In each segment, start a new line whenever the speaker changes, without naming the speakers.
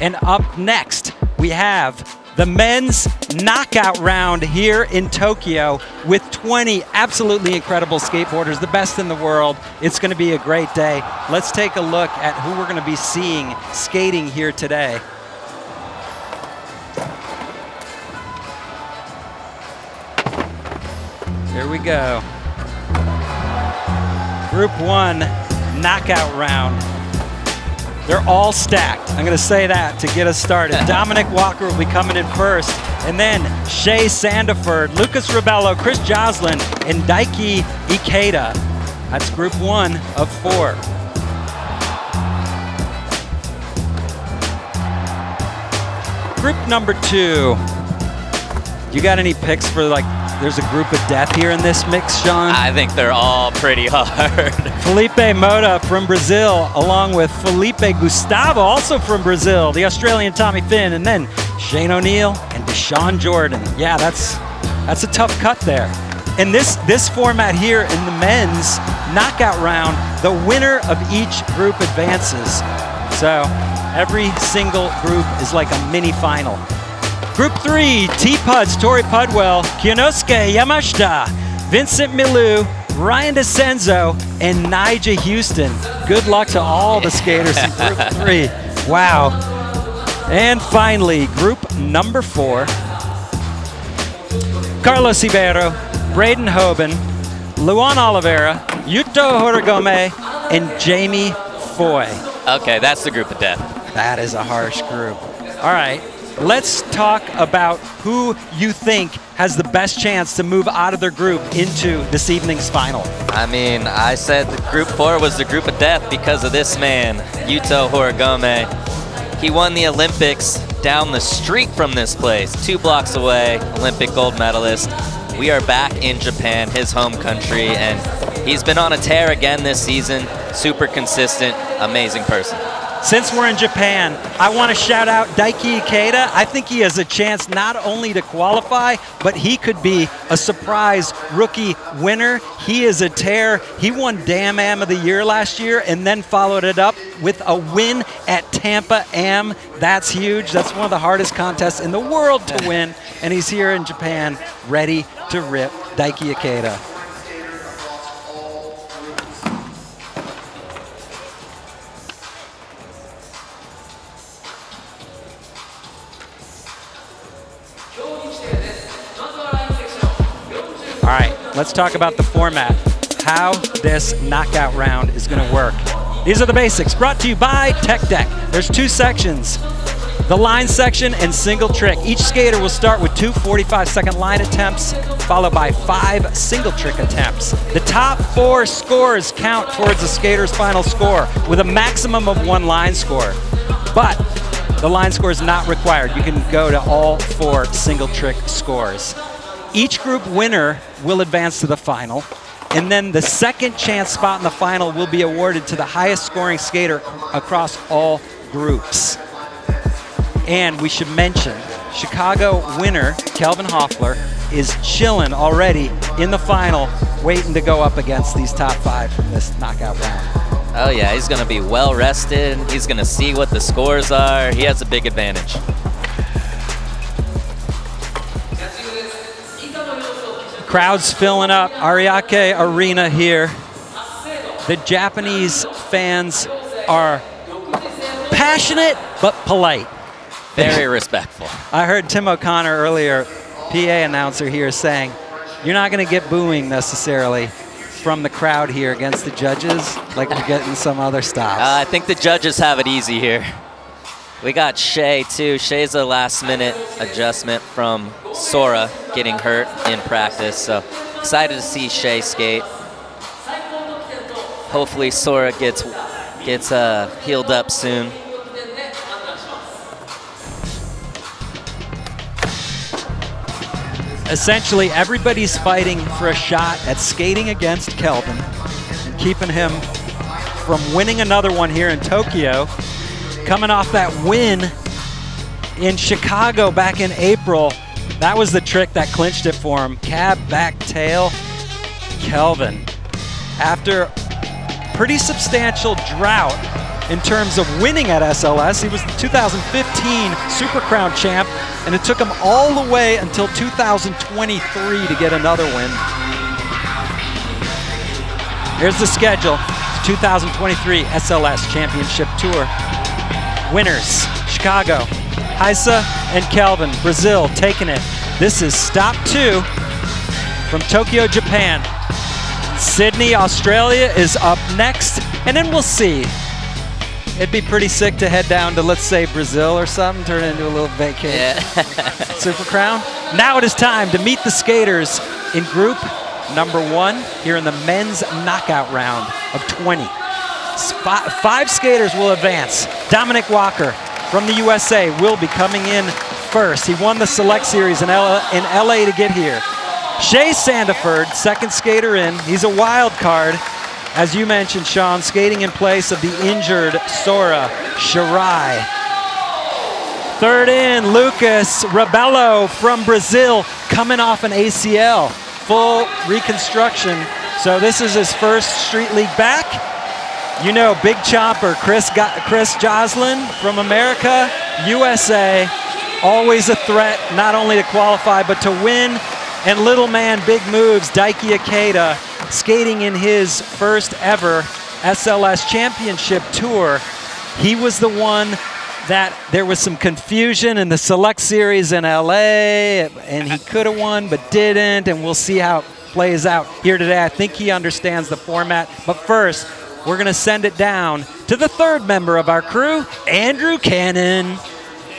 And up next, we have the men's knockout round here in Tokyo with 20 absolutely incredible skateboarders, the best in the world. It's going to be a great day. Let's take a look at who we're going to be seeing skating here today. Here we go. Group 1 knockout round. They're all stacked. I'm going to say that to get us started. Dominick Walker will be coming in first. And then Shay Sandiford, Lucas Rabelo, Chris Joslin, and Daiki Ikeda. That's group 1 of 4. Group number 2. You got any picks for, like, there's a group of death here in this mix, Sean?
I think they're all pretty hard.
Filipe Mota from Brazil, along with Felipe Gustavo, also from Brazil, the Australian Tommy Fynn, and then Shane O'Neill and Dashawn Jordan. Yeah, that's a tough cut there. In this format here in the men's knockout round, the winner of each group advances. So every single group is like a mini final. Group 3, T-Puds, Torey Pudwill, Kyonosuke, Yamashita, Vincent Milou, Ryan Decenzo, and Nyjah Huston. Good luck to all the skaters in Group 3. Wow. And finally, group number 4, Carlos Ribeiro, Braden Hoban, Luan Oliveira, Yuto Horigome, and Jamie Foy.
Okay, that's the group of death.
That is a harsh group. All right. Let's talk about who you think has the best chance to move out of their group into this evening's final.
I mean, I said the group 4 was the group of death because of this man, Yuto Horigome. He won the Olympics down the street from this place, 2 blocks away, Olympic gold medalist. We are back in Japan, his home country, and he's been on a tear again this season. Super consistent, amazing person.
Since we're in Japan, I want to shout out Daiki Ikeda. I think he has a chance not only to qualify, but he could be a surprise rookie winner. He is a tear. He won Dam Am of the Year last year and then followed it up with a win at Tampa Am. That's huge. That's one of the hardest contests in the world to win. And he's here in Japan, ready to rip. Daiki Ikeda. All right, let's talk about the format, how this knockout round is going to work. These are the basics, brought to you by Tech Deck. There's 2 sections, the line section and single trick. Each skater will start with 2 45-second line attempts, followed by 5 single trick attempts. The top 4 scores count towards the skater's final score with a maximum of 1 line score. But the line score is not required. You can go to all 4 single trick scores. Each group winner will advance to the final, and then the second chance spot in the final will be awarded to the highest scoring skater across all groups. And we should mention, Chicago winner Kelvin Hoefler is chilling already in the final, waiting to go up against these top 5 from this knockout round.
Oh yeah, he's gonna be well rested. He's gonna see what the scores are. He has a big advantage.
Crowd's filling up Ariake Arena here. The Japanese fans are passionate but polite.
Very respectful.
I heard Tim O'Connor earlier, PA announcer here, saying you're not going to get booing necessarily from the crowd here against the judges like we're getting some other stops.
I think the judges have it easy here. We got Shay too. Shay's a last-minute adjustment from Sora getting hurt in practice, so excited to see Shay skate. Hopefully Sora gets healed up soon.
Essentially, everybody's fighting for a shot at skating against Kelvin and keeping him from winning another one here in Tokyo. Coming off that win in Chicago back in April, that was the trick that clinched it for him. Cab, back, tail, Kelvin. After pretty substantial drought in terms of winning at SLS. He was the 2015 Super Crown champ, and it took him all the way until 2023 to get another win. Here's the schedule. 2023 SLS Championship Tour. Winners, Chicago, Nyjah and Kelvin, Brazil taking it. This is stop 2 from Tokyo, Japan. Sydney, Australia is up next, and then we'll see. It'd be pretty sick to head down to, let's say, Brazil or something, turn it into a little vacation.
Yeah.
Super Crown. Now it is time to meet the skaters in group number 1 here in the men's knockout round of 20. 5 skaters will advance. Dominick Walker from the USA will be coming in first. He won the Select Series in LA to get here. Shay Sandiford, second skater in. He's a wild card, as you mentioned, Sean, skating in place of the injured Sora Shirai. Third in, Lucas Rabelo from Brazil, coming off an ACL, full reconstruction. So this is his first Street League back. You know, big chopper, Chris Joslin from America, USA, always a threat, not only to qualify, but to win. And little man, big moves, Daiki Ikeda, skating in his first ever SLS Championship Tour. He was the one that there was some confusion in the Select Series in LA, and he could have won but didn't, and we'll see how it plays out here today. I think he understands the format, but first, we're gonna send it down to the third member of our crew, Andrew Cannon.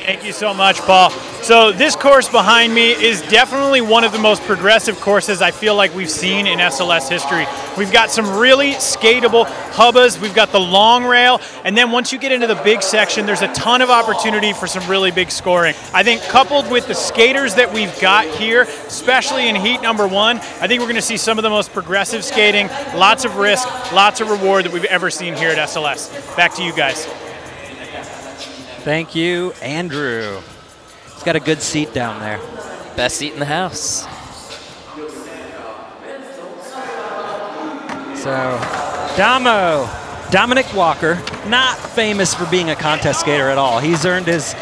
Thank you so much, Paul. So this course behind me is definitely one of the most progressive courses I feel like we've seen in SLS history. We've got some really skatable hubbas, we've got the long rail, and then once you get into the big section, there's a ton of opportunity for some really big scoring. I think coupled with the skaters that we've got here, especially in heat number 1, I think we're gonna see some of the most progressive skating, lots of risk, lots of reward that we've ever seen here at SLS. Back to you guys.
Thank you, Andrew. He's got a good seat down there.
Best seat in the house.
So, Dominick Walker, not famous for being a contest skater at all. He's earned his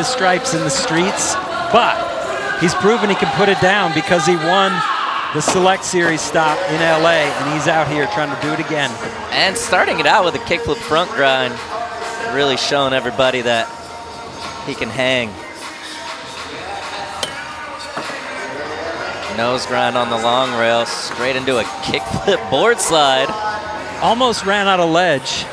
stripes in the streets, but he's proven he can put it down because he won the Select Series stop in LA, and he's out here trying to do it again.
And starting it out with a kickflip front grind. Really showing everybody that he can hang. Nose grind on the long rail, straight into a kickflip board slide.
Almost ran out of ledge.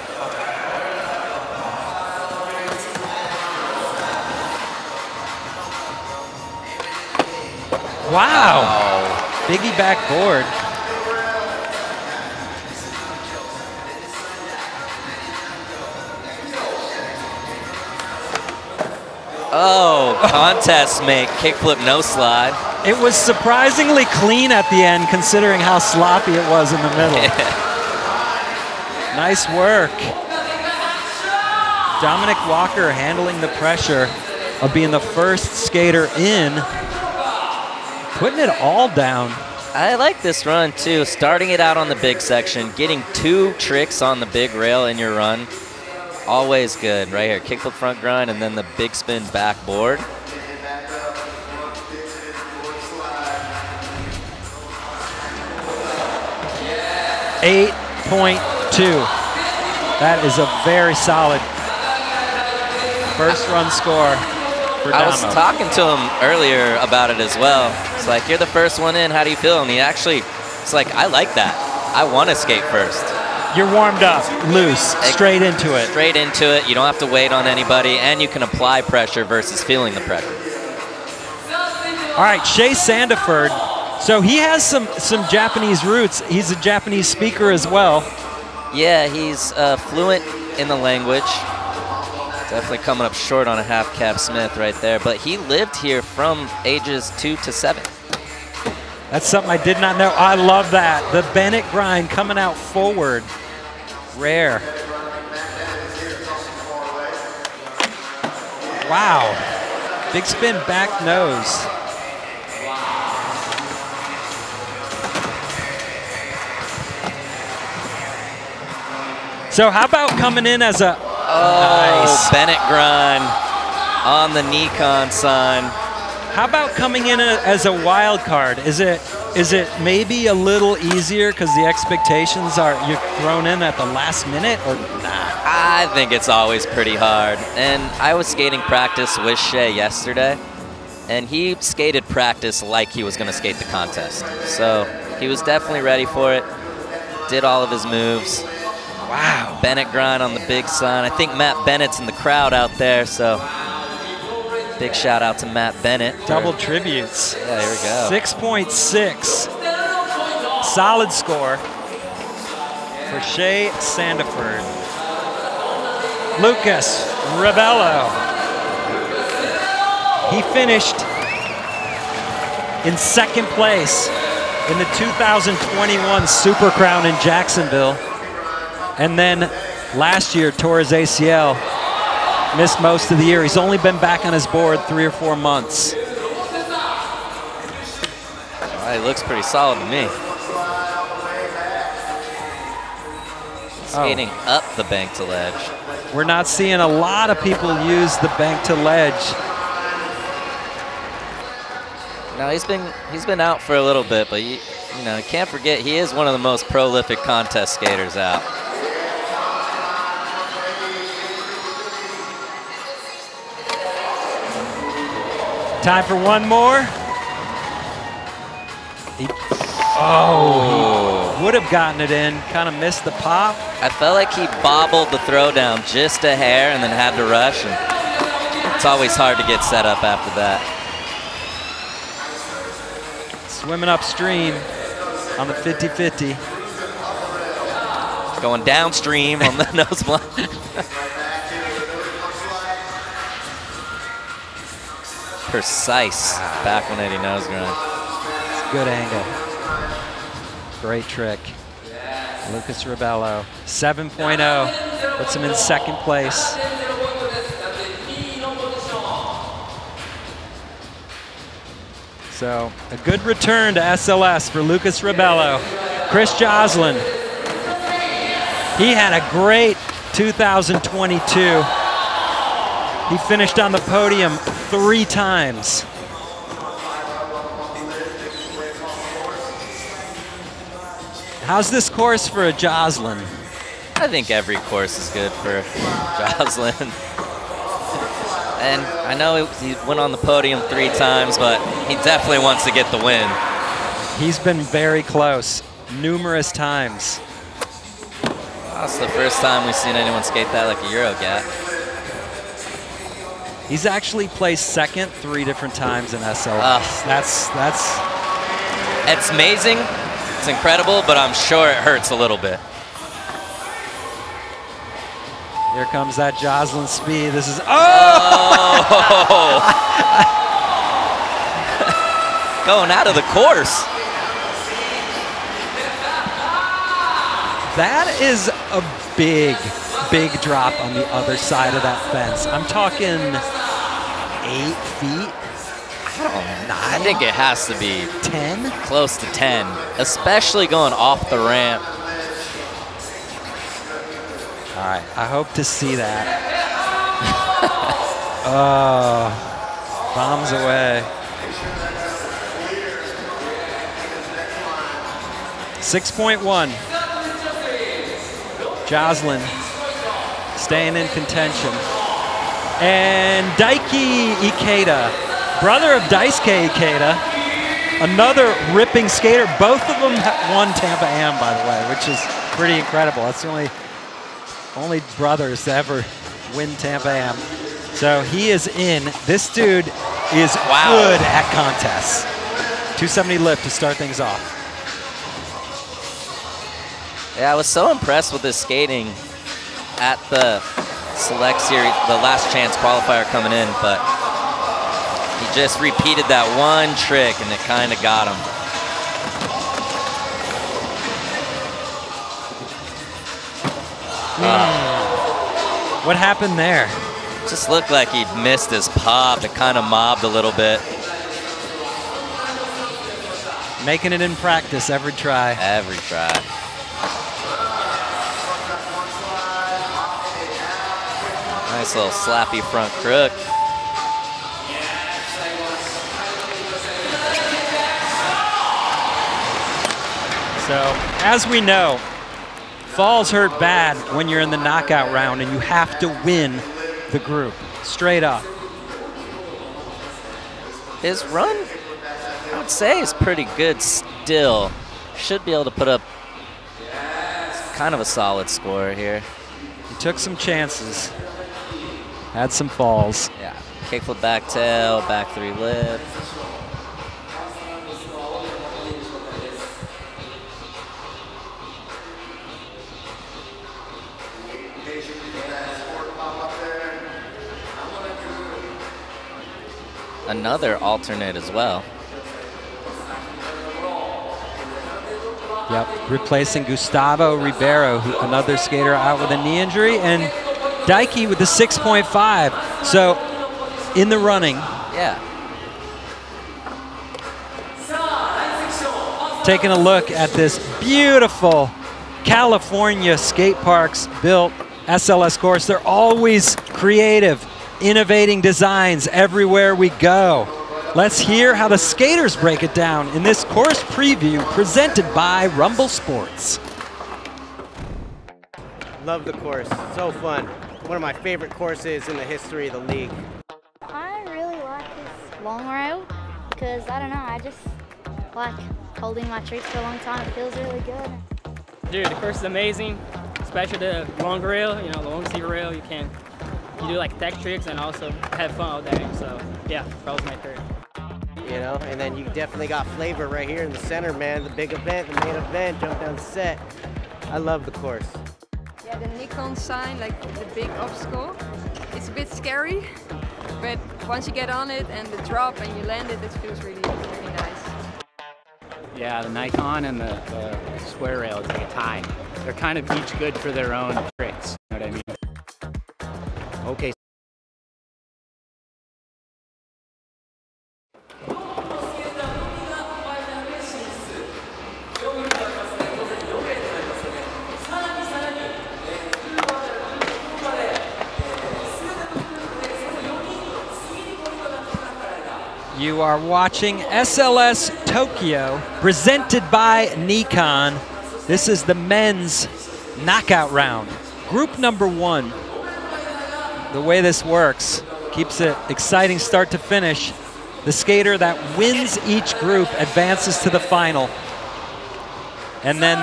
Wow. Biggie backboard.
Oh, contest make, kickflip no slide.
It was surprisingly clean at the end considering how sloppy it was in the middle.
Yeah.
Nice work. Dominick Walker handling the pressure of being the first skater in, putting it all down.
I like this run too, starting it out on the big section, getting 2 tricks on the big rail in your run. Always good, right here. Kickflip front grind and then the big spin backboard. .82. That is a very solid first run score for Damo. I was talking to him earlier about it as well. It's like, you're the first one in, how do you feel? And he actually, it's like, I like that. I want to skate first. You're warmed up, loose, straight into it. Straight into it. You don't have to wait on anybody, and you can apply pressure versus feeling the pressure. All right, Shay Sandiford. So he has some Japanese roots. He's a Japanese speaker as well. Yeah, he's fluent in the language. Definitely coming up short on a half cab Smith right there, but he lived here from ages 2 to 7. That's something I did not know. I love that. The Bennett grind coming out forward. Rare. Wow. Big spin back nose.
So how about coming in as a
nice Bennett grind on the Nikon sign.
How about coming in as a wild card? Is it maybe a little easier because the expectations are you're thrown in at the last minute, or not?
I think it's always pretty hard. And I was skating practice with Shay yesterday, and he skated practice like he was going to skate the contest. So he was definitely ready for it, did all of his moves.
Wow.
Bennett grind on the big sign. I think Matt Bennett's in the crowd out there, so big shout out to Matt Bennett.
Double tributes.
Yeah, here we go.
6.6. Solid score for Shay Sandiford. Lucas Rabelo. He finished in second place in the 2021 Super Crown in Jacksonville. And then last year, tore his ACL, missed most of the year. He's only been back on his board 3 or 4 months.
He looks pretty solid to me. Skating up the bank to ledge.
We're not seeing a lot of people use the bank to ledge.
No, he's been out for a little bit, but you can't forget he is one of the most prolific contest skaters out.
Time for one more. He would have gotten it in, kind of missed the pop.
I felt like he bobbled the throw down just a hair and then had to rush. And it's always hard to get set up after that.
Swimming upstream on the 50-50.
Going downstream on the nose blind. Precise back 180 nose grind.
It's a good angle. Great trick. Lucas Rabelo, 7.0, puts him in second place. So a good return to SLS for Lucas Rabelo. Chris Joslin, he had a great 2022. He finished on the podium 3 times. How's this course for a Joslin?
I think every course is good for Joslin. And I know he went on the podium 3 times, but he definitely wants to get the win.
He's been very close, numerous times.
That's the first time we've seen anyone skate that like a Euro gap.
He's actually placed second 3 different times in SLS.
It's amazing. It's incredible, but I'm sure it hurts a little bit.
Here comes that Joslin speed. This is,
going out of the course.
That is a big drop on the other side of that fence. I'm talking 8 feet.
I think it has to be
10?
Close to 10, especially going off the ramp.
All right, I hope to see that. Oh, bombs away. 6.1. Joslin staying in contention. And Daiki Ikeda, brother of Daisuke Ikeda, another ripping skater. Both of them won Tampa Am, by the way, which is pretty incredible. That's the only brothers to ever win Tampa Am. So he is in. This dude is good at contests. 270 lift to start things off.
Yeah, I was so impressed with his skating at the Select Series, the last chance qualifier coming in, but he just repeated that one trick and it kind of got him.
What happened there?
Just looked like he missed his pop. It kind of mobbed a little bit.
Making it in practice every try.
Every try. Nice little slappy front crook.
So, as we know, falls hurt bad when you're in the knockout round and you have to win the group, straight up.
His run, I would say, is pretty good still. Should be able to put up kind of a solid score here.
He took some chances, had some falls.
Yeah, kickflip back tail, back 3 lip. Another alternate as well.
Yep, replacing Gustavo Ribeiro, another skater out with a knee injury, and Daiki with the 6.5. So, in the running.
Yeah.
Taking a look at this beautiful California skate parks built SLS course. They're always creative, innovating designs everywhere we go. Let's hear how the skaters break it down in this course preview presented by Rumble Sports.
Love the course, so fun. One of my favorite courses in the history of the league.
I really like this long rail because, I don't know, I just like holding my tricks for a long time. It feels really good.
Dude, the course is amazing, especially the long rail, you know, the long seat rail. You do like tech tricks and also have fun all day. So yeah, probably my favorite.
You know, and then you definitely got flavor right here in the center, man. The big event, the main event, jump down set. I love the course.
Yeah, the Nikon sign, like the big obstacle, it's a bit scary, but once you get on it and the drop and you land it, it feels really, really nice.
Yeah, the Nikon and the square rail is like a tie. They're kind of each good for their own tricks, you know what I mean? Okay.
You are watching SLS Tokyo, presented by Nikon. This is the men's knockout round. Group number 1. The way this works keeps it exciting start to finish. The skater that wins each group advances to the final. And then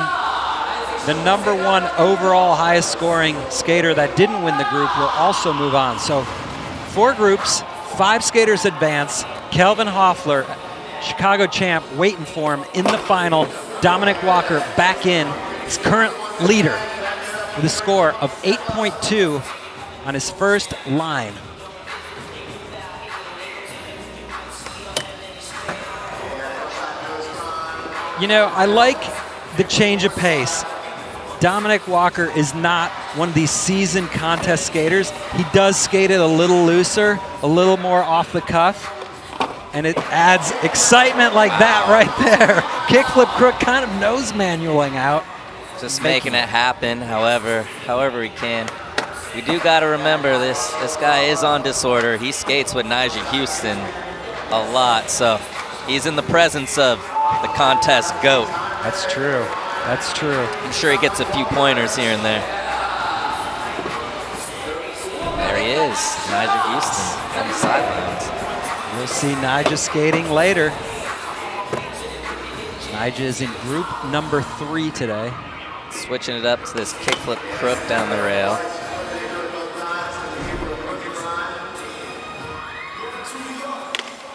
the number 1 overall highest scoring skater that didn't win the group will also move on. So 4 groups, 5 skaters advance. Kelvin Hoefler, Chicago champ, waiting for him in the final. Dominick Walker back in, his current leader, with a score of 8.2 on his first line. You know, I like the change of pace. Dominick Walker is not one of these seasoned contest skaters. He does skate it a little looser, a little more off the cuff. And it adds excitement like that right there. Kickflip crook kind of nose manualing out.
Just making it happen however he can. We do got to remember this guy is on disorder. He skates with Nyjah Huston a lot, so he's in the presence of the contest GOAT.
That's true. That's true.
I'm sure he gets a few pointers here and there. There he is, Nyjah Huston on the sidelines.
We'll see Nyjah skating later. Nyjah is in group number 3 today.
Switching it up to this kickflip crook down the rail.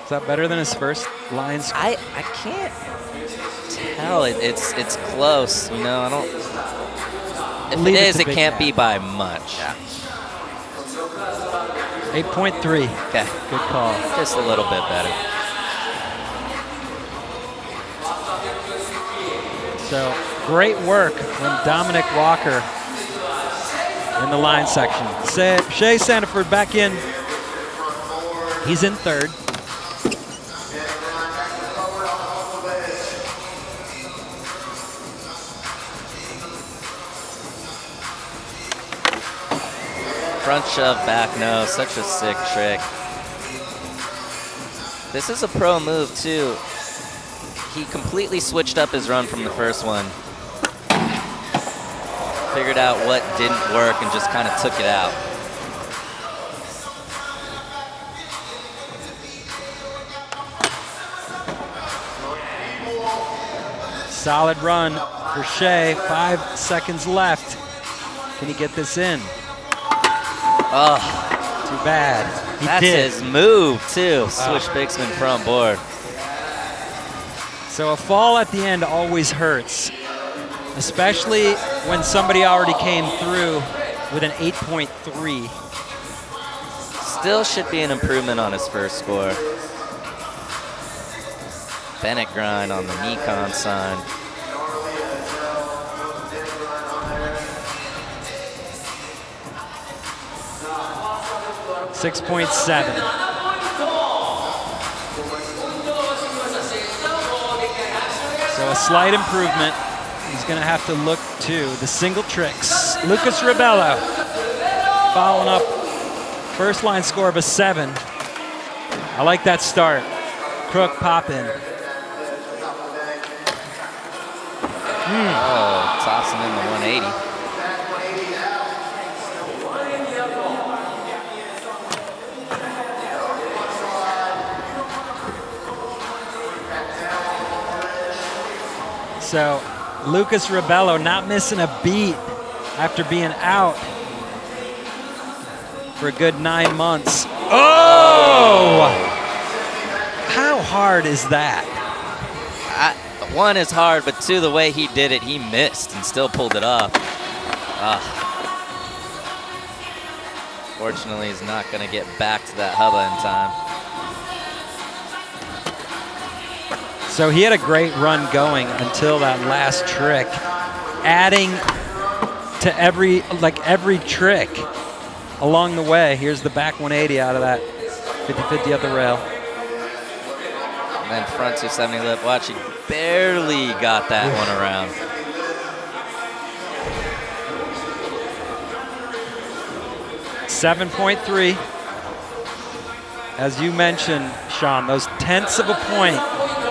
Is that better than his first line?
I can't tell. It's close, you know. I don't. If it is, it can't be by much. Yeah.
8.3.
Okay.
Good call.
Just a little bit better.
So great work from Dominick Walker in the line section. Shay Sandiford back in. He's in 3rd.
Front shove, back no, such a sick trick. This is a pro move too. He completely switched up his run from the first one. Figured out what didn't work and just kind of took it out.
Solid run for Shay. 5 seconds left. Can he get this in?
Oh,
too bad.
That's his move too. Switch Bixman front board.
So a fall at the end always hurts, especially when somebody already came through with an 8.3.
Still should be an improvement on his first score. Bennett grind on the Nikon sign.
.7. So a slight improvement. He's going to have to look to the single tricks. Lucas Rabelo following up first line score of a 7. I like that start. Crook pop in.
Oh, tossing in the 180.
So Lucas Rabelo not missing a beat after being out for a good 9 months. Oh! How hard is that?
One is hard, but two, the way he did it, he missed and still pulled it off. Fortunately, he's not going to get back to that hubba in time.
So he had a great run going until that last trick, adding to every trick along the way. Here's the back 180 out of that 50-50 at the rail.
And then front 270 lip. Watch, he barely got that one around.
.3. As you mentioned, Sean, those tenths of a point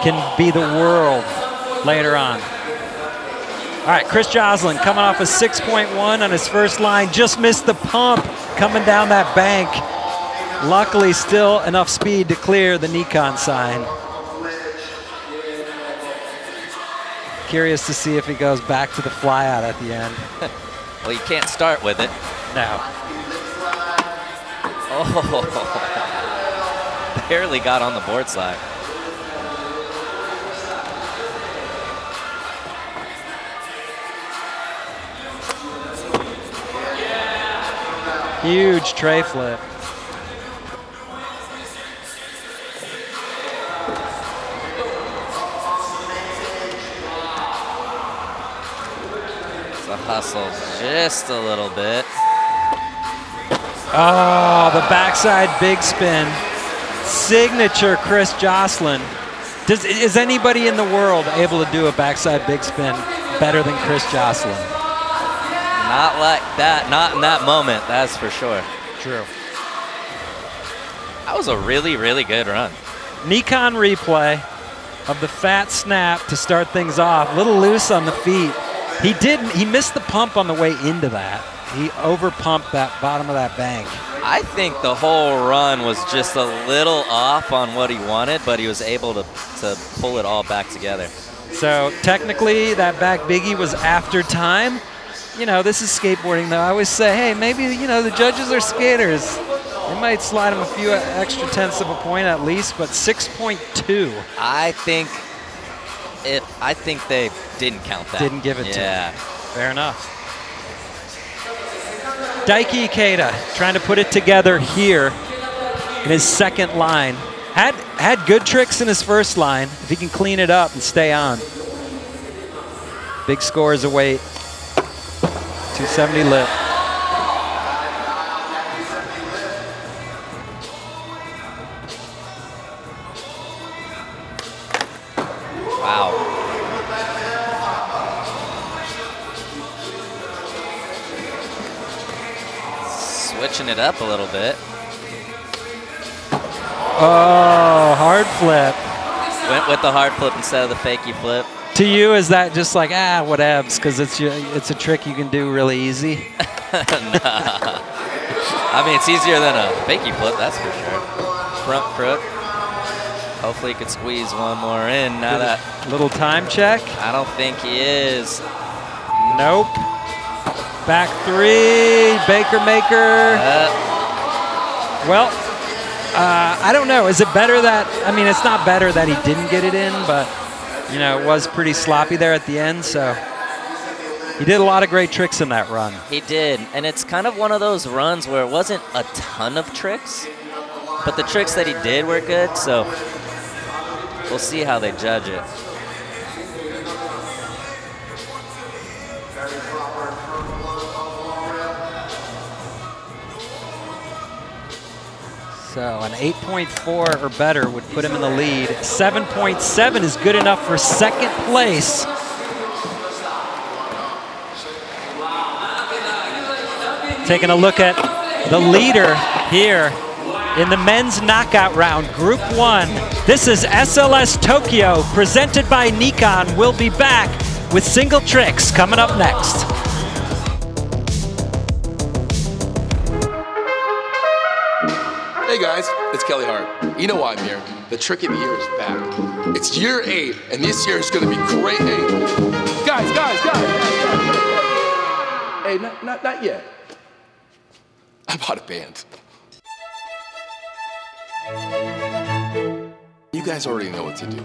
can be the world later on. All right, Chris Joslin coming off a 6.1 on his first line. Just missed the pump coming down that bank. Luckily, still enough speed to clear the Nikon sign. Curious to see if he goes back to the fly out at the end.
Well, you can't start with it.
No.
Oh, barely got on the board slide.
Huge tray flip.
It's a hustle just a little bit.
Oh, the backside big spin. Signature Chris Joslin. Is anybody in the world able to do a backside big spin better than Chris Joslin?
Not like that, not in that moment, that's for sure.
True.
That was a really, really good run.
Nikon replay of the fat snap to start things off. A little loose on the feet. He missed the pump on the way into that. He over pumped that bottom of that bank.
I think the whole run was just a little off on what he wanted, but he was able to pull it all back together.
So technically that back biggie was after time. You know, this is skateboarding though. I always say, hey, maybe, you know, the judges are skaters. They might slide him a few extra tenths of a point at least, but 6.2.
I think they didn't count that.
Didn't give it to him.
Yeah.
Fair enough. Daiki Ikeda trying to put it together here in his second line. Had good tricks in his first line. If he can clean it up and stay on. Big scores await. 270 lip.
Wow. Switching it up a little bit.
Oh, hard flip.
Went with the hard flip instead of the fakey flip.
To you, is that just like, whatevs, because it's a trick you can do really easy?
Nah. I mean, it's easier than a fakey flip, that's for sure. Front crook. Hopefully he could squeeze one more in. Now that
little time check.
I don't think he is.
Nope. Back three, Baker Maker. Well, I don't know. Is it better that, I mean, it's not better that he didn't get it in, but, you know, it was pretty sloppy there at the end, so he did a lot of great tricks in that run.
He did, and it's kind of one of those runs where it wasn't a ton of tricks, but the tricks that he did were good, so we'll see how they judge it.
So an 8.4 or better would put him in the lead. 7.7 is good enough for second place. Taking a look at the leader here in the men's knockout round, Group 1. This is SLS Tokyo, presented by Nikon. We'll be back with single tricks coming up next.
Hey guys, it's Kelly Hart. You know why I'm here. The trick of the year is back. It's year 8, and this year is gonna be great. Hey, guys. Hey, not yet. I bought a band. You guys already know what to do.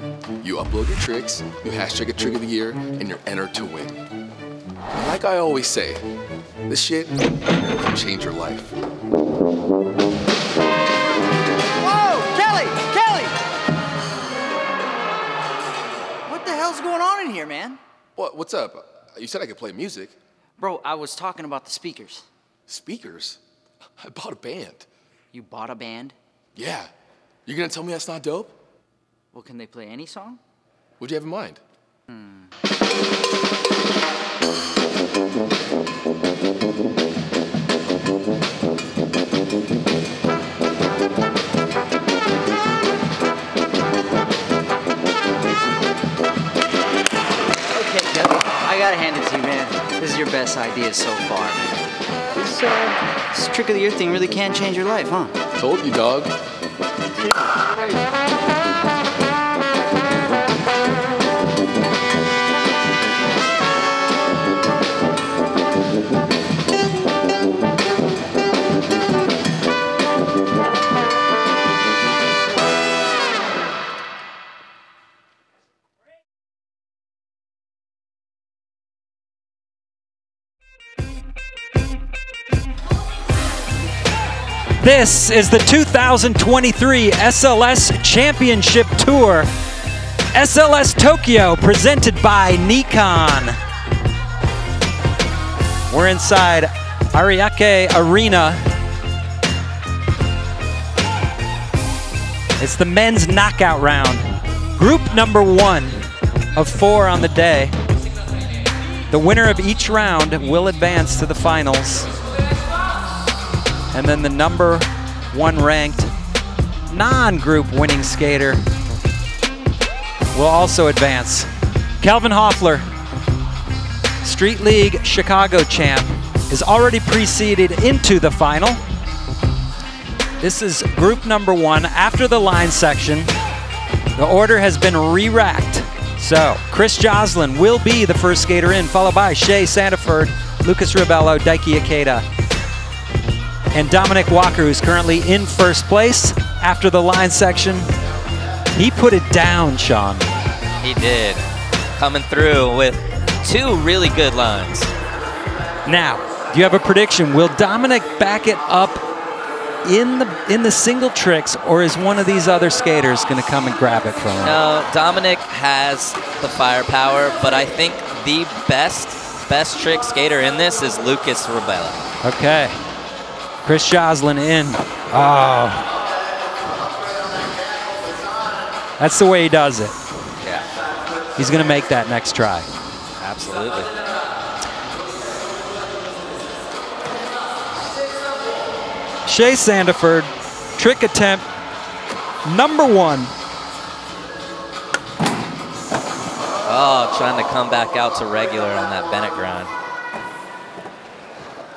You upload your tricks, you hashtag a trick of the year, and you're entered to win. And like I always say, this shit can change your life.
What's going on in here, man?
What's up? You said I could play music.
Bro, I was talking about the speakers.
Speakers? I bought a band.
You bought a band?
Yeah. You're gonna tell me that's not dope?
Well, can they play any song?
What'd you have in mind?
I gotta hand it to you, man. This is your best idea so far, man. This trick of the year thing really can change your life, huh?
Told you, dog.
This is the 2023 SLS Championship Tour. SLS Tokyo, presented by Nikon. We're inside Ariake Arena. It's the men's knockout round. Group number 1 of 4 on the day. The winner of each round will advance to the finals. And then the number 1 ranked non-group winning skater will also advance. Kelvin Hoefler, Street League Chicago champ, is already preceded into the final. This is group number 1 after the line section. The order has been re-racked. So Chris Joslin will be the first skater in, followed by Shay, Sandiford, Lucas Rabelo, Daiki, Ikeda, and Dominick Walker, who's currently in first place after the line section. He put it down, Sean.
He did. Coming through with 2 really good lines.
Now, do you have a prediction? Will Dominick back it up in the single tricks, or is one of these other skaters going to come and grab it from him?
No, Dominick has the firepower, but I think the best trick skater in this is Lucas Rabelo.
Okay. Chris Joslin in. Oh. That's the way he does it.
Yeah.
He's going to make that next try.
Absolutely.
8 Shay Sandiford, trick attempt number 1.
Oh, trying to come back out to regular on that Bennett grind.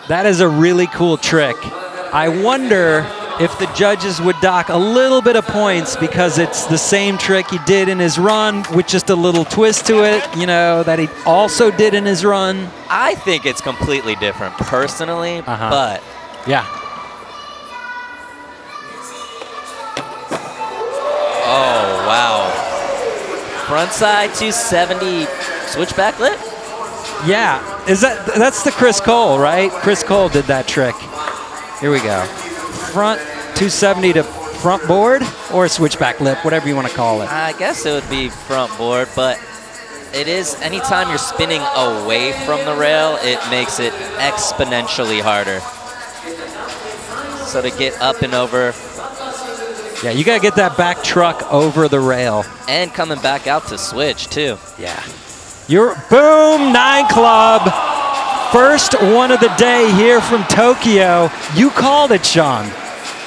That is a really cool trick. I wonder if the judges would dock a little bit of points because it's the same trick he did in his run with just a little twist to it, you know, that he also did in his run.
I think it's completely different personally, but
yeah.
Oh, wow. Frontside 270 switchback lip?
Yeah, that's the Chris Cole, right? Chris Cole did that trick. Here we go. Front 270 to front board or switchback lip, whatever you want to call it.
I guess it would be front board, but it is, anytime you're spinning away from the rail, it makes it exponentially harder. So to get up and over.
Yeah, you got to get that back truck over the rail.
And coming back out to switch, too.
Yeah. You're boom, 9 club. First one of the day here from Tokyo. You called it, Sean.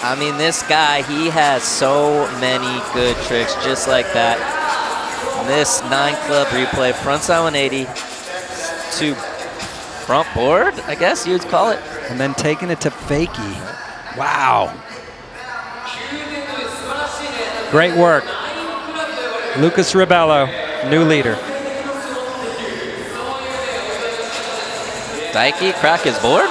I mean, this guy, he has so many good tricks just like that. This 9 club replay, frontside 180 to front board, I guess you would call it.
And then taking it to fakie. Wow. Great work. Lucas Rabelo, new leader.
Daiki crack his board?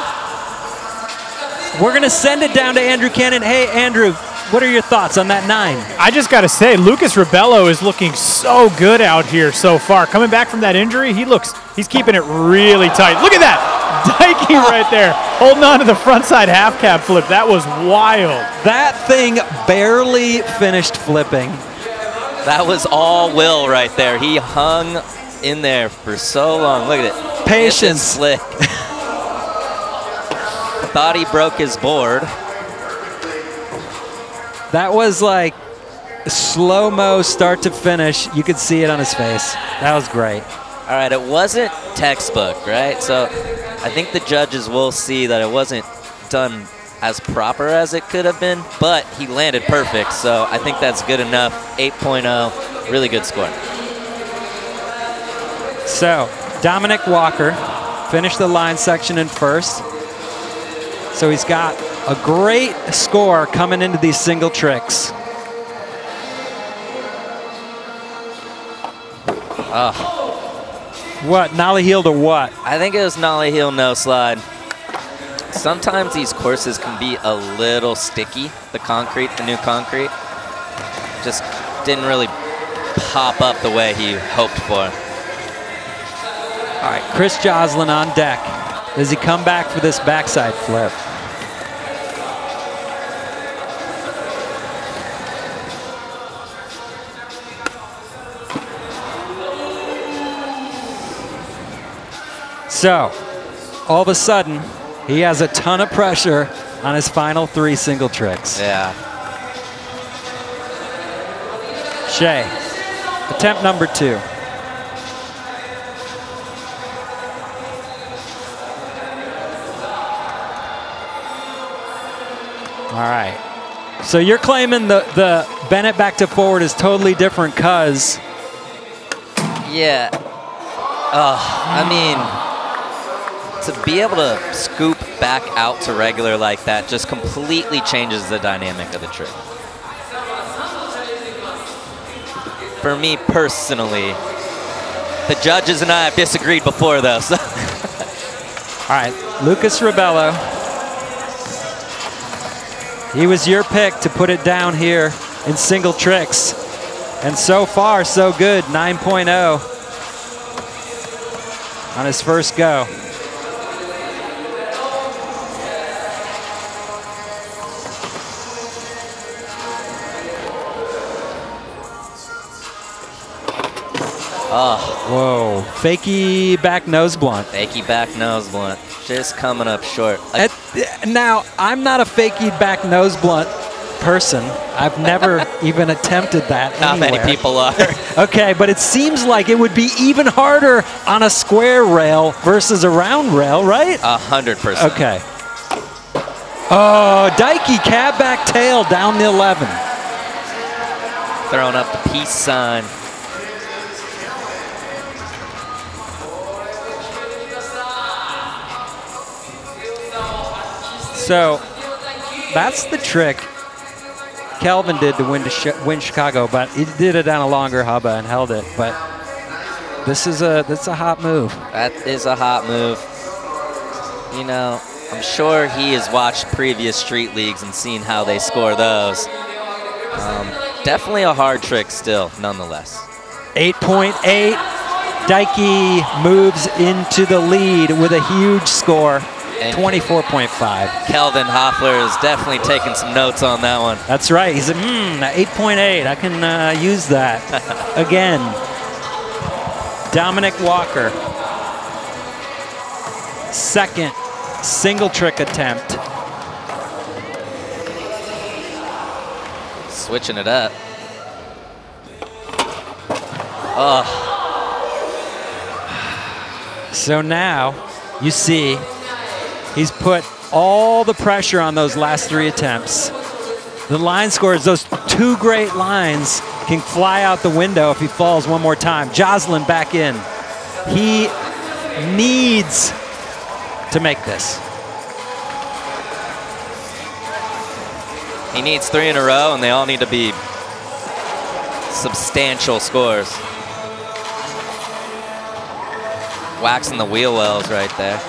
We're going to send it down to Andrew Cannon. Hey, Andrew, what are your thoughts on that 9?
I just got to say, Lucas Rabelo is looking so good out here so far. Coming back from that injury, he's keeping it really tight. Look at that. Daiki right there, holding on to the frontside half cab flip. That was wild.
That thing barely finished flipping.
That was all Will right there. He hung in there for so long. Look at it.
Patience.
Slick. Thought he broke his board.
That was like slow-mo start to finish. You could see it on his face. That was great.
All right, it wasn't textbook, right? So I think the judges will see that it wasn't done as proper as it could have been, but he landed perfect. So I think that's good enough. 8.0, really good score.
So Dominick Walker finished the line section in first. So he's got a great score coming into these single tricks. What, nollie heel to what?
I think it was nollie heel, no slide. Sometimes these courses can be a little sticky. The concrete, the new concrete, just didn't really pop up the way he hoped for.
All right, Chris Joslin on deck. Does he come back for this backside flip? So, all of a sudden, he has a ton of pressure on his final 3 single tricks.
Yeah.
Shay, attempt number 2. All right. So you're claiming the Bennett back to forward is totally different because...
Yeah. I mean, to be able to scoop back out to regular like that just completely changes the dynamic of the trick. For me personally, the judges and I have disagreed before though. So.
All right, Lucas Rabelo. He was your pick to put it down here in single tricks. And so far, so good, 9.0 on his first go. Whoa, fakie back nose blunt.
Fakie back nose blunt, just coming up short.
Now, I'm not a fakie back nose blunt person. I've never even attempted that
Not
anywhere.
many people are.
Okay, but it seems like it would be even harder on a square rail versus a round rail, right?
100%.
Okay. Oh, Daiki cab back tail down the 11.
Throwing up the peace sign.
So that's the trick Kelvin did to win Chicago, but he did it on a longer hubba and held it. But that's a hot move.
That is a hot move. You know, I'm sure he has watched previous street leagues and seen how they score those. Definitely a hard trick still, nonetheless.
8.8. Daiki moves into the lead with a huge score. 24.5.
Kelvin Hoefler is definitely taking some notes on that one.
That's right. He said, 8.8. I can use that. Again, Dominick Walker. Second single trick attempt.
Switching it up. Oh.
So now you see he's put all the pressure on those last 3 attempts. The line scores, those 2 great lines can fly out the window if he falls one more time. Joslin back in. He needs to make this.
He needs 3 in a row, and they all need to be substantial scores. Waxing the wheel wells right there.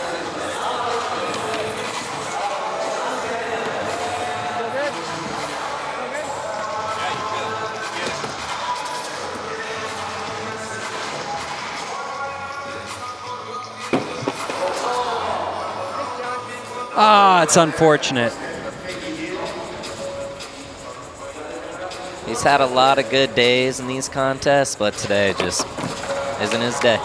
Ah, it's unfortunate.
He's had a lot of good days in these contests, but today just isn't his day.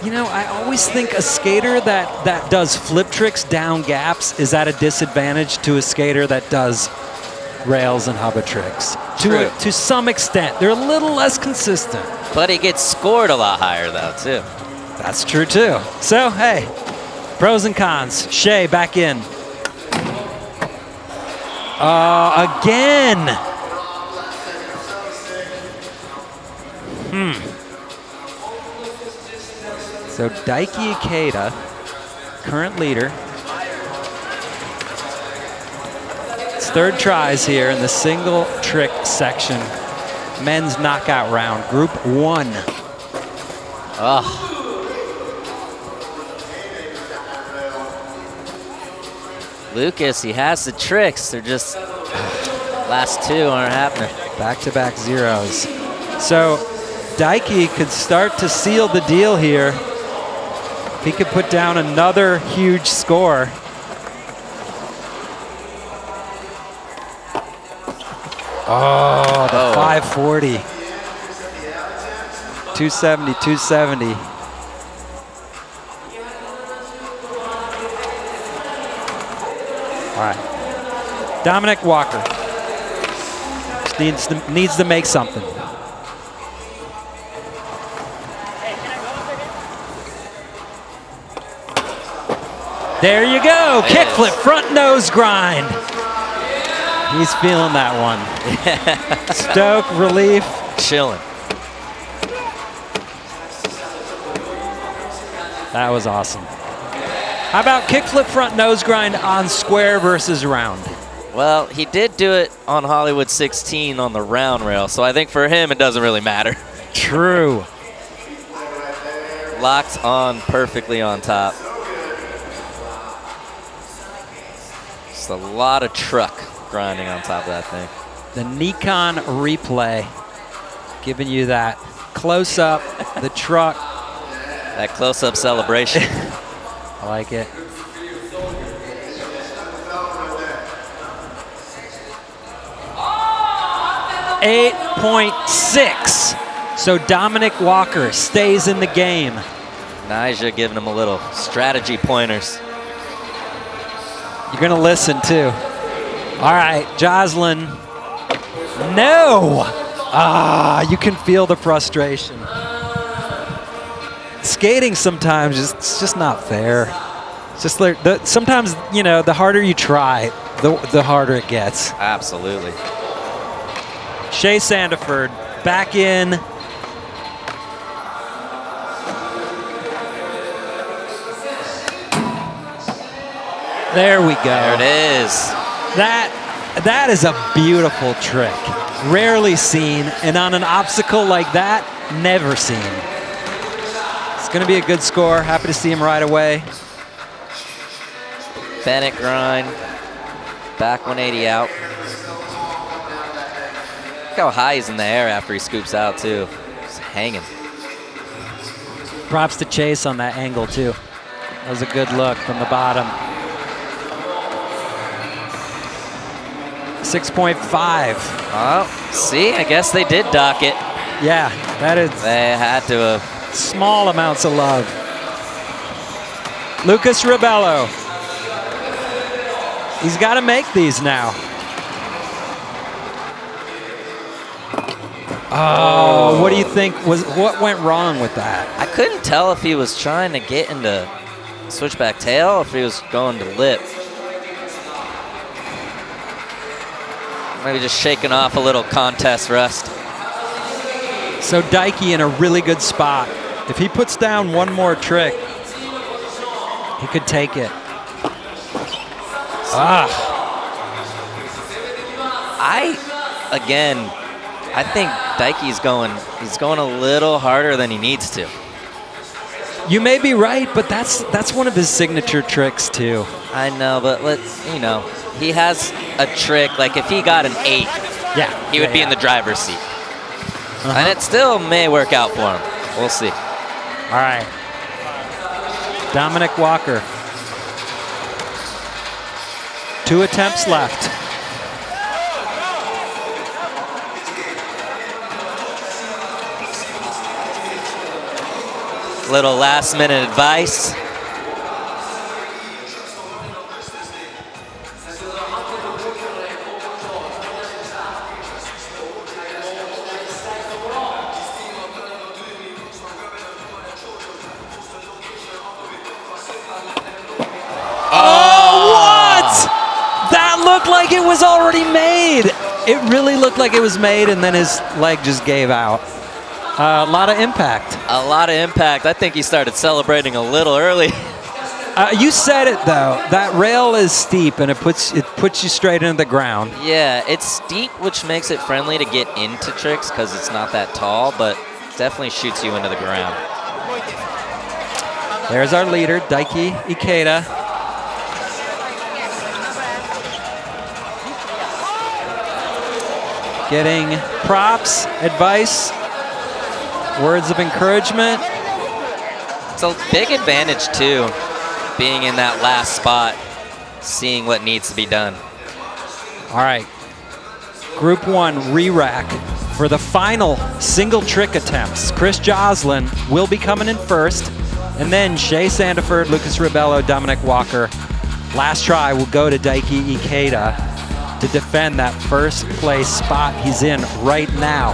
You know, I always think a skater that does flip tricks down gaps is at a disadvantage to a skater that does rails and hubba tricks. To some extent. They're a little less consistent.
But he gets scored a lot higher, though, too.
That's true, too. So, hey, pros and cons. Shay back in. Again. So Daiki Ikeda, current leader. It's 3rd tries here in the single trick section. Men's knockout round, group 1.
Oh. Lucas, he has the tricks. They're just, last 2 aren't happening.
Back-to-back zeros. So Daiki could start to seal the deal here. If he could put down another huge score. Oh, the 540. 270, 270. All right. Dominick Walker needs to make something. There you go, kickflip, front nose grind. He's feeling that one. Stoke, relief.
Chilling.
That was awesome. How about kickflip, front nose grind on square versus round?
Well, he did do it on Hollywood 16 on the round rail, so I think for him it doesn't really matter.
True.
Locked on perfectly on top. Just a lot of truck grinding on top of that thing.
The Nikon replay giving you that close-up, the truck.
That close-up celebration.
I like it. .6. So Dominick Walker stays in the game.
Nyjah giving him a little strategy pointers.
You're going to listen, too. All right, Joslin. No! Ah, you can feel the frustration. Skating sometimes, it's just not fair. It's just like sometimes, you know, the harder you try, the harder it gets.
Absolutely.
Shay Sandiford back in. There we go.
There it is.
That is a beautiful trick. Rarely seen, and on an obstacle like that, never seen. It's going to be a good score. Happy to see him right away.
Bennett grind. Back 180 out. Look how high he's in the air after he scoops out, too. Just hanging.
Props to Chase on that angle, too. That was a good look from the bottom. 6.5.
Oh, see, I guess they did dock it.
Yeah, that is.
They had to have.
Small amounts of love. Lucas Rabelo. He's got to make these now. Oh, what do you think what went wrong with that?
I couldn't tell if he was trying to get into switchback tail or if he was going to lip. Maybe just shaking off a little contest rust.
So Daiki in a really good spot. If he puts down one more trick, he could take it.
I think Daiki's he's going a little harder than he needs to.
You may be right, but that's one of his signature tricks too.
I know, but he has a trick, like if he got an 8, he would be in the driver's seat. And it still may work out for him. We'll see.
All right. Dominick Walker. 2 attempts left.
Little last minute advice.
Like it was already made. It really looked like it was made, and then his leg just gave out. A lot of impact.
A lot of impact. I think he started celebrating a little early.
You said it though. That rail is steep, and it puts you straight into the ground.
Yeah, it's steep, which makes it friendly to get into tricks because it's not that tall, but definitely shoots you into the ground.
There's our leader, Daiki Ikeda. Getting props, advice, words of encouragement.
It's a big advantage too, being in that last spot, seeing what needs to be done.
All right, Group 1 re-rack for the final single trick attempts. Chris Joslin will be coming in first, and then Shay Sandiford, Lucas Rabelo, Dominick Walker. Last try will go to Daiki Ikeda to defend that first place spot he's in right now.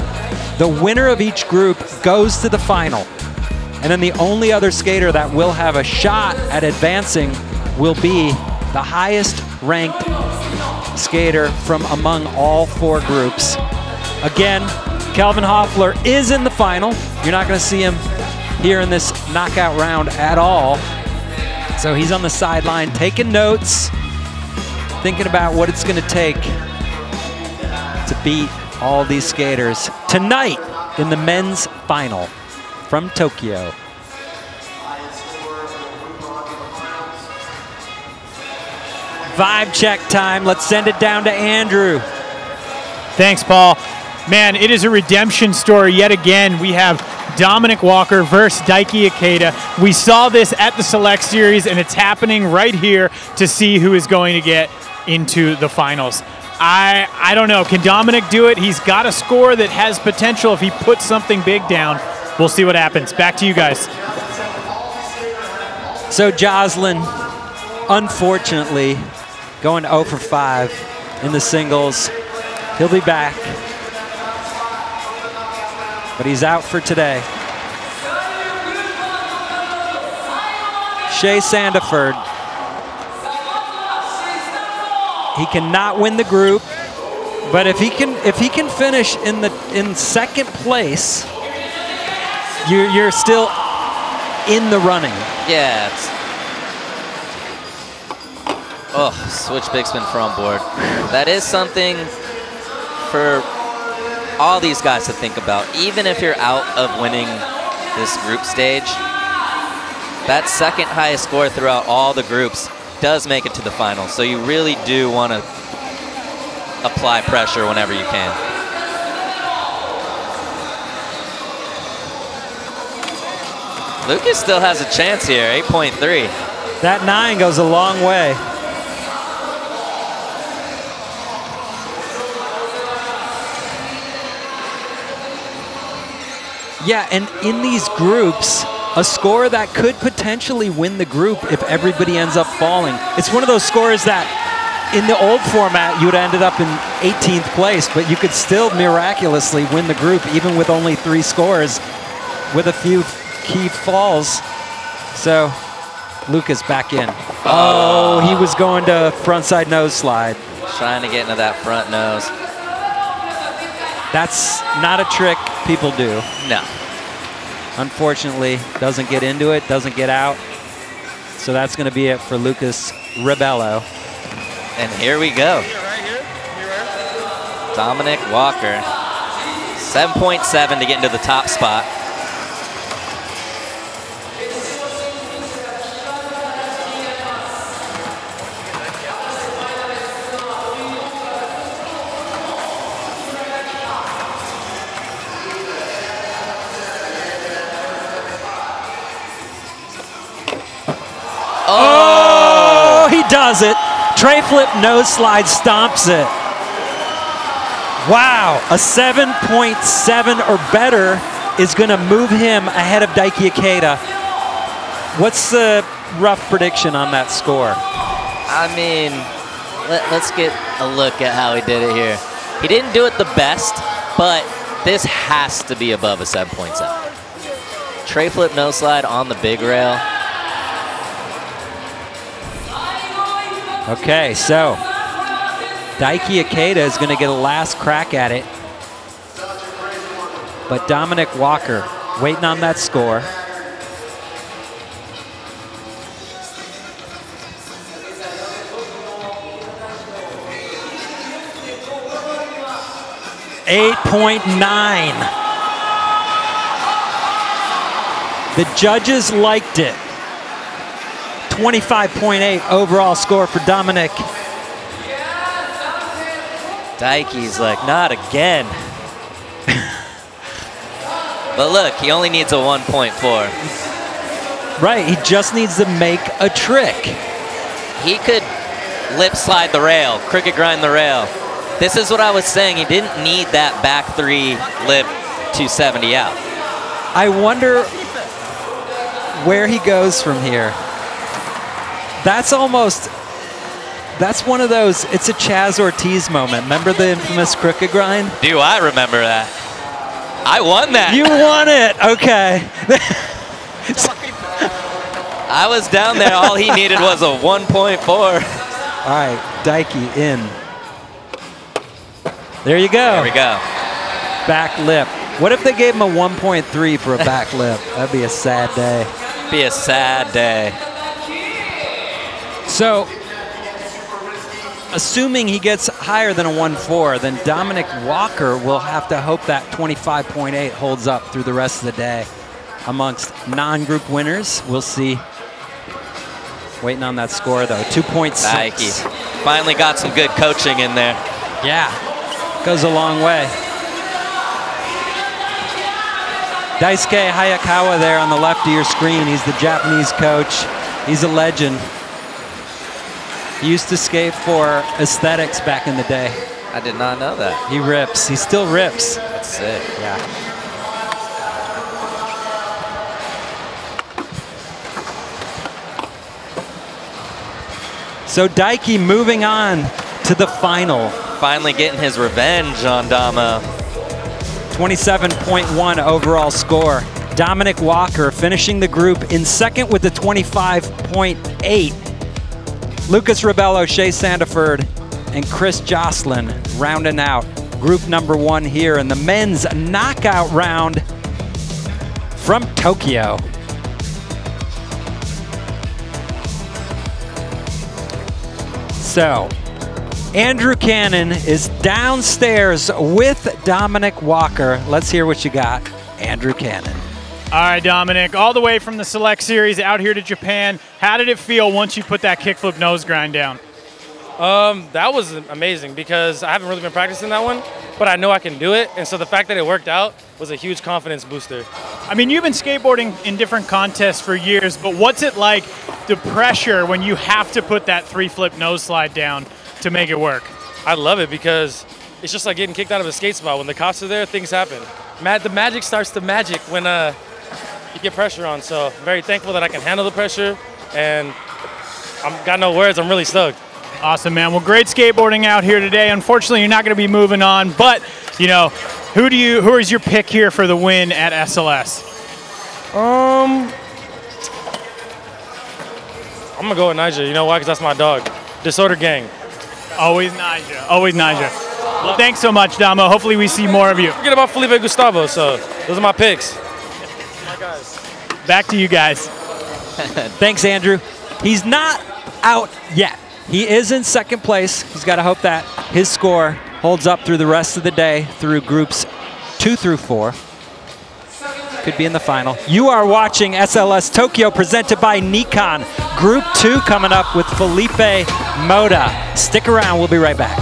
The winner of each group goes to the final. And then the only other skater that will have a shot at advancing will be the highest ranked skater from among all 4 groups. Again, Kelvin Hoefler is in the final. You're not gonna see him here in this knockout round at all. So he's on the sideline taking notes, thinking about what it's gonna take to beat all these skaters tonight in the men's final from Tokyo. Vibe check time. Let's send it down to Andrew.
Thanks, Paul. Man, it is a redemption story yet again. We have Dominick Walker versus Daiki Ikeda. We saw this at the Select Series, and it's happening right here to see who is going to get into the finals. I don't know. Can Dominick do it? He's got a score that has potential if he puts something big down. We'll see what happens. Back to you guys.
So Joslin, unfortunately, going 0 for 5 in the singles. He'll be back, but he's out for today. Shay Sandiford. He cannot win the group, but if he can finish in second place, you're still in the running.
Yeah. Oh, switch big spin front board. That is something for all these guys to think about. Even if you're out of winning this group stage, that second highest score throughout all the groups does make it to the final. So you really do want to apply pressure whenever you can. Lucas still has a chance here, 8.3.
That 9 goes a long way. Yeah, and in these groups, a score that could potentially win the group if everybody ends up falling. It's one of those scores that in the old format, you would have ended up in 18th place, but you could still miraculously win the group even with only 3 scores with a few key falls. So Lucas back in. Oh, he was going to frontside nose slide.
Trying to get into that front nose.
That's not a trick people do.
No.
Unfortunately, doesn't get into it, doesn't get out. So that's going to be it for Lucas Rabelo.
And here we go. Dominick Walker, 7.7 to get into the top spot.
Oh, he does it. Tray flip nose slide stomps it. Wow, a 7.7 or better is going to move him ahead of Daiki Ikeda. What's the rough prediction on that score?
I mean, let's get a look at how he did it here. He didn't do it the best, but this has to be above a 7.7. Tray flip nose slide on the big rail.
Okay, so Daiki Ikeda is going to get a last crack at it. But Dominick Walker waiting on that score. .9. The judges liked it. 25.8 overall score for Dominick.
Daiki's like, not again. But look, he only needs a 1.4.
Right, he just needs to make a trick.
He could lip slide the rail, crooked grind the rail. This is what I was saying. He didn't need that back 3 lip 270 out.
I wonder where he goes from here. That's one of those, it's a Chaz Ortiz moment. Remember the infamous crooked grind?
Do I remember that? I won that.
You won it, okay.
I was down there, all he needed was a 1.4.
All right, Daiki in. There you go.
There we go.
Back lip. What if they gave him a 1.3 for a back lip? That'd be a sad day.
Be a sad day.
So, assuming he gets higher than a 1.4, then Dominick Walker will have to hope that 25.8 holds up through the rest of the day. Amongst non-group winners, we'll see. Waiting on that score, though. 2.6.
Daiki finally got some good coaching in there.
Yeah, goes a long way. Daisuke Hayakawa there on the left of your screen. He's the Japanese coach. He's a legend. He used to skate for Aesthetics back in the day.
I did not know that.
He rips. He still rips.
That's sick.
Yeah. So Daiki moving on to the final.
Finally getting his revenge on Damo.
27.1 overall score. Dominick Walker finishing the group in second with a 25.8. Lucas Rabelo, Shay Sandiford, and Chris Joslin rounding out group number 1 here in the men's knockout round from Tokyo. So, Andrew Cannon is downstairs with Dominick Walker. Let's hear what you got, Andrew Cannon.
All right, Dominick, all the way from the Select Series out here to Japan. How did it feel once you put that kickflip nose grind down?
That was amazing because I haven't really been practicing that one, but I know I can do it. And so the fact that it worked out was a huge confidence booster.
I mean, you've been skateboarding in different contests for years, but what's it like, the pressure when you have to put that 3-flip nose slide down to make it work?
I love it because it's just like getting kicked out of a skate spot. When the cops are there, things happen. The magic starts to magic when you get pressure on. So very thankful that I can handle the pressure, and I've got no words. I'm really stoked.
Awesome, man. Well, great skateboarding out here today. Unfortunately, you're not going to be moving on, but you know, who is your pick here for the win at SLS?
I'm gonna go with Nyjah. You know why? Because that's my dog. Disorder Gang.
Always Nyjah. Always Nyjah. Well, thanks so much, Damo. Hopefully we see more of you.
Forget about Felipe and Gustavo. So those are my picks.
My guys. Back to you guys.
Thanks, Andrew. He's not out yet. He is in second place. He's got to hope that his score holds up through the rest of the day through groups 2 through 4. Could be in the final. You are watching SLS Tokyo presented by Nikon. Group 2 coming up with Filipe Mota. Stick around, we'll be right back.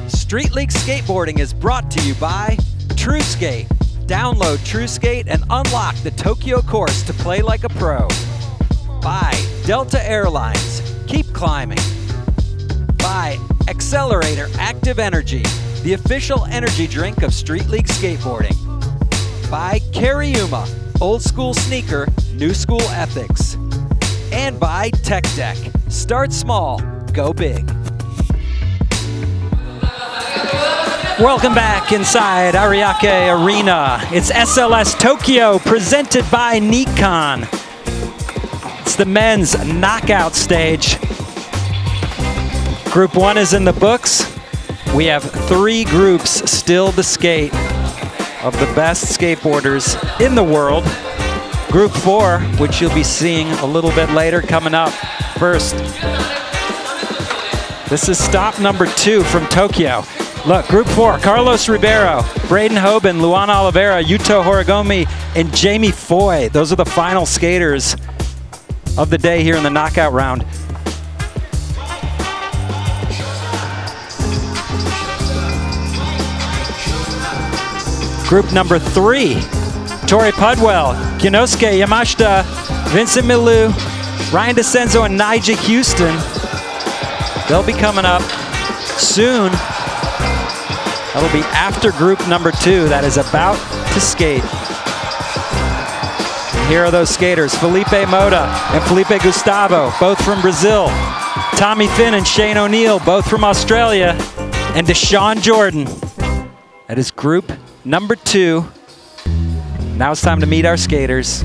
Street League Skateboarding is brought to you by TrueSkate. Download TrueSkate and unlock the Tokyo course to play like a pro. By Delta Airlines. Keep climbing. By Accelerator Active Energy, the official energy drink of Street League Skateboarding. By Cariuma, old school sneaker, new school ethics. And by Tech Deck. Start small, go big. Welcome back inside Ariake Arena. It's SLS Tokyo presented by Nikon. It's the men's knockout stage. Group 1 is in the books. We have 3 groups still to skate of the best skateboarders in the world. Group 4, which you'll be seeing a little bit later, coming up first. This is stop number 2 from Tokyo. Look, Group 4, Carlos Ribeiro, Braden Hoban, Luan Oliveira, Yuto Horigome, and Jamie Foy. Those are the final skaters of the day here in the knockout round. Group number 3, Torey Pudwill, Kyonosuke, Yamashita, Vincent Milou, Ryan Decenzo, and Nyjah Huston. They'll be coming up soon. That'll be after group number 2 that is about to skate. And here are those skaters, Filipe Mota and Felipe Gustavo, both from Brazil. Tommy Fynn and Shane O'Neill, both from Australia. And Dashawn Jordan. That is group number 2. Now it's time to meet our skaters.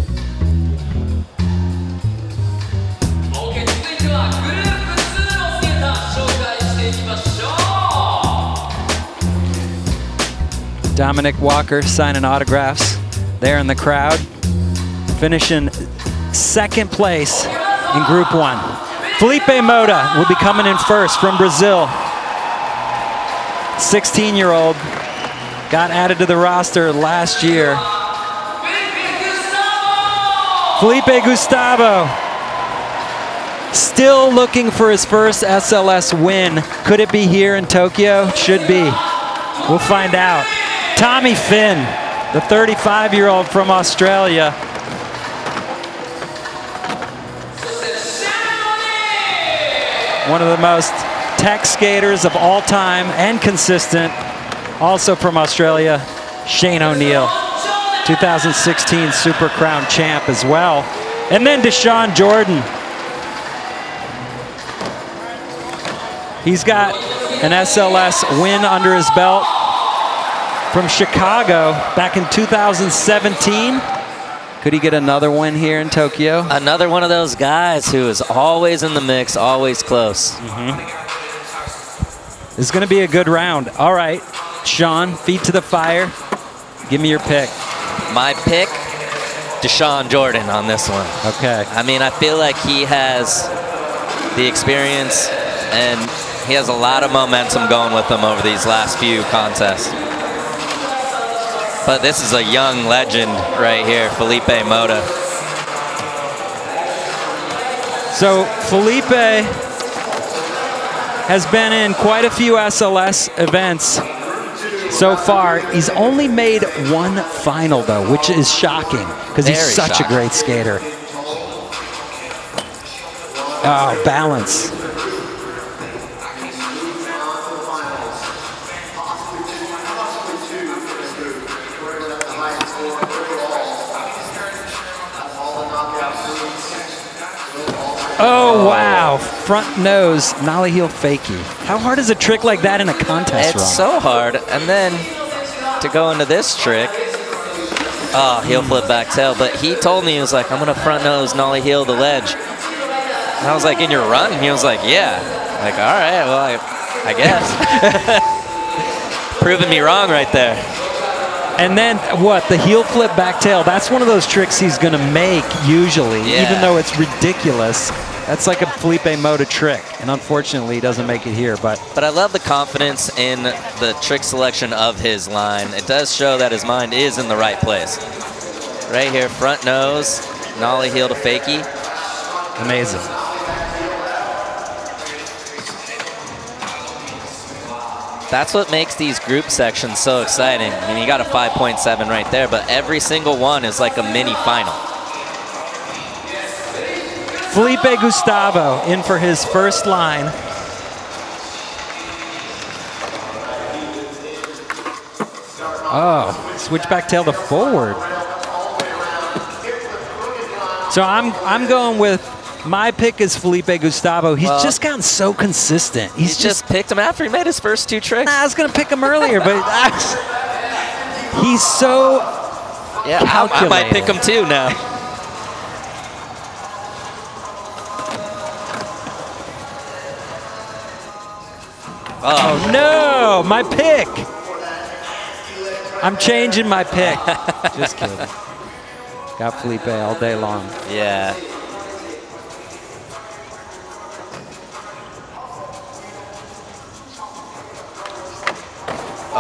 Dominick Walker signing autographs there in the crowd. Finishing second place in Group 1. Filipe Mota will be coming in first from Brazil. 16-year-old, got added to the roster last year. Felipe Gustavo, still looking for his first SLS win. Could it be here in Tokyo? Should be. We'll find out. Tommy Fynn, the 35-year-old from Australia. One of the most tech skaters of all time and consistent. Also from Australia, Shane O'Neill, 2016 Super Crown champ as well. And then Dashawn Jordan. He's got an SLS win under his belt from Chicago back in 2017. Could he get another win here in Tokyo?
Another one of those guys who is always in the mix, always close.
This is going to be a good round. All right, Sean, feet to the fire. Give me your pick.
My pick, Dashawn Jordan on this one.
Okay.
I mean, I feel like he has the experience and he has a lot of momentum going with him over these last few contests. But this is a young legend right here, Filipe Mota.
So Felipe has been in quite a few SLS events so far. He's only made one final though, which is shocking because he's such a great skater. Oh, balance. Oh, wow. Front nose, nollie heel fakie. How hard is a trick like that in a contest run?
It's so hard. And then to go into this trick, oh, heel flip back tail. But he told me, he was like, I'm going to front nose, nollie heel the ledge. And I was like, in your run? And he was like, yeah. Like, all right, well, I guess. Proving me wrong right there.
And then what? The heel flip back tail. That's one of those tricks he's going to make usually, even though it's ridiculous. That's like a Filipe Mota trick. And unfortunately, he doesn't make it here. But
I love the confidence in the trick selection of his line. It does show that his mind is in the right place. Right here, front nose, nollie heel to fakie.
Amazing.
That's what makes these group sections so exciting. I mean, you got a 5.7 right there, but every single one is like a mini final.
Felipe Gustavo in for his first line. Oh, switchback tail to forward. So I'm going with, my pick is Felipe Gustavo. He's just gotten so consistent.
He's just picked him after he made his first two tricks.
I was going to pick him earlier, but he's so calculated.
I might pick him too now.
Oh no, my pick. I'm changing my pick. Just kidding. Got Felipe all day long.
Yeah.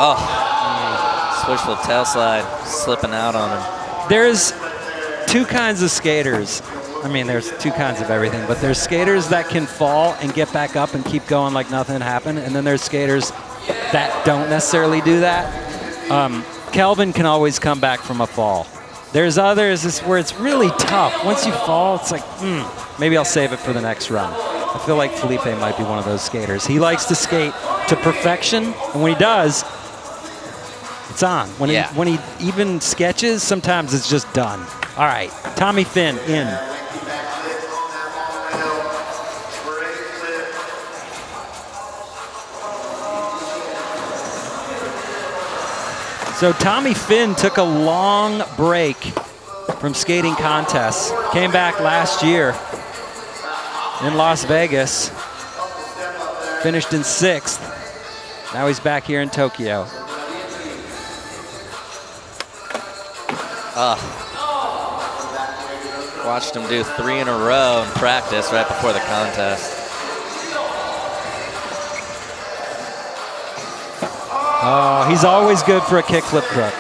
Oh, switchful tail slide, slipping out on him.
There's two kinds of skaters. I mean, there's two kinds of everything, but there's skaters that can fall and get back up and keep going like nothing happened, and then there's skaters that don't necessarily do that. Kelvin can always come back from a fall. There's others where it's really tough. Once you fall, it's like, maybe I'll save it for the next run. I feel like Felipe might be one of those skaters. He likes to skate to perfection, and when he does, it's on. When he even sketches, sometimes it's just done. All right, Tommy Fynn in. So Tommy Fynn took a long break from skating contests. Came back last year in Las Vegas. Finished in 6th. Now he's back here in Tokyo.
Watched him do 3 in a row in practice right before the contest.
Oh, he's always good for a kickflip crook.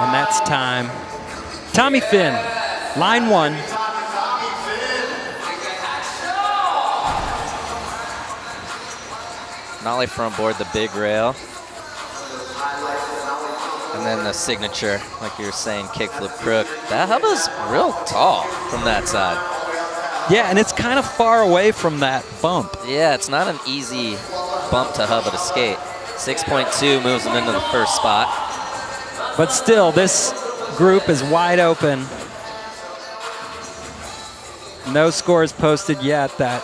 And that's time. Tommy Fynn, line 1.
Nollie front board, the big rail. And then the signature, like you were saying, kickflip crook. That hubba's real tall from that side.
Yeah, and it's kind of far away from that bump.
Yeah, it's not an easy bump to hubba to skate. 6.2 moves him into the first spot.
But still, this group is wide open. No scores posted yet that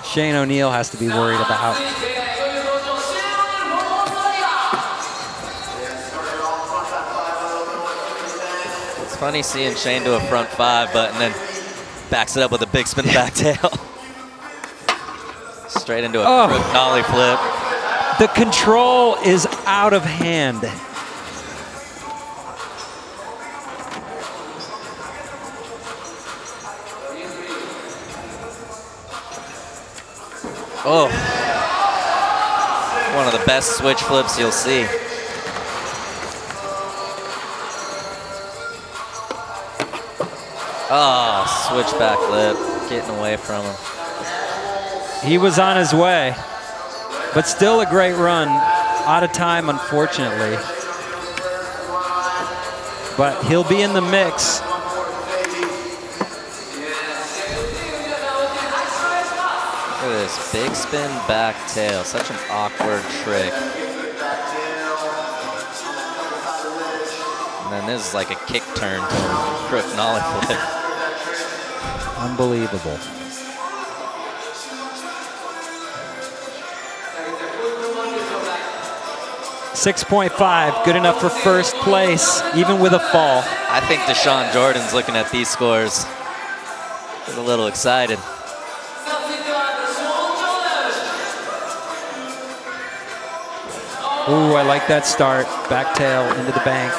Shane O'Neill has to be worried about.
Funny seeing Shane do a front 5, but and then backs it up with a big spin back tail. Straight into a nollie flip.
The control is out of hand.
Oh, one of the best switch flips you'll see. Oh, switchback flip, getting away from him.
He was on his way, but still a great run. Out of time, unfortunately. But he'll be in the mix.
Look at this big spin back tail, such an awkward trick. And then this is like a kick turn to crook nollie flip.
Unbelievable. .5, good enough for first place, even with a fall.
I think Dashawn Jordan's looking at these scores. Get a little excited.
Ooh, I like that start. Back tail into the bank.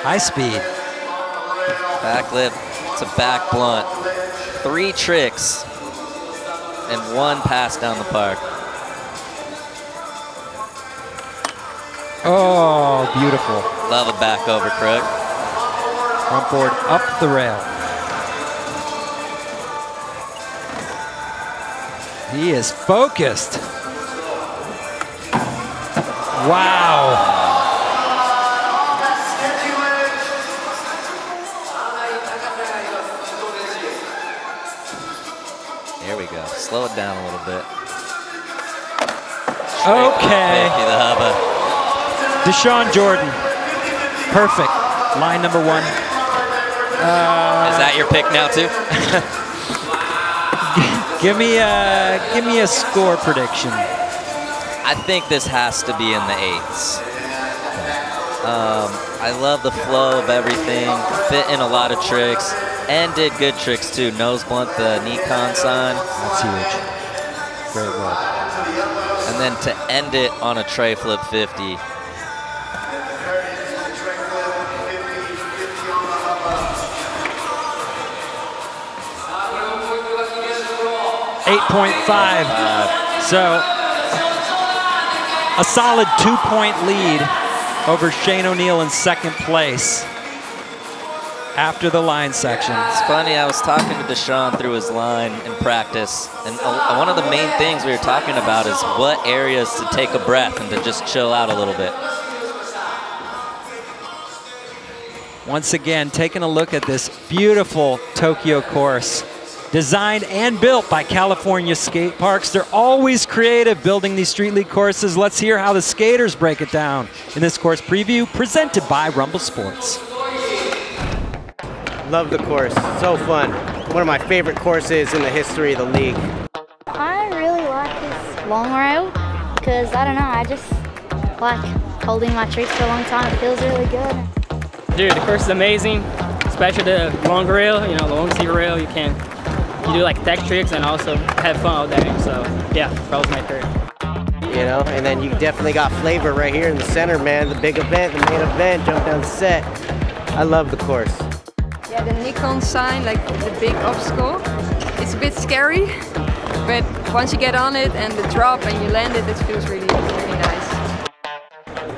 High speed.
Back lip to back blunt. 3 tricks and 1 pass down the park.
Oh, beautiful.
Love a back over crook.
Front board up the rail. He is focused. Wow.
Here we go. Slow it down a little bit.
Okay.
50, the hubba.
Dashawn Jordan. Perfect. Line number 1.
Is that your pick now too?
Give me a score prediction.
I think this has to be in the 8s. I love the flow of everything. Fit in a lot of tricks and did good tricks too. Nose blunt the Nikon sign.
That's huge. Great work.
And then to end it on a tray flip 50.
.5. So a solid 2-point lead over Shane O'Neill in second place after the line section.
It's funny, I was talking to Dashawn through his line in practice, and one of the main things we were talking about is what areas to take a breath and to just chill out a little bit.
Once again, taking a look at this beautiful Tokyo course. Designed and built by California skate parks. They're always creative building these street league courses. Let's hear how the skaters break it down in this course preview presented by Rumble Sports.
Love the course, so fun. One of my favorite courses in the history of the league.
I really like this long rail because, I don't know, I just like holding my tricks for a long time. It feels really good.
Dude, the course is amazing, especially the long rail, you know, the long C rail. You do like tech tricks and also have fun all day. So yeah, probably my favorite.
You know, and then you definitely got flavor right here in the center, man. The big event, the main event, jump down the set. I love the course.
Yeah, the Nikon sign, like the big obstacle, it's a bit scary, but once you get on it and the drop and you land it, it feels really, really nice.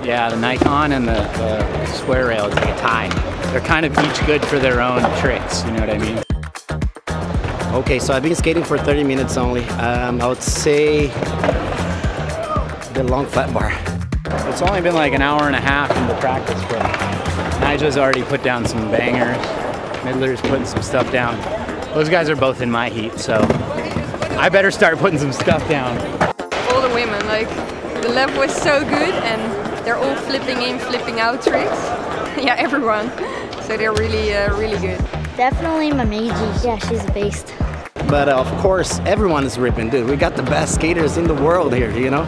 Yeah, the Nikon and the square rail is like a tie. They're kind of each good for their own tricks, you know what I mean?
Okay, so I've been skating for 30 minutes only. I would say the long flat bar.
It's only been like an hour and a half into practice, but Nyjah's already put down some bangers. Midler's putting some stuff down. Those guys are both in my heat, so I better start putting some stuff down.
All the women, like, the level is so good and they're all flipping in, flipping out tricks. Yeah, everyone. So they're really, really good.
Definitely Mamiji. Yeah, she's a beast.
But of course, everyone is ripping, dude. We got the best skaters in the world here, you know?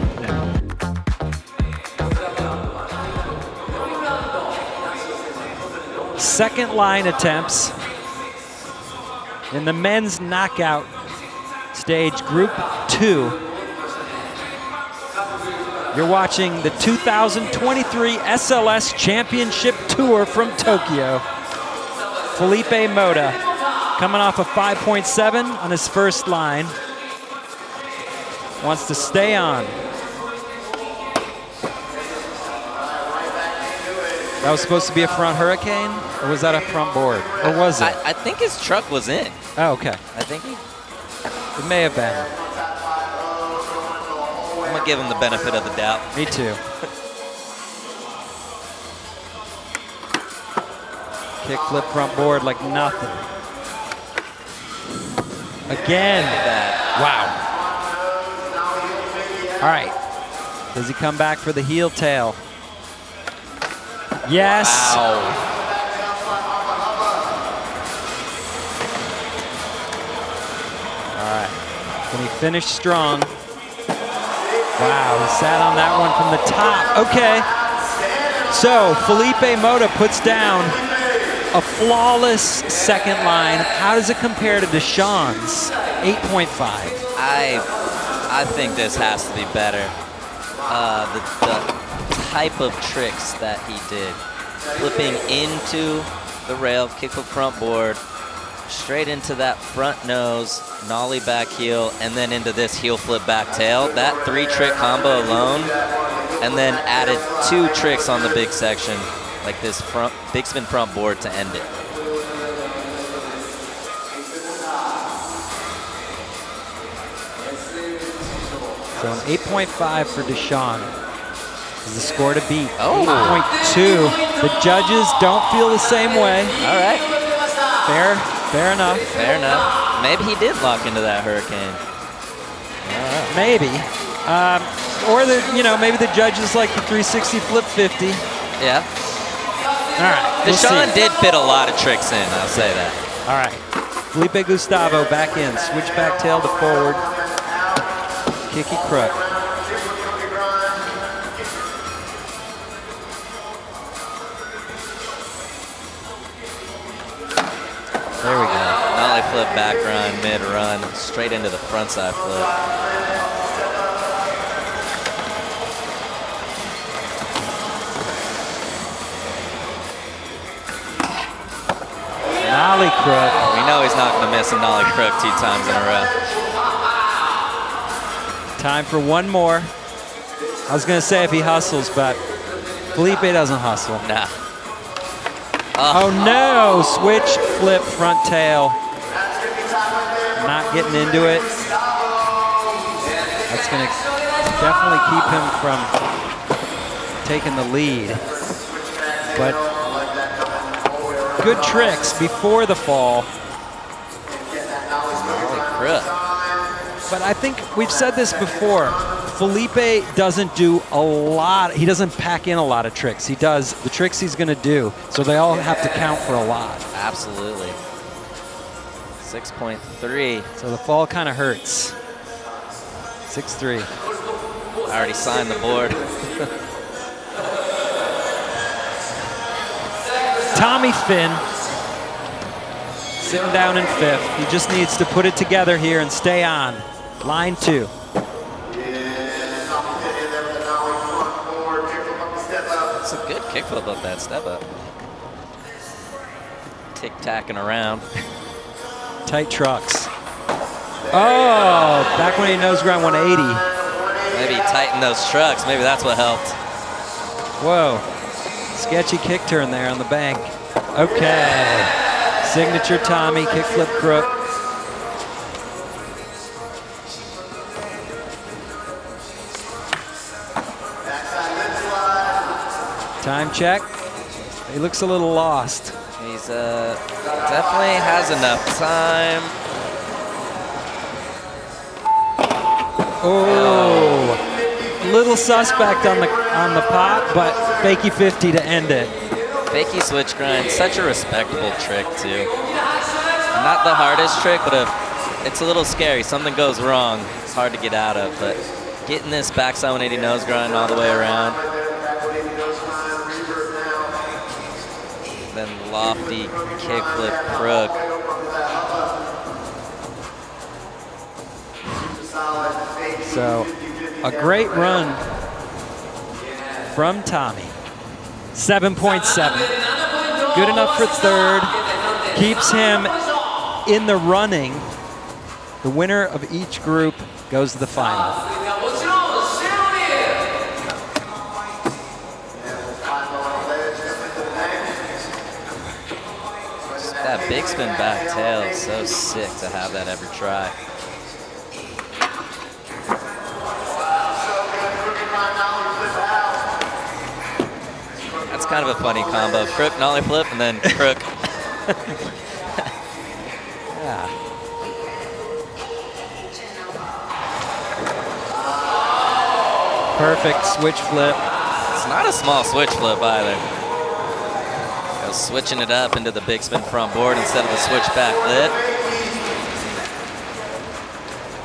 second line attempts in the men's knockout stage, Group 2. You're watching the 2023 SLS Championship Tour from Tokyo. Filipe Mota coming off a 5.7 on his first line. Wants to stay on. That was supposed to be a front hurricane, or was that a front board? Or was it?
I think his truck was in.
Oh, okay.
I think
it may have been.
I'm gonna give him the benefit of the doubt.
Me too. Kick flip front board like nothing. Again. Wow. All right. Does he come back for the heel tail? Yes.
Wow.
All right. Can he finish strong? Wow, he sat on that one from the top. Okay. So Filipe Mota puts down a flawless second line. How does it compare to Dashawn's 8.5?
I think this has to be better. The type of tricks that he did. Flipping into the rail, kickflip front board, straight into that front nose, nollie back heel, and then into this heel flip back tail. That 3-trick combo alone, and then added 2 tricks on the big section, like this front big spin front board to end it.
So an 8.5 for Dashawn is the score to beat.
Oh.
8.2. The judges don't feel the same way.
All right.
Fair enough.
Fair enough. Maybe he did lock into that hurricane.
Maybe. Or maybe the judges like the 360 flip 50.
Yeah.
All right.
Dashawn did fit a lot of tricks in, I'll say that.
All right. Felipe Gustavo back in. Switch back tail to forward. Kicky crook.
There we go. Nollie flip back run, mid run, straight into the front side flip.
Nollie crook.
We know he's not going to miss a nollie crook 2 times in a row.
Time for one more. I was going to say if he hustles, but Felipe doesn't hustle.
Nah.
Oh no, switch, flip, front tail. Not getting into it. That's going to definitely keep him from taking the lead. But good tricks before the fall. But I think we've said this before. Felipe doesn't do a lot. He doesn't pack in a lot of tricks. He does the tricks he's going to do. So they all have to count for a lot.
Absolutely. 6.3.
So the fall kind of hurts. 6.3.
I already signed the board.
Tommy Fynn sitting down in 5th. He just needs to put it together here and stay on. Line 2.
It's a good kickflip up that step up. Tick-tacking around.
Tight trucks. Oh, back when he nose ground 180.
Maybe he tightened those trucks. Maybe that's what helped.
Whoa. Sketchy kick turn there on the bank. Okay. Signature Tommy, kickflip crook. Time check. He looks a little lost.
He's definitely has enough time.
Oh, little suspect on the pot, but fakey 50 to end it.
Fakey switch grind, such a respectable trick too. Not the hardest trick, but it's a little scary. Something goes wrong, it's hard to get out of. But getting this backside 180 nose grind all the way around, then lofty kickflip crook.
So, a great run from Tommy. 7.7. Good enough for third. Keeps him in the running. The winner of each group goes to the final.
That big spin back tail is so sick to have that ever try. That's kind of a funny combo. Crook, nollie flip, and then crook.
Yeah. Perfect switch flip.
It's not a small switch flip either. Goes switching it up into the big spin front board instead of the switch back lip.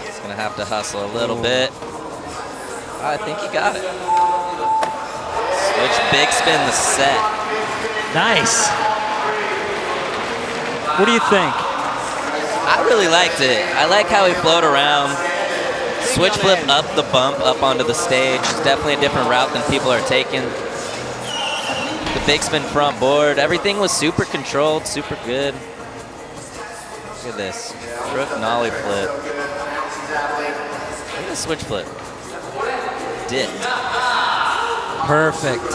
He's gonna have to hustle a little bit. I think he got it. Switch big spin the set.
Nice. What do you think?
I really liked it. I like how he flowed around. Switch flip up the bump, up onto the stage. It's definitely a different route than people are taking. The big spin front board. Everything was super controlled, super good. Look at this. Crook nollie flip. Look at the switch flip. Dipped.
Perfect.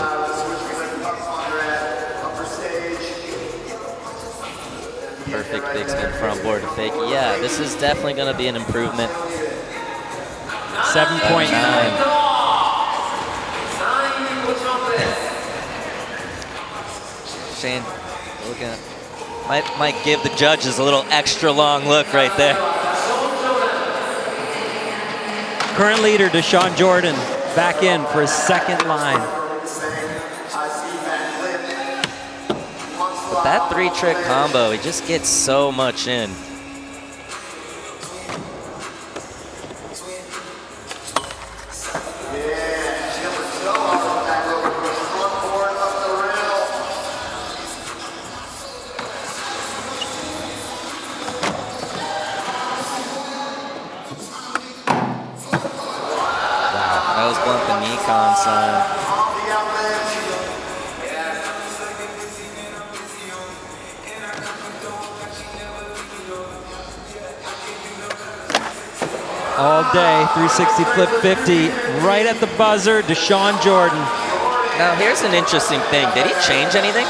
Perfect big spin front board to fake it. Yeah, this is definitely going to be an improvement.
7.9.
Shane, looking at, might give the judges a little extra long look right there.
Current leader, Dashawn Jordan, back in for his second line.
With that 3-trick combo, he just gets so much in. That was blunt the Nikon sign.
All day, 360 flip 50, right at the buzzer, Dashawn Jordan.
Now here's an interesting thing. Did he change anything?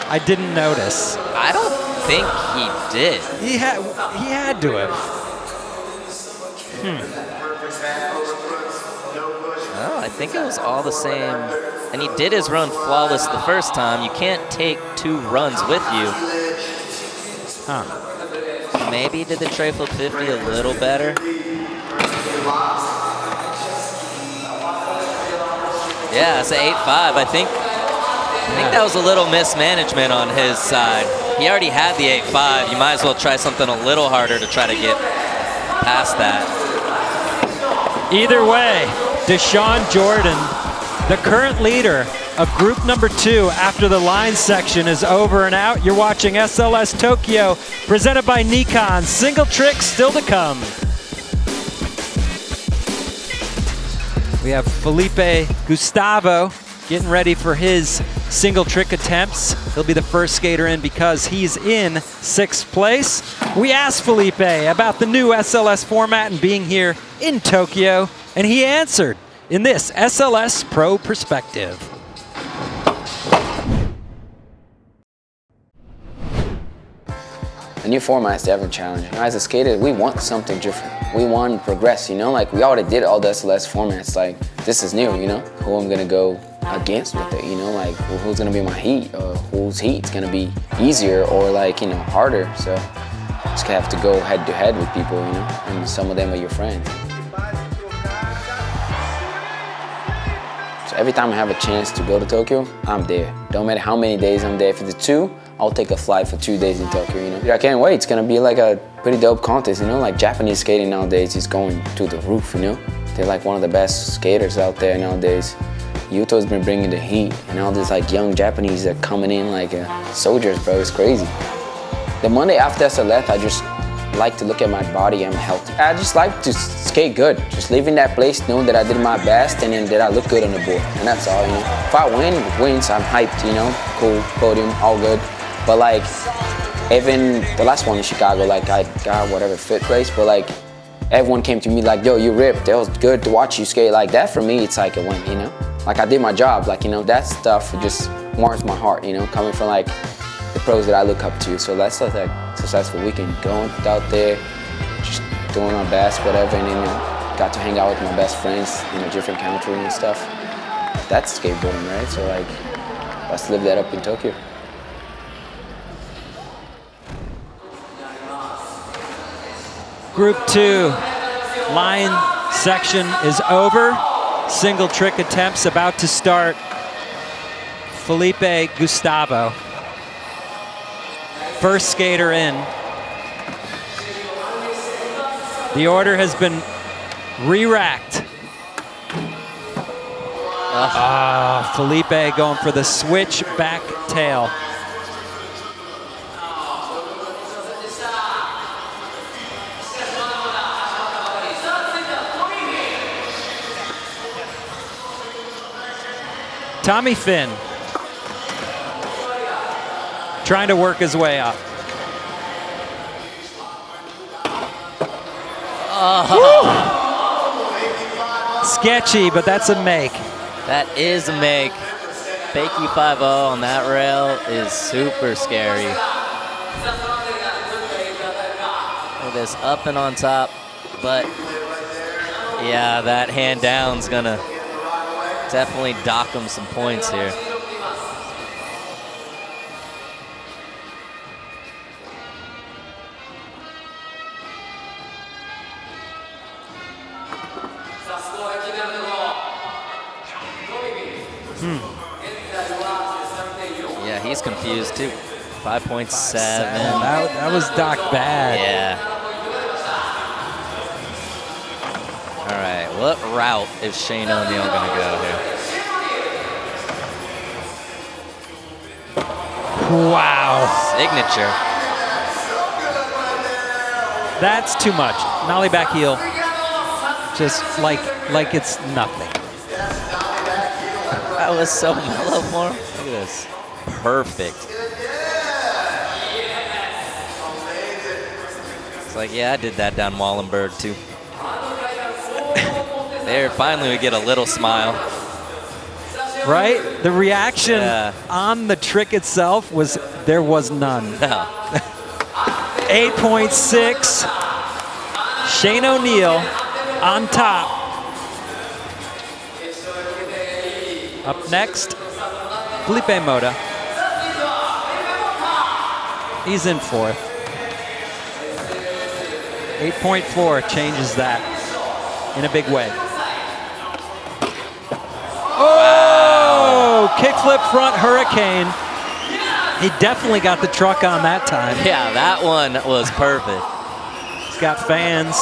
I didn't notice.
I don't think he did.
He had to have.
No, I think it was all the same. And he did his run flawless the first time. You can't take 2 runs with you.
Huh.
Maybe did the tray flip 50 a little better. Yeah, it's an 8.5. I think that was a little mismanagement on his side. He already had the 8.5. You might as well try something a little harder to try to get past that.
Either way, Dashawn Jordan, the current leader of group number 2 after the line section is over and out. You're watching SLS Tokyo, presented by Nikon. Single trick still to come. We have Filipe Gustavo getting ready for his single trick attempts. He'll be the first skater in because he's in 6th place. We asked Filipe about the new SLS format and being here in Tokyo, and he answered in this SLS Pro Perspective.
The new format is definitely challenging. As a skater, we want something different. We want to progress, you know? Like, we already did all the SLS formats. Like, this is new, you know? Who I'm gonna go against with it, you know? Like, who's gonna be my heat? Or whose heat's gonna be easier or, like, you know, harder? So, just have to go head to head with people, you know? And some of them are your friends. So every time I have a chance to go to Tokyo, I'm there. Don't matter how many days I'm there. If it's 2, I'll take a flight for 2 days in Tokyo, you know? I can't wait. It's gonna be like a pretty dope contest, you know? Like, Japanese skating nowadays is going to the roof, you know? They're like one of the best skaters out there nowadays. Yuto's been bringing the heat, and all these like young Japanese are coming in like soldiers, bro. It's crazy. The Monday after SLS, I just like to look at my body. I'm healthy. I just like to skate good. Just leaving that place, knowing that I did my best, and then that I look good on the board, and that's all. You know, if I win, it wins. I'm hyped. You know, cool podium, all good. But like, even the last one in Chicago, like I got whatever 5th place, but like everyone came to me like, yo, you ripped. It was good to watch you skate. Like that for me, it's like a win. You know, like I did my job. Like, you know, that stuff just warms my heart. You know, coming from like the pros that I look up to. So that's like a successful weekend. Going out there, just doing my best, whatever, and then you know, got to hang out with my best friends in a different country and stuff. That's skateboarding, right? So like, let's live that up in Tokyo.
Group 2, line section is over. Single trick attempts about to start. Filipe, Gustavo. First skater in. The order has been re-racked. Filipe going for the switch back tail. Tommy Fynn trying to work his way up. Sketchy, but that's a make.
That is a make. Fakey 5-0 on that rail is super scary. Look at this, up and on top, but yeah, that hand down's gonna definitely dock him some points here. Yeah, he's confused too. 5.7.
That was docked bad.
Yeah. All right, what route is Shane O'Neill gonna go here?
Wow.
Signature.
That's too much. Nollie back heel. Just like it's nothing.
That was so mellow for him. Look at this. Perfect. It's like, yeah, I did that down Wallenberg too. There, finally we get a little smile.
Right? The reaction on the trick itself was, there was none.
No.
8.6. Shane O'Neill on top. Up next, Filipe Mota. He's in 4th. 8.4 changes that in a big way. Oh, kickflip front hurricane. He definitely got the truck on that time.
Yeah, that one was perfect.
He's got fans.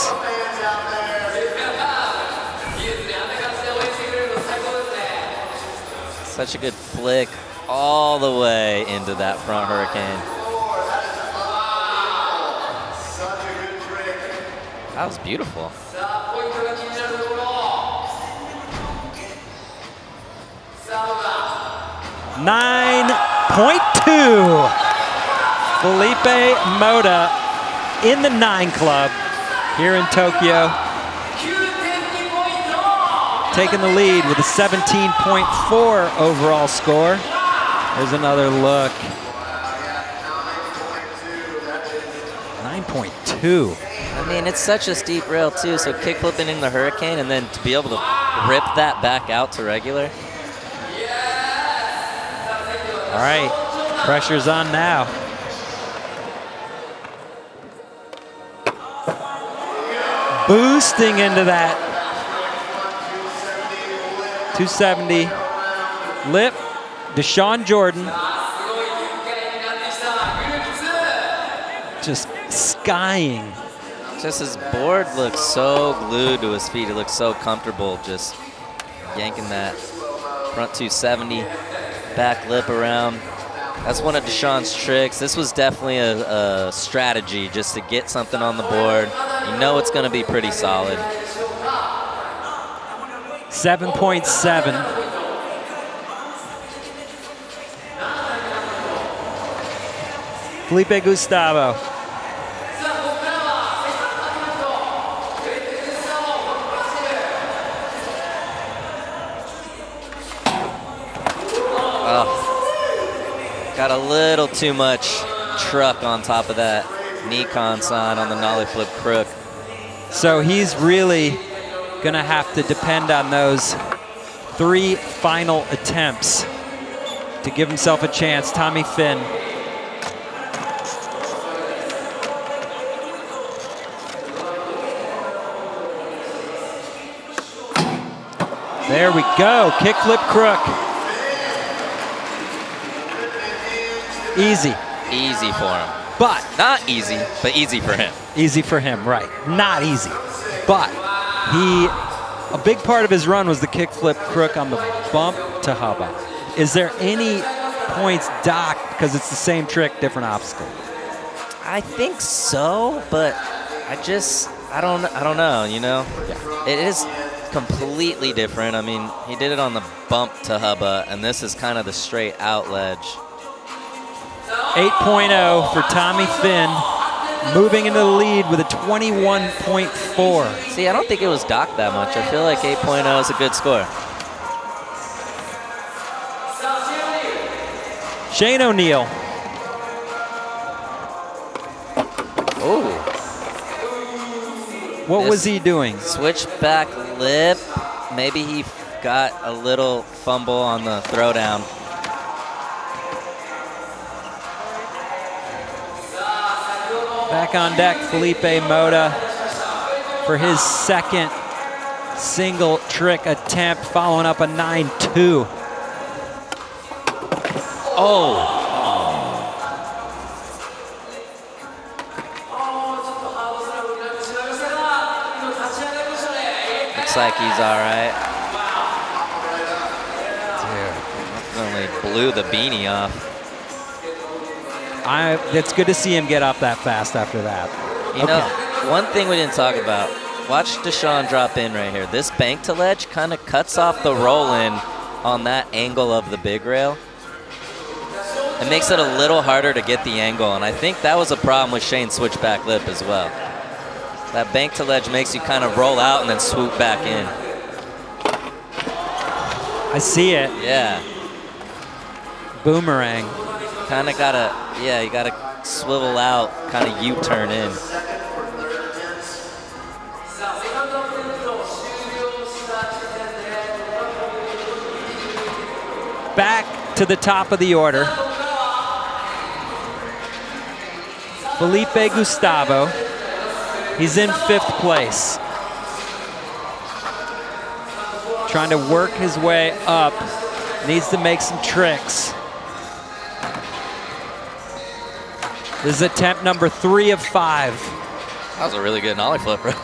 Such a good flick all the way into that front hurricane. That was beautiful.
.2. Filipe Mota in the 9 club here in Tokyo. Taking the lead with a 17.4 overall score. There's another look. 9.2.
I mean, it's such a steep rail too, so kick flipping in the hurricane and then to be able to rip that back out to regular.
All right, pressure's on now. Boosting into that 270 lip, Dashawn Jordan. Just skying.
Just his board looks so glued to his feet. He looks so comfortable just yanking that Front 270, back lip around. That's one of Dashawn's tricks. This was definitely a strategy just to get something on the board. You know it's going to be pretty solid.
7.7. Filipe Gustavo.
Oh, got a little too much truck on top of that Nikon sign on the nollie flip crook.
So he's really gonna have to depend on those 3 final attempts to give himself a chance. Tommy Fynn. There we go, kickflip crook. Easy.
Easy for him.
But.
Not easy, but easy for him.
Easy for him, right. Not easy. But a big part of his run was the kickflip crook on the bump to Hoban. Is there any points docked because it's the same trick, different obstacle?
I think so, but I don't know, you know? Yeah. It is completely different. I mean, he did it on the bump to Hubba, and this is kind of the straight out ledge.
8.0 for Tommy Fynn, moving into the lead with a 21.4.
See, I don't think it was docked that much. I feel like 8.0 is a good score.
Shane O'Neill.
Oh.
What was he doing?
Switchback lip. Maybe he got a little fumble on the throwdown.
Back on deck, Felipe Mota for his second single trick attempt, following up a 9-2.
Oh. Looks like he's all right. Dude, definitely blew the beanie off.
It's good to see him get up that fast after that.
You know, one thing we didn't talk about, watch Dashawn drop in right here. This bank to ledge kind of cuts off the roll in on that angle of the big rail. It makes it a little harder to get the angle, and I think that was a problem with Shane's switchback lip as well. That bank to ledge makes you kind of roll out and then swoop back in.
I see it.
Yeah.
Boomerang.
Kind of gotta, yeah, you gotta swivel out, kind of U-turn in.
Back to the top of the order. Filipe Gustavo. He's in 5th place. Trying to work his way up. Needs to make some tricks. This is attempt number 3 of 5.
That was a really good nollie flip, right?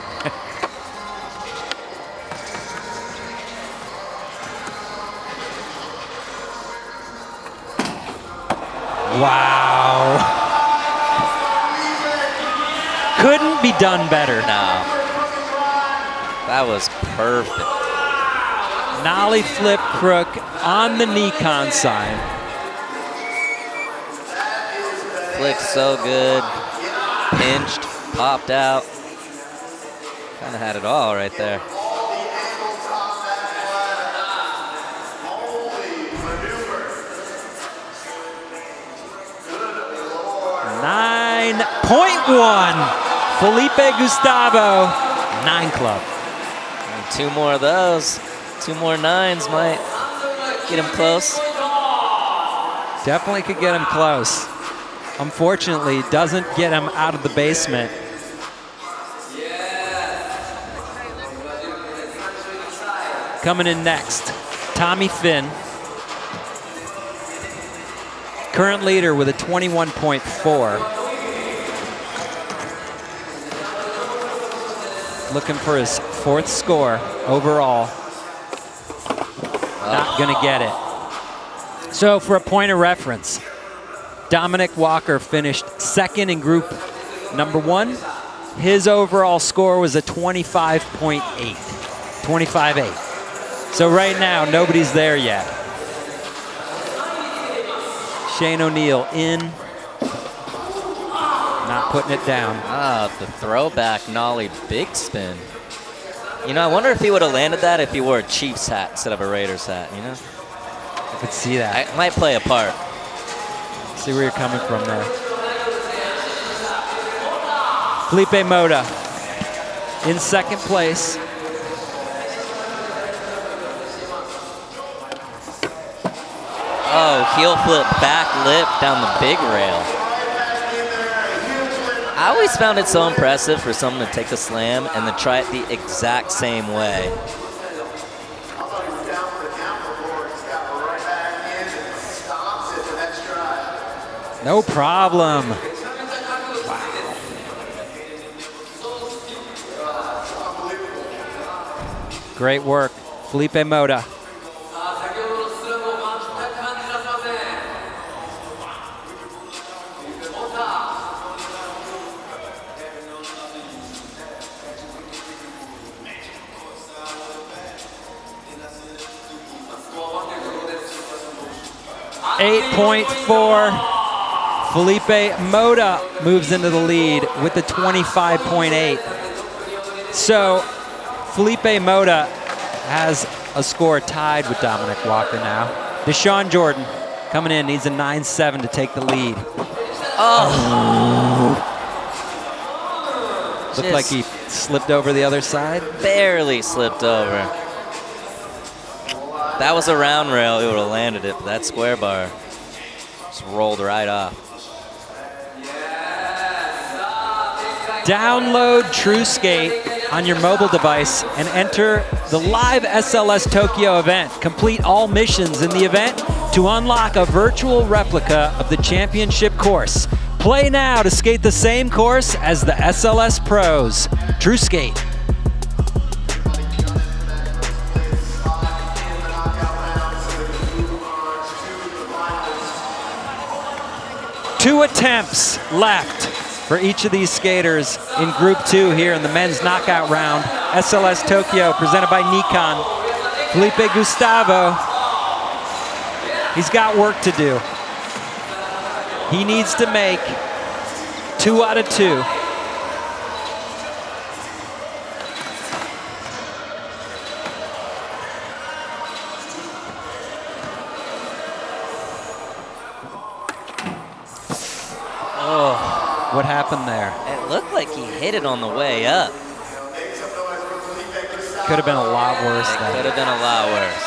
Wow. Couldn't be done better.
No. That was perfect.
Nollie flip crook on the Nikon sign.
Flicked so good. Pinched, popped out. Kind of had it all right there.
.1. Filipe Gustavo, 9 club.
And 2 more of those. 2 more 9s might get him close.
Definitely could get him close. Unfortunately, doesn't get him out of the basement. Coming in next, Tommy Fynn. Current leader with a 21.4. Looking for his 4th score overall. Not gonna get it. So for a point of reference, Dominick Walker finished second in group number 1. His overall score was a 25.8, 25.8. So right now, nobody's there yet. Shane O'Neill in, not putting it down.
Ah, the throwback nollie big spin. You know, I wonder if he would have landed that if he wore a Chiefs hat instead of a Raiders hat, you know?
I could see that.
It might play a part.
See where you're coming from there. Filipe Mota in second place.
Oh, heel flip back lip down the big rail. I always found it so impressive for someone to take a slam and then try it the exact same way.
No problem. Great work, Filipe Mota. .4. Filipe Mota moves into the lead with the 25.8. So Filipe Mota has a score tied with Dominick Walker now. Dashawn Jordan coming in, needs a 9.7 to take the lead.
Oh!
Looked like he slipped over the other side.
Barely slipped over. That was a round rail, it would have landed it, but that square bar just rolled right off.
Download TrueSkate on your mobile device and enter the live SLS Tokyo event. Complete all missions in the event to unlock a virtual replica of the championship course. Play now to skate the same course as the SLS pros. TrueSkate. Two attempts left for each of these skaters in Group 2 here in the men's knockout round. SLS Tokyo presented by Nikon. Felipe Gustavo, he's got work to do. He needs to make 2 out of 2. What happened there?
It looked like he hit it on the way up.
Could have been a lot worse.
It could have been a lot worse.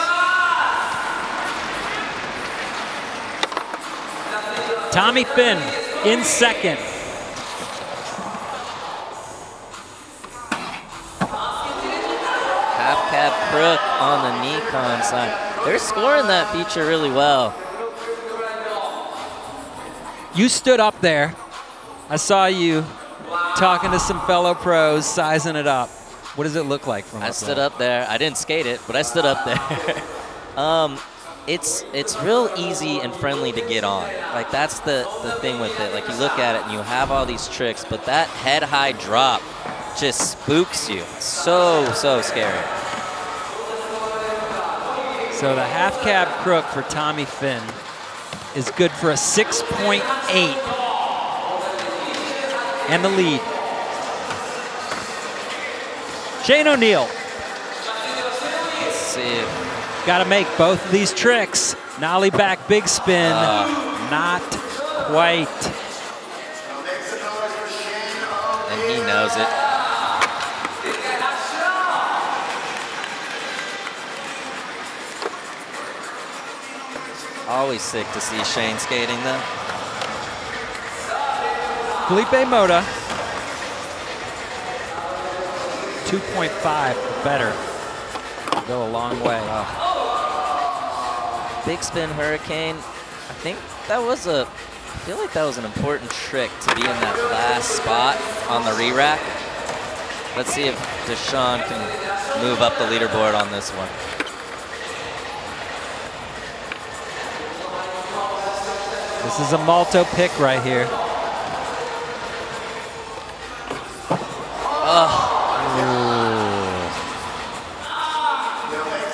Tommy Fynn in second.
Half cab crook on the Nikon side. They're scoring that feature really well.
You stood up there. I saw you talking to some fellow pros, sizing it up. What does it look like from up there?
I stood up there. I didn't skate it, but I stood up there. It's real easy and friendly to get on. Like, that's the thing with it. Like, you look at it and you have all these tricks, but that head-high drop just spooks you. It's so, so scary.
So the half cab crook for Tommy Fynn is good for a 6.8. And the lead. Shane O'Neill.
Let's see.
Got to make both of these tricks. Nollie back big spin. Not quite.
And he knows it. Always sick to see Shane skating though.
Filipe Mota, 2.5 better. Go a long way.
Big spin hurricane. I think that was I feel like that was an important trick to be in that last spot on the re-rack. Let's see if Dashawn can move up the leaderboard on this one.
This is a Malto pick right here.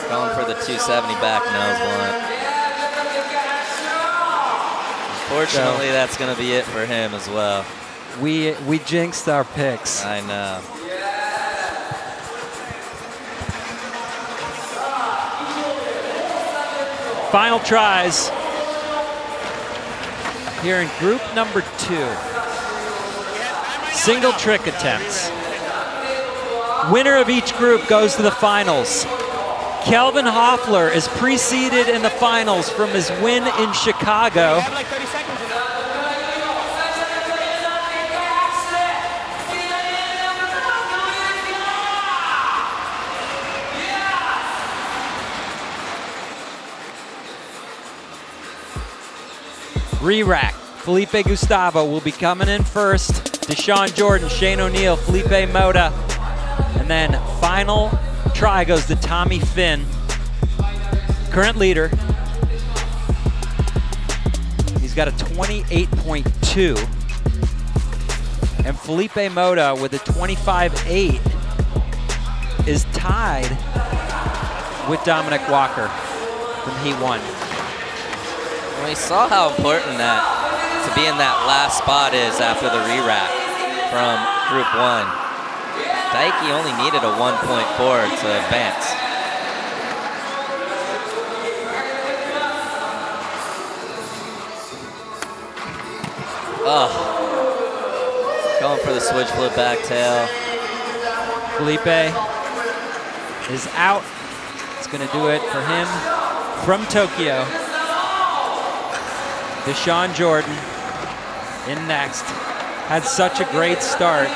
Going for the 270 back nose blunt. Unfortunately, that's going to be it for him as well.
We jinxed our picks.
I know.
Final tries here in group number 2. Single trick attempts. Winner of each group goes to the finals. Kelvin Hoefler is preceded in the finals from his win in Chicago. Re-rack. Felipe Gustavo will be coming in first. Dashawn Jordan, Shane O'Neill, Filipe Mota. And then final try goes to Tommy Fynn, current leader. He's got a 28.2. And Filipe Mota with a 25.8 is tied with Dominick Walker from Heat 1.
We saw how important that to be in that last spot is after the re-rack from Group 1. Daiki only needed a 1.4 to advance. Going for the switch flip back tail.
Felipe is out. It's going to do it for him from Tokyo. Dashawn Jordan in next. Had such a great start.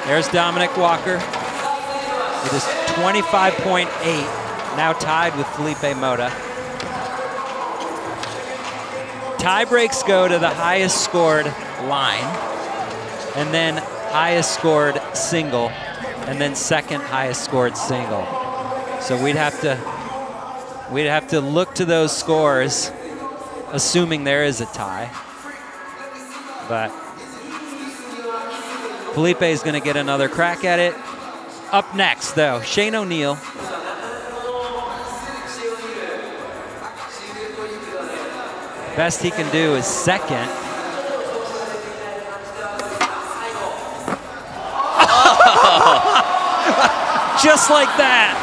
There's Dominick Walker with his 25.8. Now tied with Filipe Mota. Tie breaks go to the highest scored line, and then highest scored single, and then second highest scored single. So we'd have to look to those scores, assuming there is a tie. But Felipe is going to get another crack at it. Up next, though, Shane O'Neill. Best he can do is second. Just like that.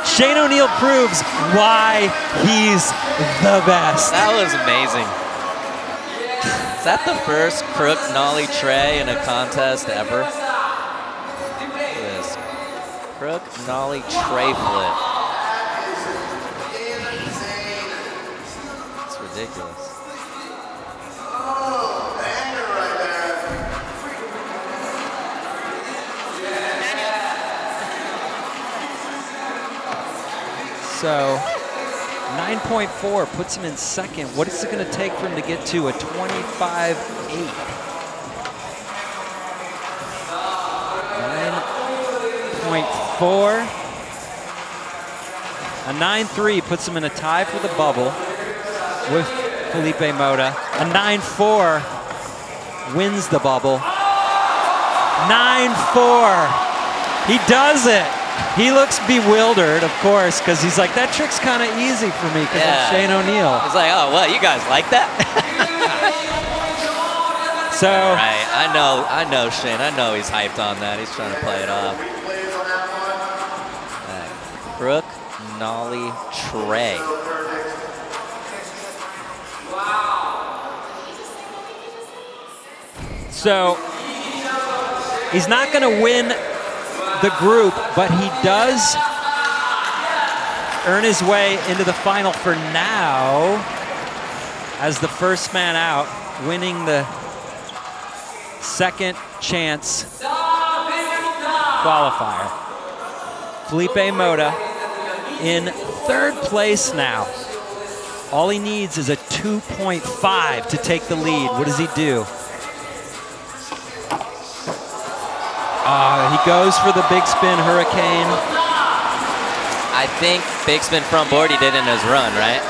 Shane O'Neill proves why he's the best.
That was amazing. Is that the first crook nollie tray in a contest ever? Look at this. Crook nollie tray flip. It's ridiculous.
So 9.4 puts him in second. What is it going to take for him to get to a 25.8? 9.4. A 9.3 puts him in a tie for the bubble with Filipe Mota. A 9.4 wins the bubble. 9.4. He does it. He looks bewildered, of course, because he's like, that trick's kind of easy for me because I'm Shane O'Neill.
He's like, oh, what, you guys like that?
So.
Right, I know Shane. I know he's hyped on that. He's trying to play it off. Right. Crook, nollie, tray.
So, he's not going to win the group, but he does earn his way into the final for now as the first man out, winning the second chance qualifier. Filipe Mota in third place now. All he needs is a 2.5 to take the lead. What does he do? He goes for the big spin hurricane.
I think big spin front board he did in his run, right?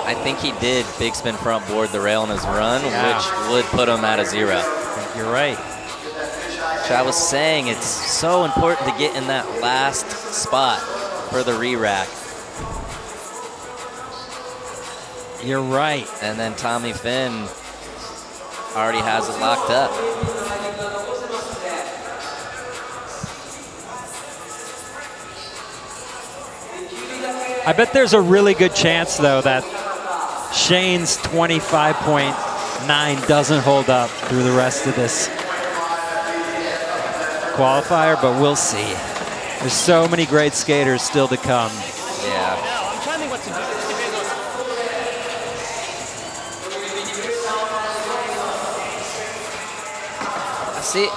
I think he did big spin front board the rail in his run, which would put him at a 0.
I think you're right.
Which I was saying, it's so important to get in that last spot for the re-rack.
You're right.
And then Tommy Fynn already has it locked up.
I bet there's a really good chance, though, that Shane's 25.9 doesn't hold up through the rest of this qualifier, but we'll see. There's so many great skaters still to come.
Yeah.
I'm trying to think what to do.
See,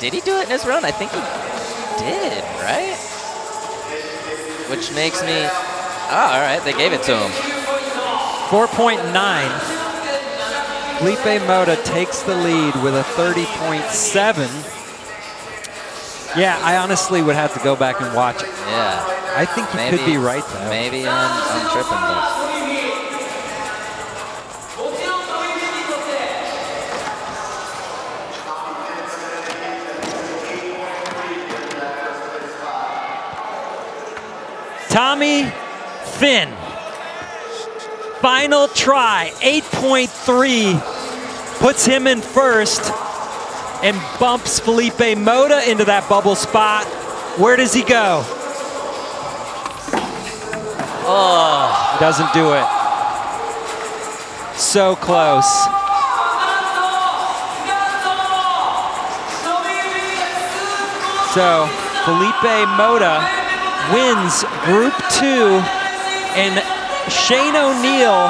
did he do it in his run? I think he did, right? Which makes me, all right, they gave it to him.
4.9. Filipe Mota takes the lead with a 30.7. Yeah, I honestly would have to go back and watch it.
Yeah.
I think you could be right, though.
Maybe I'm tripping, but.
Tommy Fynn, final try, 8.3, puts him in first and bumps Filipe Mota into that bubble spot. Where does he go? Oh, doesn't do it. So close. So Filipe Mota wins Group 2, and Shane O'Neill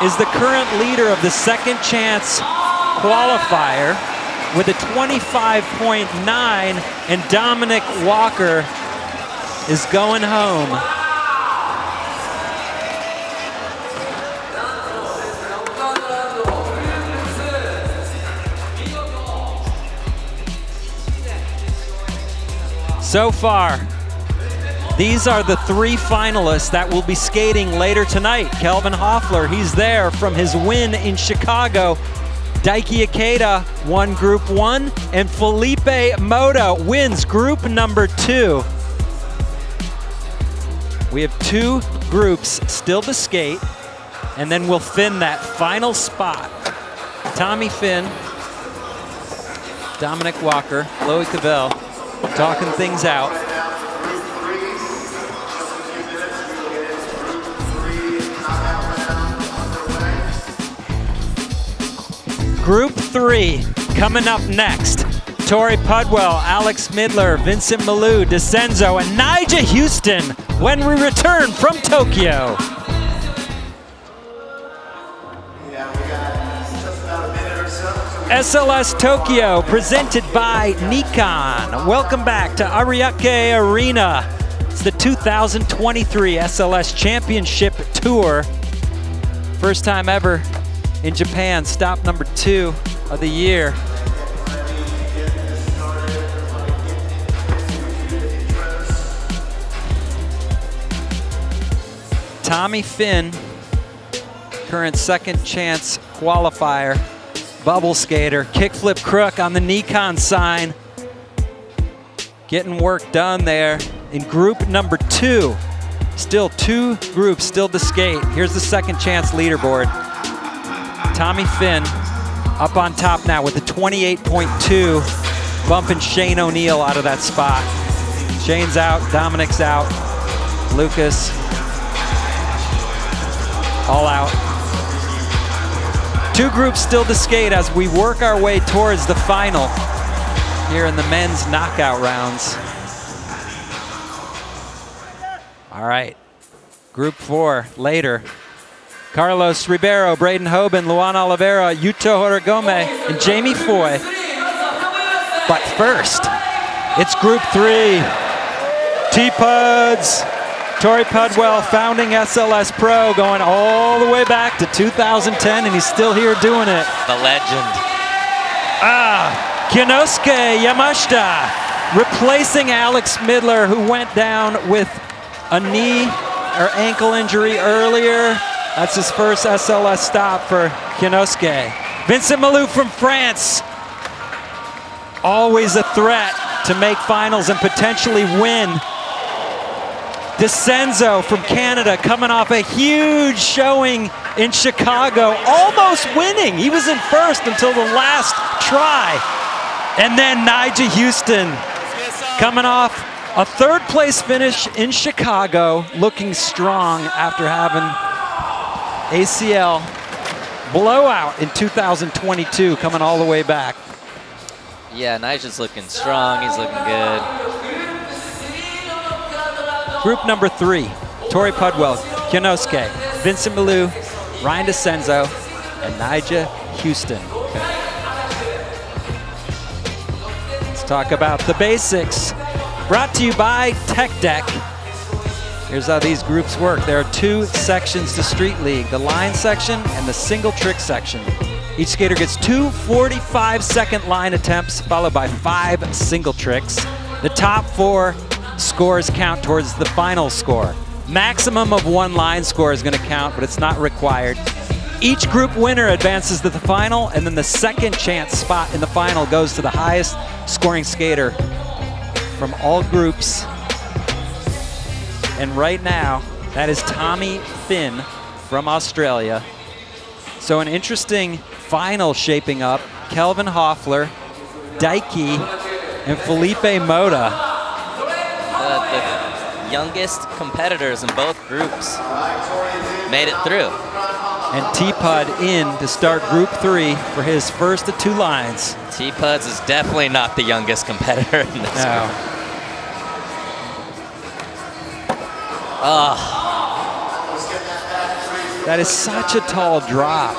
is the current leader of the second chance qualifier with a 25.9, and Dominick Walker is going home. So far, these are the 3 finalists that will be skating later tonight. Kelvin Hoefler, he's there from his win in Chicago. Daiki Ikeda won Group 1, and Filipe Mota wins Group number 2. We have 2 groups still to skate, and then we'll fin that final spot. Tommy Fynn, Dominick Walker, Chloe Cavell, talking things out. Group 3 coming up next. Torey Pudwill, Alex Midler, Vincent Milou, Decenzo, and Nyjah Huston when we return from Tokyo. SLS Tokyo presented by Nikon. Welcome back to Ariake Arena. It's the 2023 SLS Championship Tour. First time ever in Japan, stop number 2 of the year. Tommy Fynn, current second chance qualifier, bubble skater, kickflip crook on the Nikon sign. Getting work done there in group number 2. Still 2 groups still to skate. Here's the second chance leaderboard. Tommy Fynn up on top now with a 28.2, bumping Shane O'Neill out of that spot. Shane's out, Dominick's out, Lucas all out. 2 groups still to skate as we work our way towards the final here in the men's knockout rounds. All right, group 4 later. Carlos Ribeiro, Braden Hoban, Luan Oliveira, Yuto Horigome, and Jamie Foy. But first, it's group 3. T-Puds. Torey Pudwill, founding SLS Pro, going all the way back to 2010, and he's still here doing it.
The legend.
Kyonosuke Yamashita replacing Alex Midler, who went down with a knee or ankle injury earlier. That's his first SLS stop for Kyonosuke. Vincent Milou from France, always a threat to make finals and potentially win. Decenzo from Canada, coming off a huge showing in Chicago, almost winning. He was in first until the last try. And then Nyjah Huston, coming off a third place finish in Chicago, looking strong after having ACL blowout in 2022, coming all the way back.
Yeah, Nyjah's looking strong. He's looking good.
Group number 3, Torey Pudwill, Kyonosuke, Vincent Milou, Ryan Decenzo, and Nyjah Huston. Let's talk about the basics. Brought to you by Tech Deck. Here's how these groups work. There are 2 sections to Street League, the line section and the single trick section. Each skater gets 2 45-second line attempts, followed by 5 single tricks. The top 4 scores count towards the final score. Maximum of 1 line score is going to count, but it's not required. Each group winner advances to the final, and then the second chance spot in the final goes to the highest scoring skater from all groups. And right now, that is Tommy Fynn from Australia. So an interesting final shaping up. Kelvin Hoefler, Daiki, and Filipe Mota.
The youngest competitors in both groups made it through.
And T-Pud in to start Group 3 for his first of 2 lines.
T-Puds is definitely not the youngest competitor in this group. Oh.
That is such a tall drop.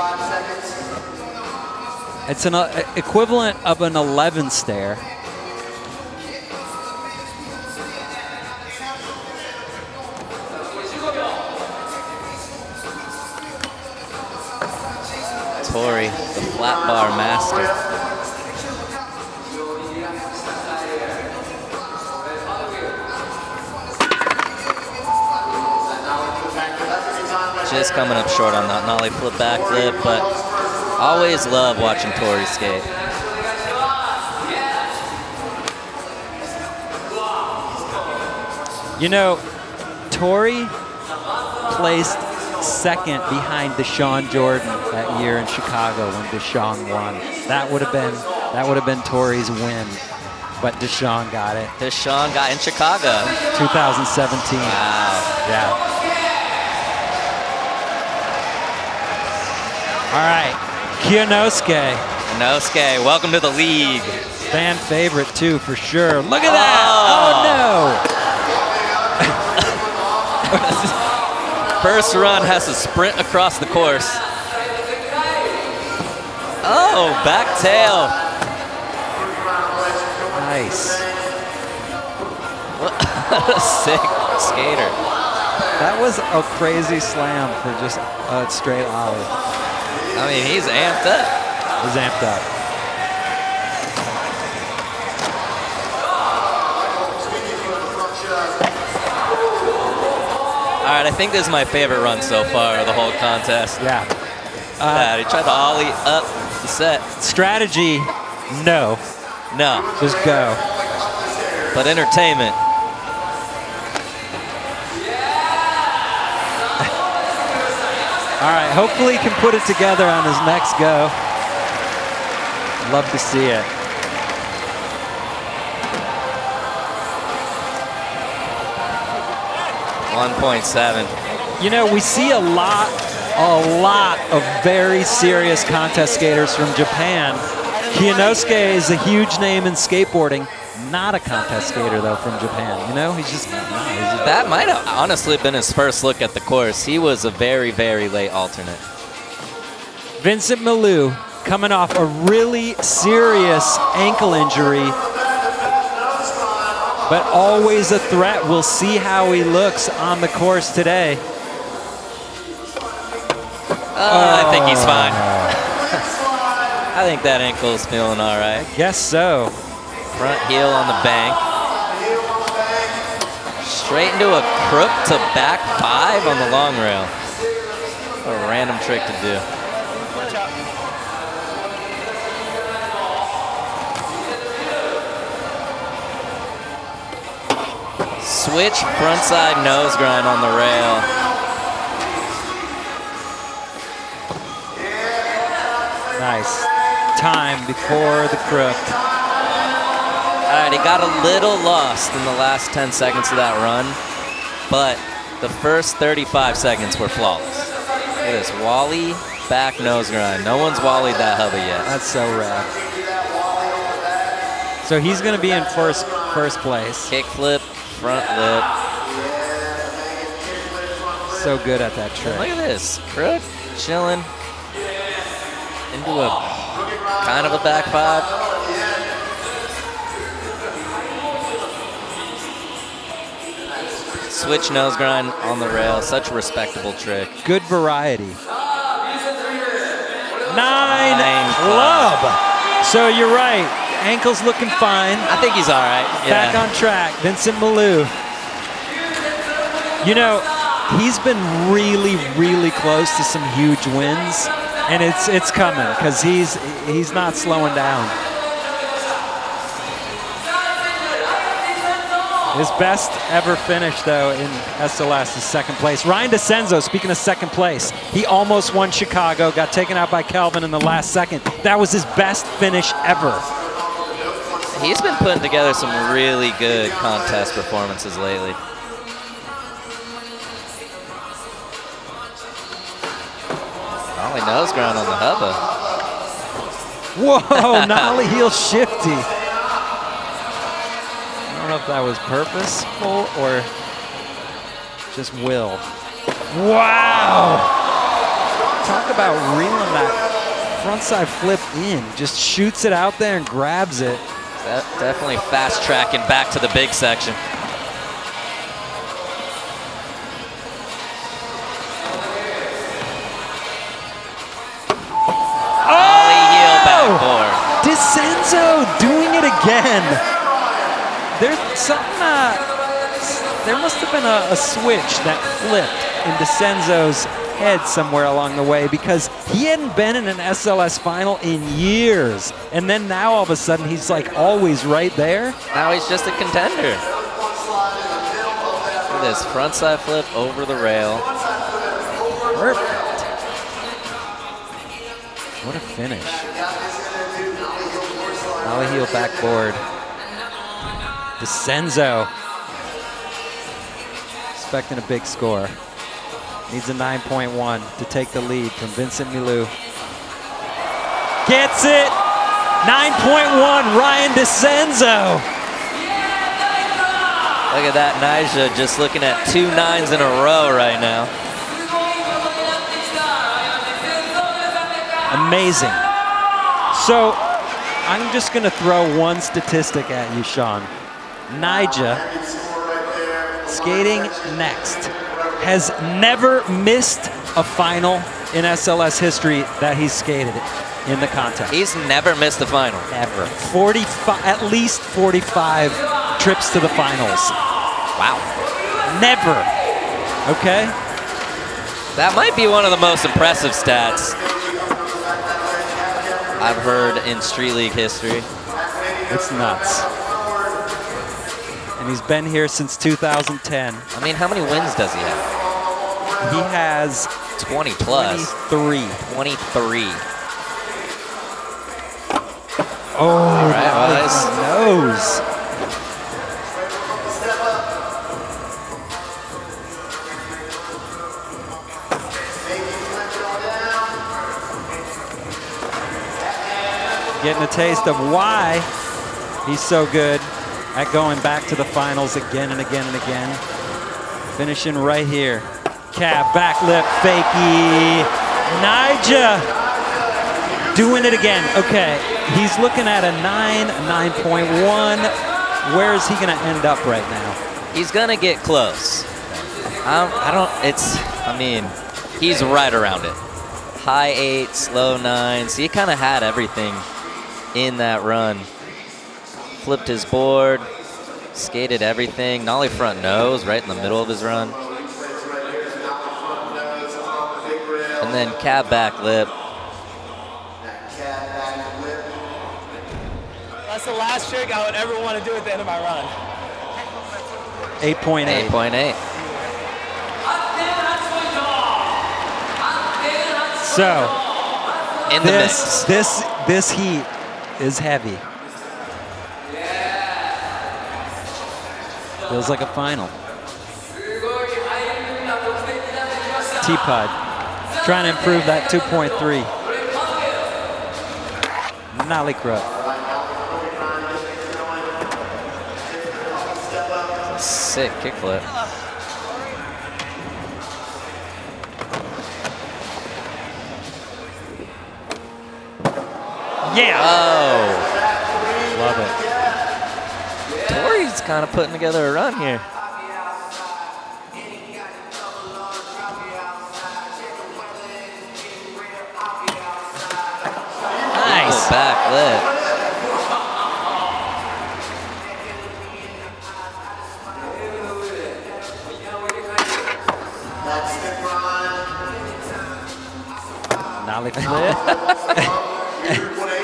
It's an equivalent of an 11 stair.
Torey, the flat bar master. Just coming up short on that nollie flip backflip, but always love watching Torey skate.
You know, Torey placed second behind Dashawn Jordan that year in Chicago when Dashawn won. That would have been Torey's win, but Dashawn got it.
Dashawn got in Chicago.
2017.
Wow.
Yeah. All right, Kyonosuke.
Kyonosuke, welcome to the league.
Fan favorite too, for sure. Look at that!
Oh no! First run has to sprint across the course. Oh, back tail.
Nice.
What a sick skater.
That was a crazy slam for just a straight ollie.
I mean, he's amped up.
He's amped up.
All right, I think this is my favorite run so far of the whole contest.
Yeah.
He tried to ollie up the set.
Strategy, no.
No.
Just go.
But entertainment.
All right, hopefully he can put it together on his next go. Love to see it. .7. You know, we see a lot of very serious contest skaters from Japan. Kyonosuke is a huge name in skateboarding. Not a contest skater, though, from Japan. You know, he's just not.
That might have honestly been his first look at the course. He was a very, very late alternate.
Vincent Milou coming off a really serious ankle injury but always a threat. We'll see how he looks on the course today.
I think he's fine. I think that ankle's feeling all right.
I guess so.
Front heel on the bank. Straight into a crook to back 5 on the long rail. What a random trick to do. Switch frontside nose grind on the rail.
Nice. Time before the crook.
All right, he got a little lost in the last 10 seconds of that run, but the first 35 seconds were flawless. Look at this, Wally back nose grind. No one's Wallied that hubba yet.
That's so rad. So he's going to be in first place.
Kick flip, front lip.
So good at that trick.
Look at this, crook, chilling into a kind of a back 5. Switch nose grind on the rail, such a respectable trick.
Good variety. 9 club. So you're right, ankle's looking fine.
I think he's all right. Yeah.
Back on track, Vincent Milou. You know, he's been really, really close to some huge wins, and it's coming because he's not slowing down. His best ever finish, though, in SLS is second place. Ryan Decenzo, speaking of second place, he almost won Chicago, got taken out by Kelvin in the last second. That was his best finish ever.
He's been putting together some really good contest performances lately. Nollie nose grind on the hubba.
Whoa, nollie heel shifty. I don't know if that was purposeful or just will. Wow! Talk about reeling that frontside flip in. Just shoots it out there and grabs it.
Definitely fast tracking back to the big section. Ollie heel backboard.
Decenzo doing it again. There's something, there must have been a switch that flipped in Decenzo's head somewhere along the way because he hadn't been in an SLS final in years. And then now all of a sudden he's like always right there.
Now he's just a contender. Look at this, frontside flip over the rail.
Perfect. What a finish. Ollie heel backboard. Decenzo. Expecting a big score. Needs a 9.1 to take the lead from Vincent Milou. Gets it! 9.1, Ryan Decenzo.
Look at that, Nyjah just looking at 2 9s in a row right now.
Amazing. So, I'm just gonna throw one statistic at you, Sean. Nyjah, skating next, has never missed a final in SLS history that he's skated in the contest.
He's never missed the final.
Ever. 45, at least 45 trips to the finals.
Wow.
Never. Okay?
That might be one of the most impressive stats I've heard in Street League history.
It's nuts. And he's been here since 2010.
I mean, how many wins does he have?
He has
20 plus.
23.
23.
Oh,
all right, well,
nice nose. Getting a taste of why he's so good at going back to the finals again and again and again. Finishing right here. Cab, back lip, fakie. Nyjah doing it again. Okay, he's looking at a 9, 9.1. where is he going to end up right now?
He's going to get close. I mean, he's right around it. High 8s, low 9s. He kind of had everything in that run. Flipped his board, skated everything. Nollie front nose right in the middle of his run. And then cab back lip.
That's the last trick I would ever want to do at the end of my run.
8.8.
8.8.
So,
in the mix.
This heat is heavy. Feels like a final. T-Pud trying to improve that 2.3. Nalikra.
Sick kickflip.
Yeah.
Oh.
Love it.
Torey's kind of putting together a run here.
Nice.
Back lip.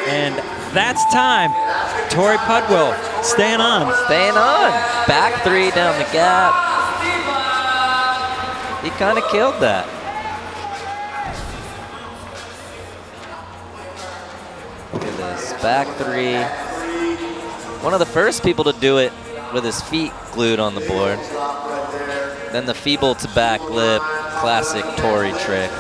And that's time. Torey Pudwill staying on.
Staying on. Back 3 down the gap. He kind of killed that. Look at this. Back 3. One of the first people to do it with his feet glued on the board. Then the feeble to back lip. Classic Torey trick.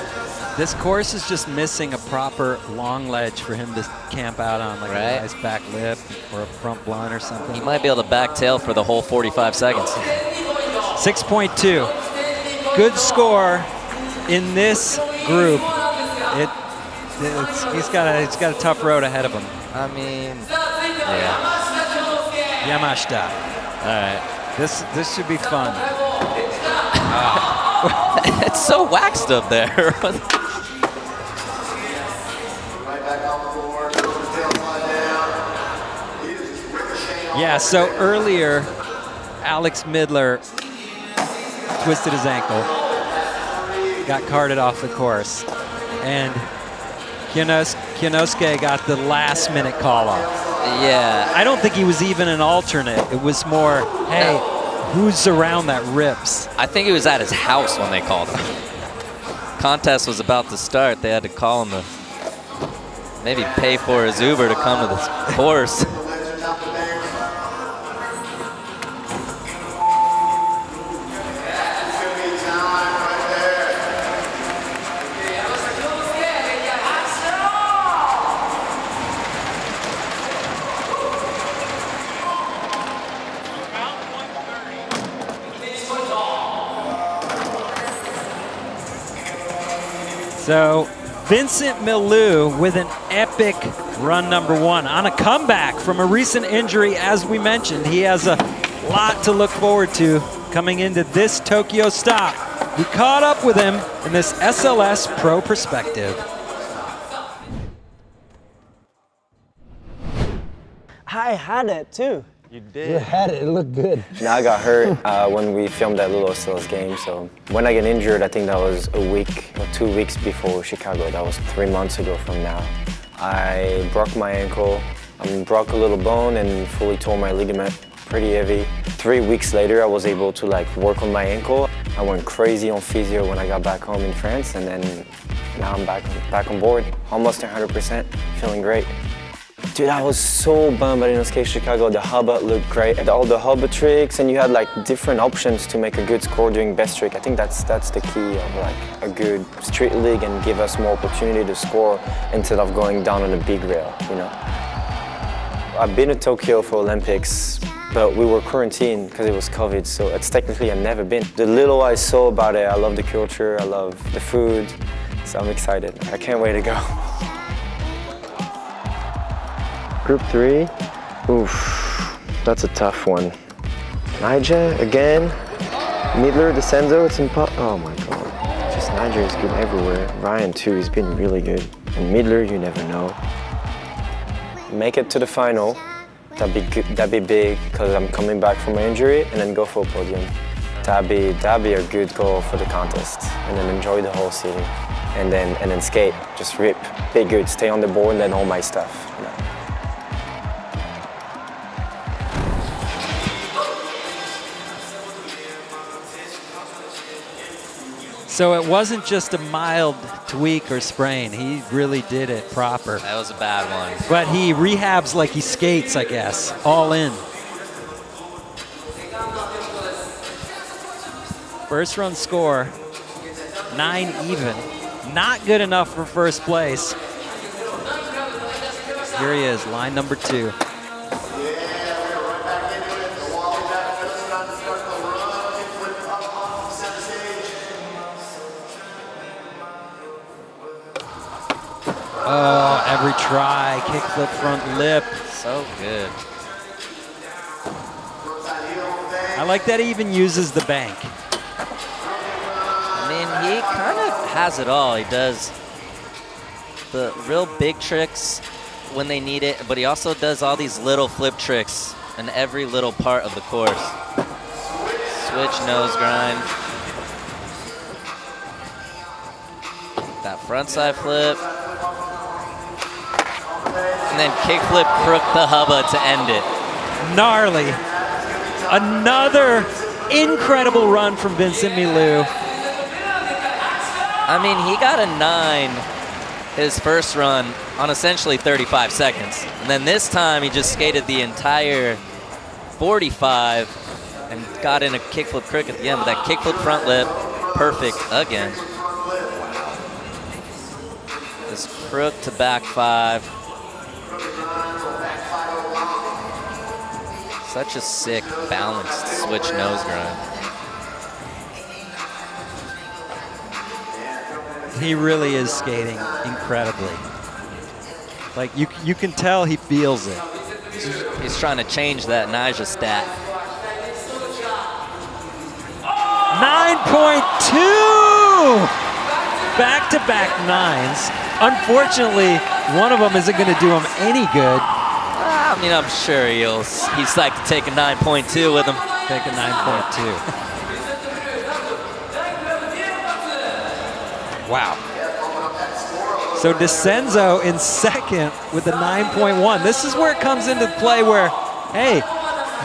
This course is just missing a proper long ledge for him to camp out on, like a nice back lip or a front blunt or something.
He might be able to back tail for the whole 45 seconds.
6.2. Good score in this group. He's got a tough road ahead of him.
I mean, yeah.
Yamashita. All right. This should be fun.
It's so waxed up there.
Yeah, so earlier, Alex Midler twisted his ankle, got carted off the course, and Kyonosuke got the last-minute call-off.
Yeah.
I don't think he was even an alternate. It was more, hey, who's around that rips?
I think he was at his house when they called him. Contest was about to start. They had to call him to maybe pay for his Uber to come to the course.
So Vincent Milou with an epic run #1 on a comeback from a recent injury. As we mentioned, he has a lot to look forward to coming into this Tokyo stop. We caught up with him in this SLS Pro Perspective.
I had it too.
You did.
You had it. It looked good.
Now I got hurt when we filmed that little SLS game. So when I get injured, I think that was a week or 2 weeks before Chicago. That was 3 months ago from now. I broke my ankle. Broke a little bone and fully tore my ligament. Pretty heavy. 3 weeks later, I was able to work on my ankle. I went crazy on physio when I got back home in France, and then now I'm back on board, almost 100%, feeling great. Dude, I was so bummed I didn't skate Chicago. The Hoba looked great. All the Hoba tricks, and you had different options to make a good score doing best trick. I think that's the key of a good street league and give us more opportunity to score instead of going down on a big rail, you know. I've been to Tokyo for Olympics, but we were quarantined because it was COVID, so it's technically I've never been. The little I saw about it, I love the culture, I love the food, so I'm excited. I can't wait to go. Group 3, oof. That's a tough one. Nyjah again. Midler, Decenzo, it's impossible. Oh my god. Just Nyjah is good everywhere. Ryan too, he's been really good. And Midler, you never know. Make it to the final. That'd be good. That'd be big because I'm coming back from my injury, and then go for a podium. That'd be a good goal for the contest, and then enjoy the whole city, and then skate, just rip, be good, stay on the board, and then all my stuff. You know.
So it wasn't just a mild tweak or sprain. He really did it proper.
That was a bad one.
But he rehabs like he skates, I guess, all in. First run score, 9 even. Not good enough for first place. Here he is, line number 2. Oh, every try, kickflip front lip.
So good.
I like that he even uses the bank.
I mean, he kind of has it all. He does the real big tricks when they need it, but he also does all these little flip tricks in every little part of the course. Switch nose grind. That frontside flip. And then kickflip crook the hubba to end it.
Gnarly. Another incredible run from Vincent Milou.
I mean, he got a 9 his first run on essentially 35 seconds. And then this time he just skated the entire 45 and got in a kickflip crook at the end. But that kickflip front lip, perfect again. Wow. This crook to back 5. Such a sick, balanced switch nose grind.
He really is skating incredibly. Like, you can tell he feels it.
He's trying to change that Nyjah stat.
9.2! Back-to-back 9s. Unfortunately, one of them isn't going to do him any good.
I mean, I'm sure he's like to take a 9.2 with him.
Take a 9.2. Wow. So Decenzo in second with a 9.1. This is where it comes into play where, hey,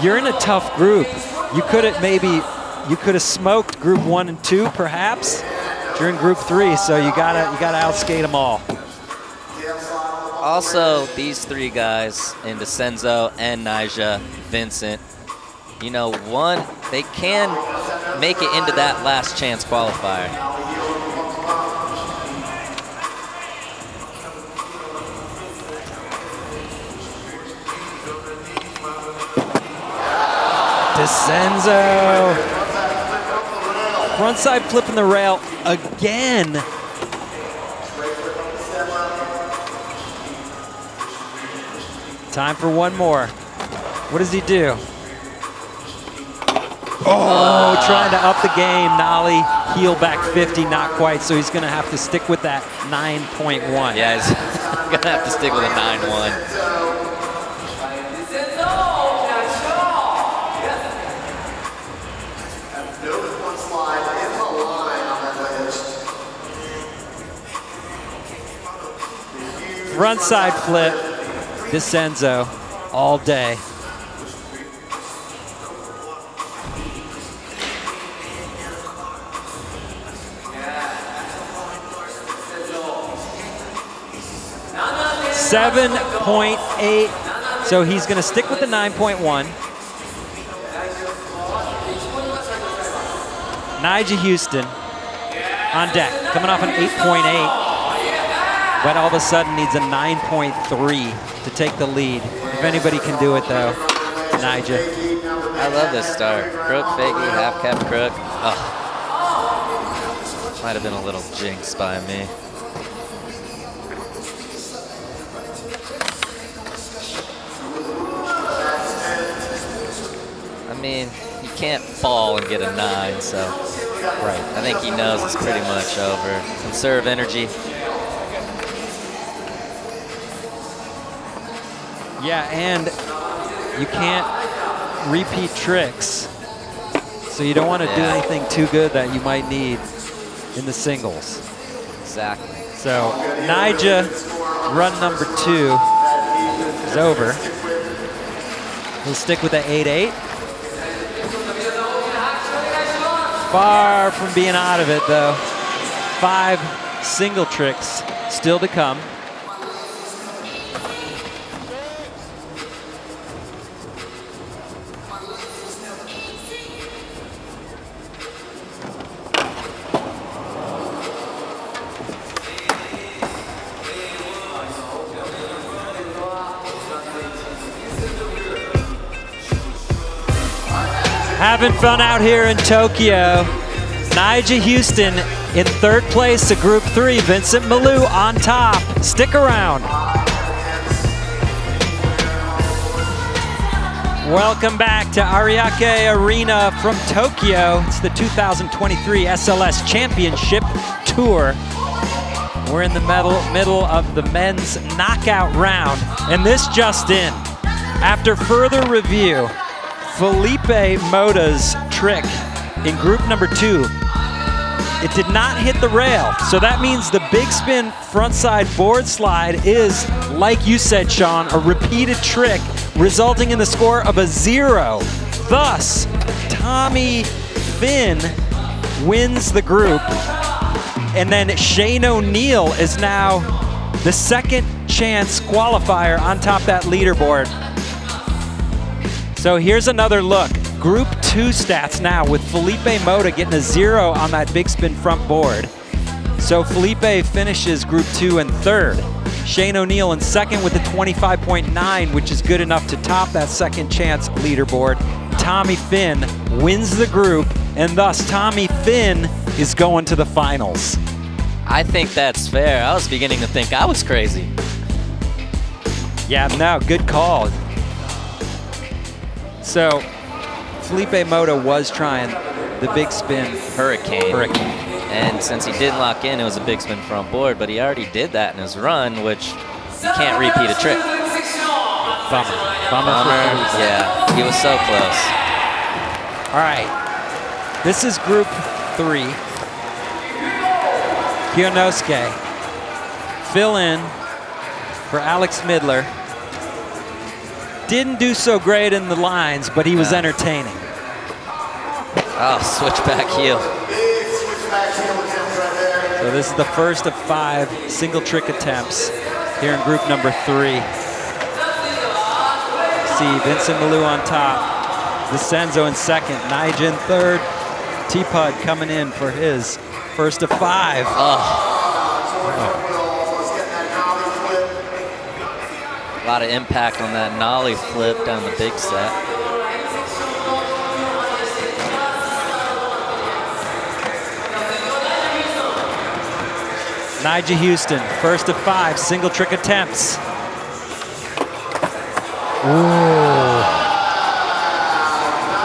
you're in a tough group. You could have smoked group 1 and 2 perhaps. You're in group 3, so you gotta outskate them all.
Also, these 3 guys in Decenzo and Nyjah, Vincent, you know, they can make it into that last chance qualifier.
Decenzo. Frontside flipping the rail again. Time for one more. What does he do? Oh, trying to up the game. Nollie, heel back 50, not quite, so he's going to have to stick with that 9.1.
Yeah, he's going to have to stick with a 9.1.
Frontside flip, Decenzo, all day. .8, so he's going to stick with the 9.1. Nyjah Huston on deck, coming off an 8.8. But all of a sudden needs a 9.3 to take the lead. If anybody can do it, though, Nyjah.
I love this start. Crook, fakie, half cap crook. Oh. Might have been a little jinx by me. mean, he can't fall and get a 9, so right. I think he knows it's pretty much over. Conserve energy.
Yeah, and you can't repeat tricks. So you don't want to do anything too good that you might need in the singles.
Exactly.
So Nyjah, run number 2 is over. He'll stick with the 8-8. Far from being out of it though. 5 single tricks still to come. Having fun out here in Tokyo. Nyjah Huston in 3rd place to Group 3. Vincent Milou on top. Stick around. Welcome back to Ariake Arena from Tokyo. It's the 2023 SLS Championship Tour. We're in the middle of the men's knockout round, and this just in. After further review, Filipe Mota's trick in group number 2, it did not hit the rail. So that means the big spin frontside board slide is, like you said, Sean, a repeated trick, resulting in the score of a 0. Thus, Fynn wins the group. And then Shane O'Neill is now the 2nd chance qualifier on top that leaderboard. So here's another look. Group 2 stats now with Filipe Mota getting a 0 on that big spin front board. So Filipe finishes Group 2 in 3rd. Shane O'Neill in 2nd with a 25.9, which is good enough to top that 2nd chance leaderboard. Fynn wins the group, and thus Fynn is going to the finals.
I think that's fair. I was beginning to think I was crazy.
Yeah, no, good call. So, Filipe Mota was trying the big spin
Hurricane. And since he didn't lock in, it was a big spin front board, but he already did that in his run, which you can't repeat a trick.
Bummer.
Yeah, he was so close.
All right, this is group 3. Kyonosuke, fill in for Alex Midler. Didn't do so great in the lines, but he was entertaining.
Oh, switchback heel.
So this is the first of 5 single trick attempts here in group number 3. See Vincent Milou on top, Decenzo in 2nd, Nyjah in 3rd, T-Pud coming in for his first of 5.
A lot of impact on that nollie flip down the big set.
Nyjah Huston, first of 5 single trick attempts. Ooh.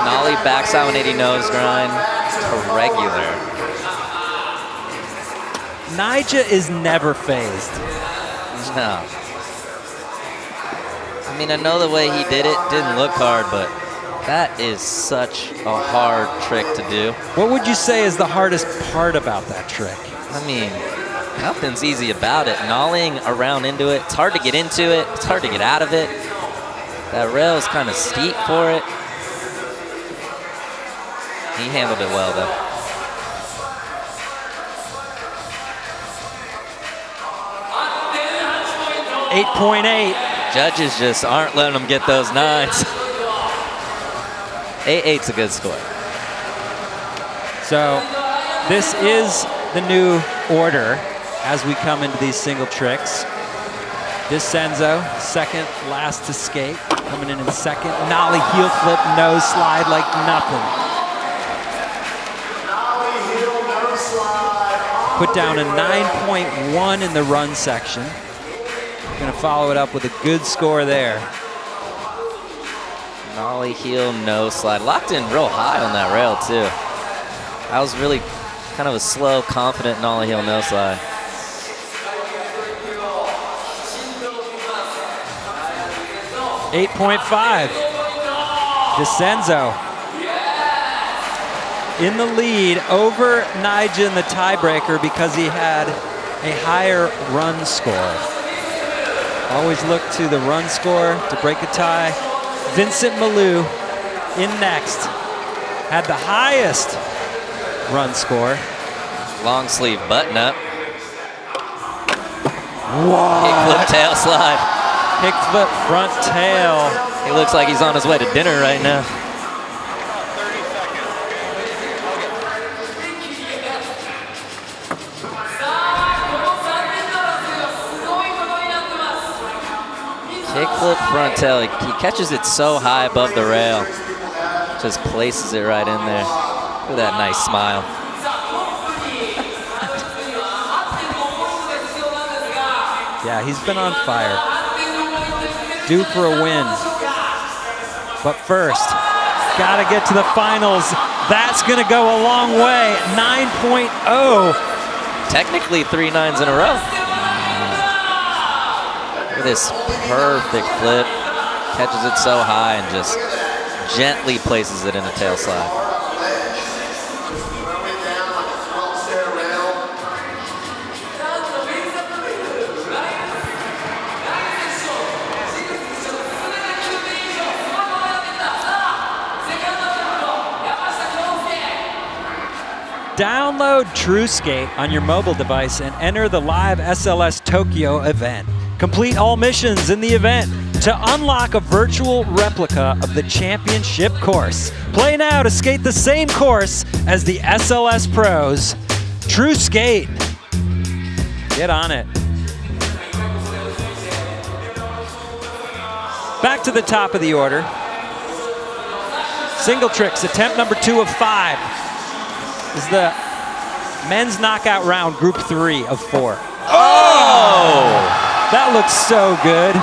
Nollie backside 180 nose grind to regular.
Nyjah is never phased.
No. I mean, I know the way he did it didn't look hard, but that is such a hard trick to do.
What would you say is the hardest part about that trick?
I mean, nothing's easy about it. Nollying around into it, it's hard to get into it, it's hard to get out of it. That rail is kind of steep for it. He handled it well, though.
8.8.
Judges just aren't letting him get those 9s. 8.8's a good score.
So this is the new order as we come into these single tricks. Decenzo, 2nd last to skate, coming in 2nd. Nollie heel flip, nose slide like nothing. Put down a 9.1 in the run section. Gonna follow it up with a good score there.
Nollie heel, no slide. Locked in real high on that rail, too. That was really kind of a slow, confident nollie heel, no slide.
$8.5. Decenzo in the lead over Nyjah in the tiebreaker because he had a higher run score. Always look to the run score to break a tie. Vincent Milou in next. Had the highest run score.
Long sleeve button up.
Wow.
Kickflip tail slide.
Kickflip front tail.
He looks like he's on his way to dinner right now. Kickflip front tail. He catches it so high above the rail. Just places it right in there. Look at that nice smile.
Yeah, he's been on fire. Due for a win. But first, gotta get to the finals. That's gonna go a long way. 9.0.
Technically 3 9s in a row. Look at this perfect flip. Catches it so high and just gently places it in a tail slide.
Download TrueSkate on your mobile device and enter the live SLS Tokyo event. Complete all missions in the event to unlock a virtual replica of the championship course. Play now to skate the same course as the SLS pros. TrueSkate. Get on it. Back to the top of the order. Single tricks, attempt number 2 of 5. Is the men's knockout round, group 3 of 4.
Oh!
That looks so good.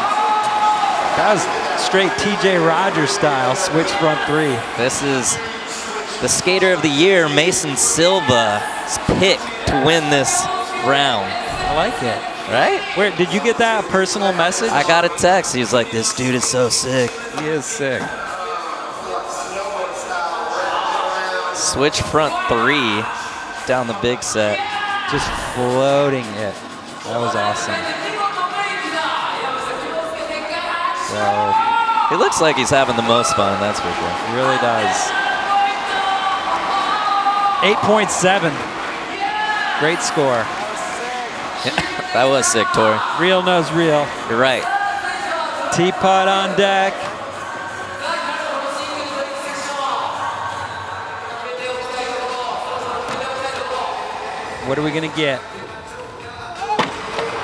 That was straight TJ Rogers style, switch front 3.
This is the skater of the year, Mason Silva's pick to win this round.
I like it.
Right?
Where, did you get that personal message?
I got a text. He was like, this dude is so sick.
He is sick.
Switch front 3 down the big set.
Just floating it. That was awesome.
So, he looks like he's having the most fun, that's for sure.
He really does. 8.7. Great score.
That was sick, Torey.
Real knows real.
You're right.
Teapot on deck. What are we gonna get?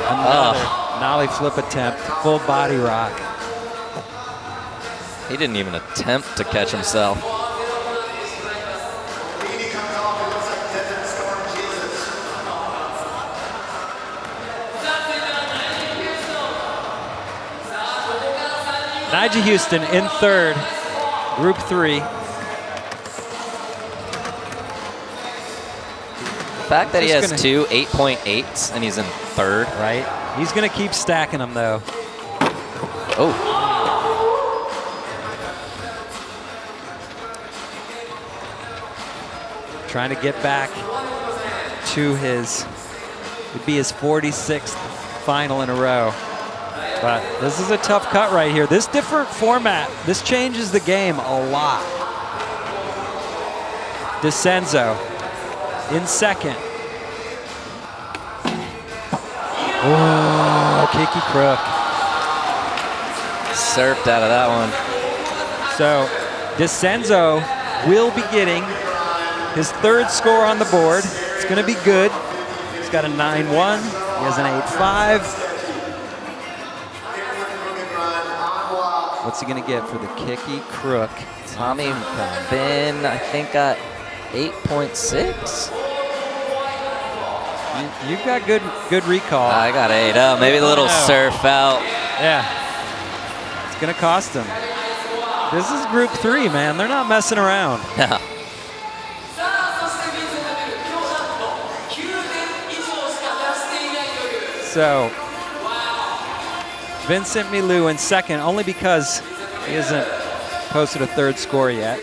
Another nollie flip attempt, full body rock.
He didn't even attempt to catch himself.
Nyjah Huston in third, group 3.
The fact that he has 2 8.8s and he's in third.
Right. He's going to keep stacking them, though.
Oh.
Trying to get back to his, would be his 46th final in a row. But this is a tough cut right here. This different format, this changes the game a lot. Decenzo in second. Oh, kicky crook.
Surfed out of that one.
So Decenzo will be getting his 3rd score on the board. It's going to be good. He's got a 9-1. He has an 8-5. What's he going to get for the kicky crook?
Tommy Fynn, I think, got 8.6.
You've got good recall.
I got 8. Oh, maybe a little surf out.
Yeah. It's going to cost him. This is group 3, man. They're not messing around.
No.
So, Vincent Milou in second, only because he hasn't posted a third score yet.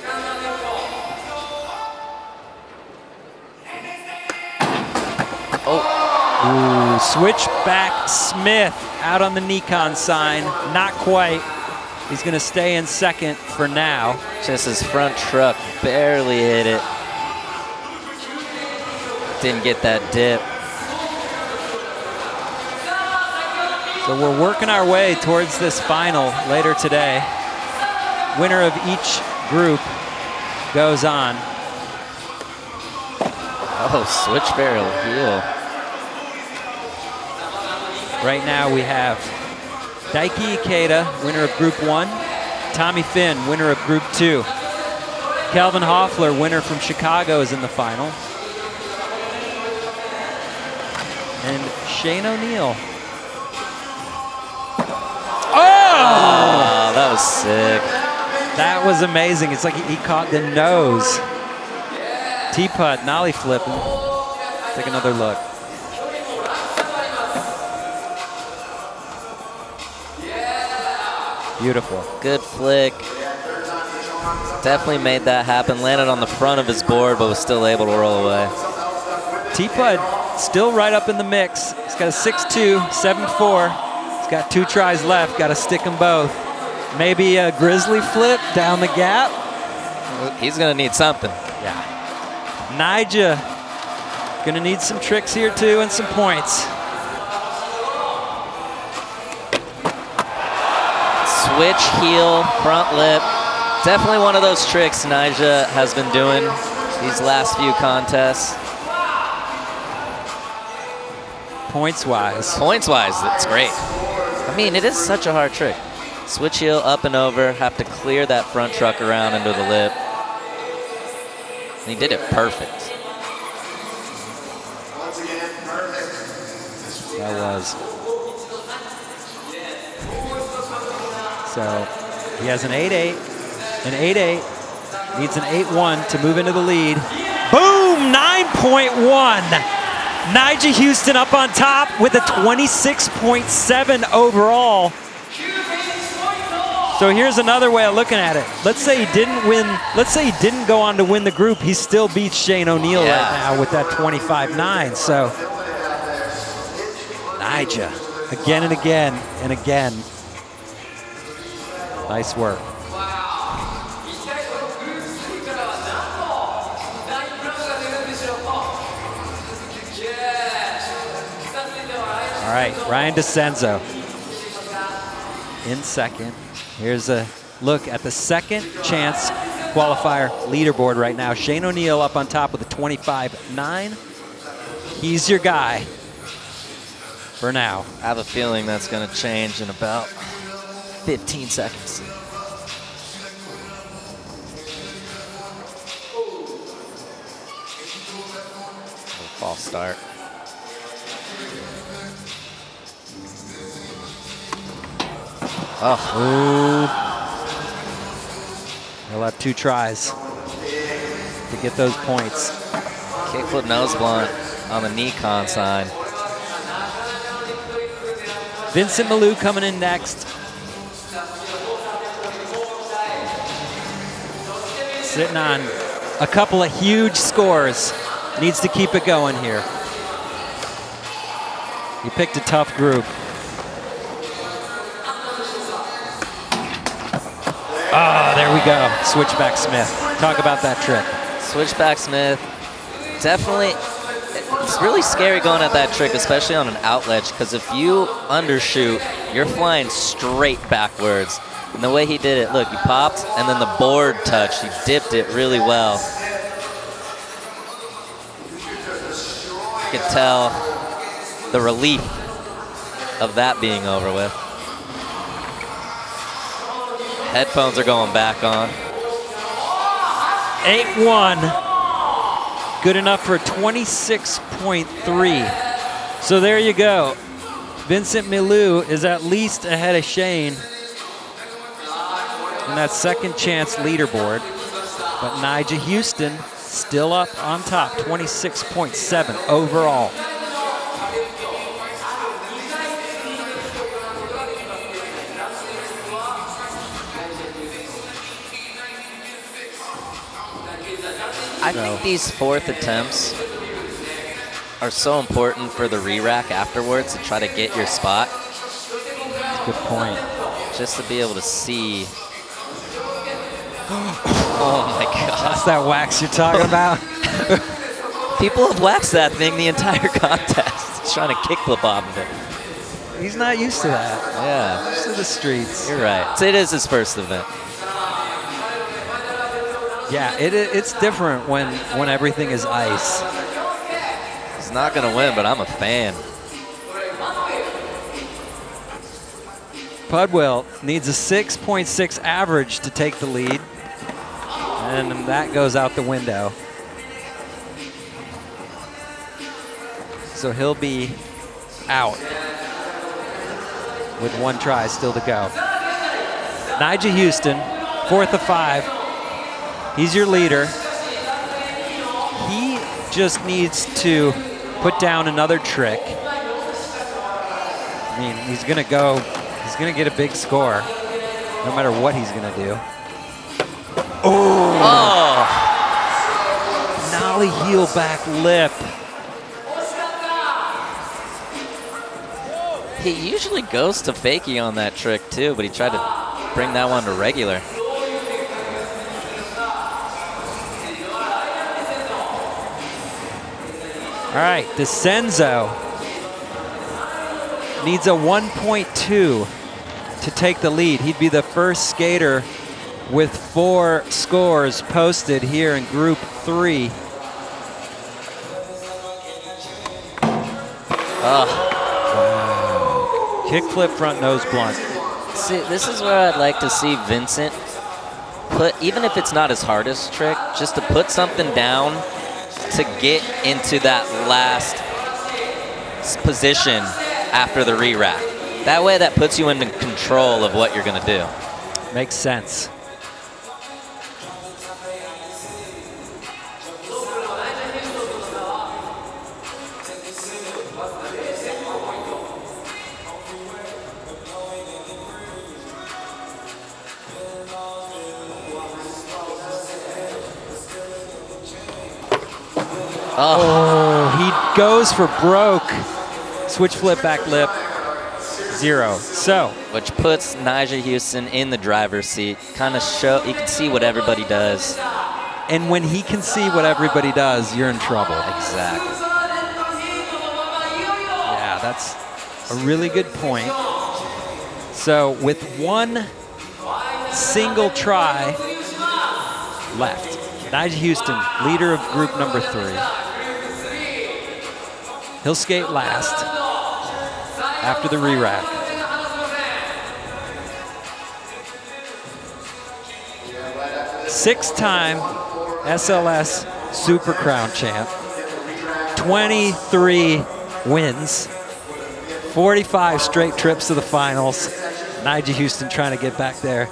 Ooh, switchback Smith out on the Nikon sign. Not quite. He's going to stay in second for now.
Just his front truck barely hit it. Didn't get that dip.
So we're working our way towards this final later today. Winner of each group goes on.
Oh, switch barrel heel.
Right now we have Daiki Ikeda, winner of Group 1. Tommy Fynn, winner of Group 2. Kelvin Hoefler, winner from Chicago, is in the final. And Shane O'Neill.
Oh, that was sick.
That was amazing. It's like he caught the nose. T-putt, nollie flip. Take another look. Beautiful.
Good flick. Definitely made that happen. Landed on the front of his board, but was still able to roll away.
T-putt still right up in the mix. He's got a 6-2, 7-4. He's got 2 tries left. Got to stick them both. Maybe a grizzly flip down the gap.
He's going to need something.
Yeah. Nyjah going to need some tricks here too and some points.
Switch heel, front lip. Definitely one of those tricks Nyjah has been doing these last few contests.
Points-wise.
Points-wise, that's great. I mean, it is such a hard trick. Switch heel up and over, have to clear that front truck around into the lip. And he did it perfect.
That was. So he has an 8-8, an 8-8, needs an 8-1 to move into the lead. Boom, 9.1. Nyjah Huston up on top with a 26.7 overall. So here's another way of looking at it. Let's say he didn't win, let's say he didn't go on to win the group, he still beats Shane O'Neill right now with that 25.9. So Nyjah, again and again and again. Nice work. All right, Ryan Decenzo in second. Here's a look at the second chance qualifier leaderboard right now. Shane O'Neill up on top with a 25.9. He's your guy for now.
I have a feeling that's going to change in about 15 seconds. False start.
Oh. He'll have 2 tries to get those points.
Kickflip nose blunt on the Nikon sign.
Vincent Milou coming in next. Sitting on a couple of huge scores. Needs to keep it going here. He picked a tough group. Ah, there we go. Switchback Smith. Talk about that trick.
Switchback Smith. Definitely, it's really scary going at that trick, especially on an out ledge, because if you undershoot, you're flying straight backwards. And the way he did it, look, he popped, and then the board touched. He dipped it really well. You could tell the relief of that being over with. Headphones are going back on.
8-1. Good enough for 26.3. So there you go. Vincent Milou is at least ahead of Shane. in that second chance leaderboard. But Nyjah Huston still up on top, 26.7 overall.
I think these fourth attempts are so important for the re-rack afterwards to try to get your spot.
That's a good point.
Just to be able to see. Oh my God.
That's that wax you're talking about?
People have waxed that thing the entire contest. He's trying to kickflip off of it.
He's not used to that.
Yeah.
Used to the streets.
You're right. So it is his first event.
Yeah, it's different when everything is ice.
He's not going to win, but I'm a fan.
Pudwill needs a 6.6 average to take the lead, and that goes out the window. So he'll be out with one try still to go. Nyjah Huston, 4th of 5. He's your leader. He just needs to put down another trick. I mean, he's gonna get a big score, no matter what he's gonna do. Oh! Nollie heel back lip.
He usually goes to fakie on that trick too, but he tried to bring that one to regular.
All right, Decenzo needs a 1.2 to take the lead. He'd be the first skater with 4 scores posted here in Group 3.
Oh.
Wow. Kickflip front nose blunt.
See, this is where I'd like to see Vincent put, even if it's not his hardest trick, just to put something down to get into that last position after the re-rack. That way that puts you into control of what you're gonna do.
Makes sense. Oh, he goes for broke. Switch flip back lip, 0. So,
which puts Nyjah Huston in the driver's seat. Kind of show, you can see what everybody does.
And when he can see what everybody does, you're in trouble.
Exactly.
Yeah, that's a really good point. So with one single try left, Nyjah Huston, leader of group number 3. He'll skate last after the re-rack. Six-time SLS Super Crown champ, 23 wins, 45 straight trips to the finals. Nyjah Huston trying to get back there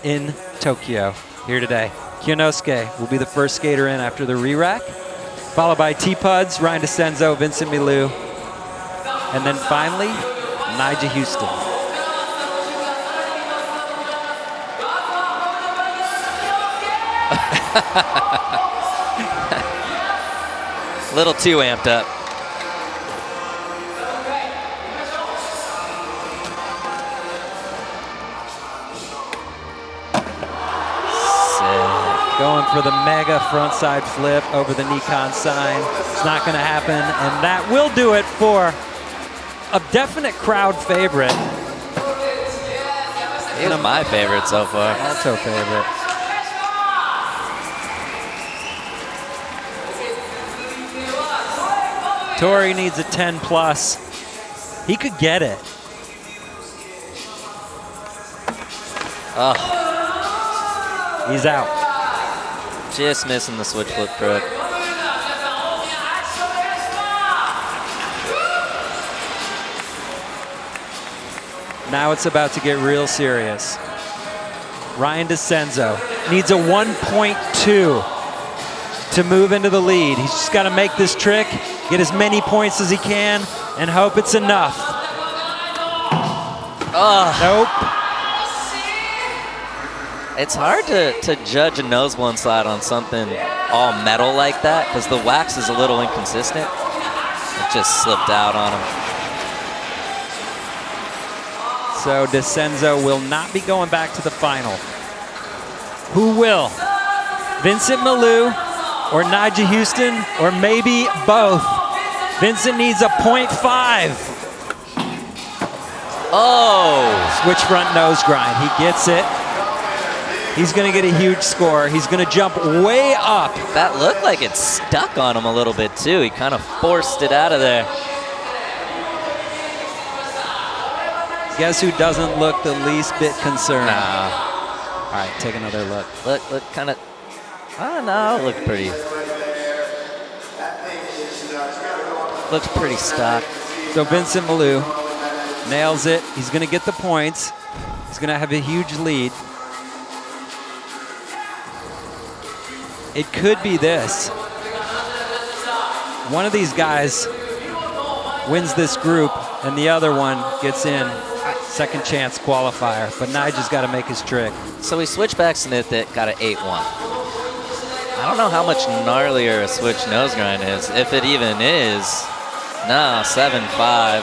in Tokyo here today. Kyonosuke will be the first skater in after the re-rack, followed by T-Puds, Ryan Decenzo, Vincent Milou, and then finally, Nyjah Huston.
A little too amped up.
Going for the mega frontside flip over the Nikon sign. It's not going to happen, and that will do it for a definite crowd favorite.
He's my favorite so far.
Also favorite. Torey needs a 10 plus. He could get it.
Oh.
He's out.
Just missing the switch flip crook.
Now it's about to get real serious. Ryan Decenzo needs a 1.2 to move into the lead. He's just got to make this trick, get as many points as he can, and hope it's enough. Nope.
It's hard to judge a nose one slide on something all metal like that because the wax is a little inconsistent. It just slipped out on him.
So Decenzo will not be going back to the final. Who will? Vincent Milou or Nyjah Huston, or maybe both? Vincent needs a 0.5.
Oh!
Switch front nose grind. He gets it. He's going to get a huge score. He's going to jump way up.
That looked like it stuck on him a little bit too. He kind of forced it out of there.
Guess who doesn't look the least bit concerned?
Nah.
All right, take another look.
Look kind of, I don't know, looked pretty. Looks pretty stock.
So Vincent Milou nails it. He's going to get the points. He's going to have a huge lead. It could be this. One of these guys wins this group and the other one gets in. Second chance qualifier, but Nyjah's got to make his trick.
So we switched back Snithit, got an 8-1. I don't know how much gnarlier a switch nose grind is, if it even is. No, 7-5,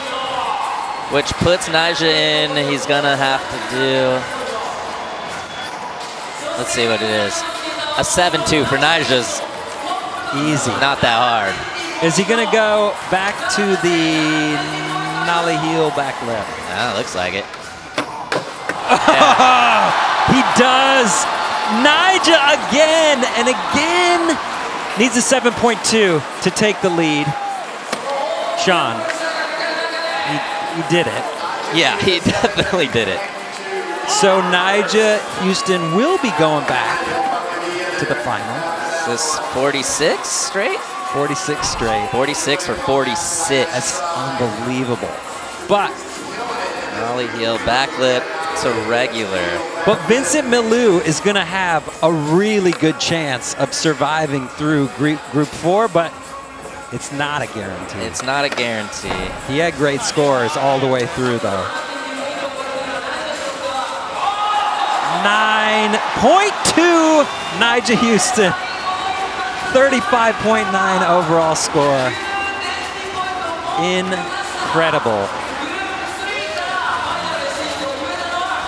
which puts Nyjah in. He's gonna have to do, let's see what it is. A 7-2 for Nyjah's.
Easy.
Not that hard.
Is he gonna go back to the nollie heel back lip?
Ah, looks like it.
Yeah. He does. Nyjah again and again. Needs a 7.2 to take the lead. Sean, he did it.
Yeah, he definitely did it.
So Nyjah Huston will be going back to the final.
Is this 46 straight?
46 straight.
46 for 46.
That's unbelievable. But
nollie heel backlip to regular.
But Vincent Milou is going to have a really good chance of surviving through Group 4, but it's not a guarantee.
It's not a guarantee.
He had great scores all the way through, though. 9.2 Nyjah Huston. 35.9 overall score. Incredible.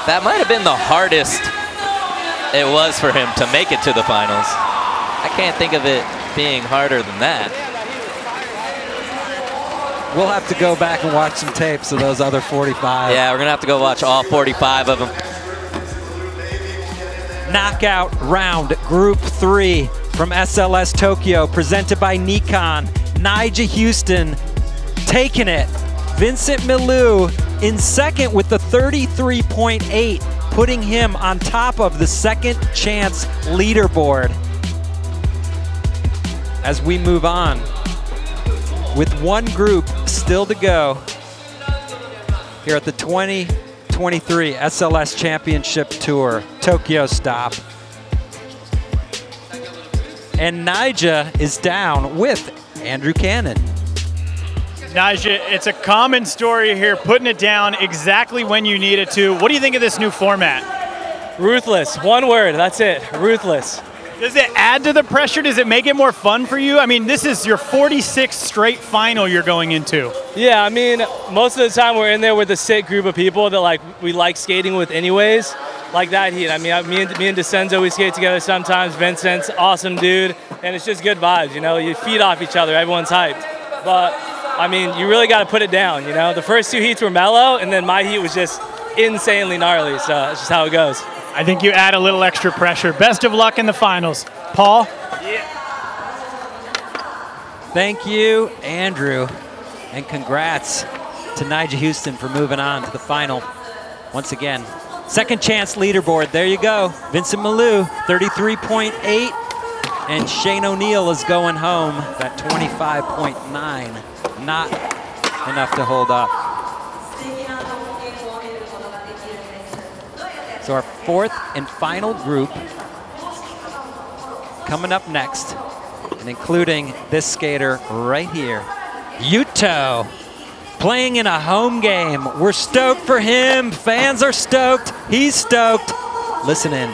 That might have been the hardest it was for him to make it to the finals. I can't think of it being harder than that.
We'll have to go back and watch some tapes of those other 45.
Yeah, we're going to have to go watch all 45 of them.
Knockout round, Group 3 from SLS Tokyo, presented by Nikon. Nyjah Huston taking it. Vincent Milou in second with the 33.8, putting him on top of the second chance leaderboard. As we move on, with one group still to go here at the 2023 SLS Championship Tour, Tokyo stop. And Nyjah is down with Andrew Cannon.
Nyjah, it's a common story here, putting it down exactly when you need it to. What do you think of this new format?
Ruthless, one word, that's it, ruthless.
Does it add to the pressure? Does it make it more fun for you? I mean, this is your 46th straight final you're going into.
Yeah, I mean, most of the time we're in there with a sick group of people that we like skating with anyways. Like that heat. I mean, me and Decenzo, we skate together sometimes. Vincent's awesome dude, and it's just good vibes, you know? You feed off each other, everyone's hyped. But, I mean, you really got to put it down, you know? The first two heats were mellow, and then my heat was just insanely gnarly, so that's just how it goes.
I think you add a little extra pressure. Best of luck in the finals. Paul?
Yeah.
Thank you, Andrew, and congrats to Nyjah Huston for moving on to the final. Once again, second chance leaderboard, there you go. Vincent Milou, 33.8, and Shane O'Neill is going home at 25.9. Not enough to hold up. So our fourth and final group coming up next, and including this skater right here, Yuto, playing in a home game. We're stoked for him. Fans are stoked. He's stoked. Listen in.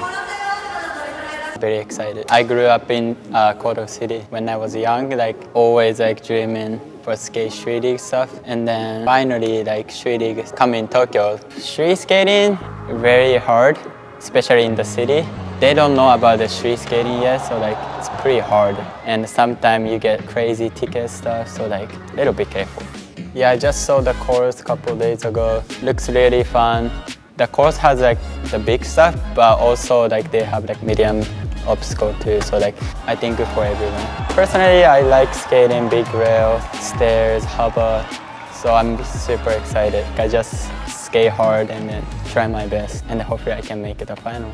Very excited. I grew up in Koto City when I was young, like always like dreaming for skate street league stuff, and then finally like street league come in Tokyo. Street skating very hard, especially in the city. They don't know about the street skating yet, so like it's pretty hard, and sometimes you get crazy ticket stuff, so like a little bit careful. Yeah, I just saw the course a couple days ago. Looks really fun. The course has like the big stuff, but also like they have like medium obstacle too, so like I think good for everyone. Personally, I like skating big rail, stairs, hubba, so I'm super excited. I just skate hard and then try my best, and hopefully I can make it a final.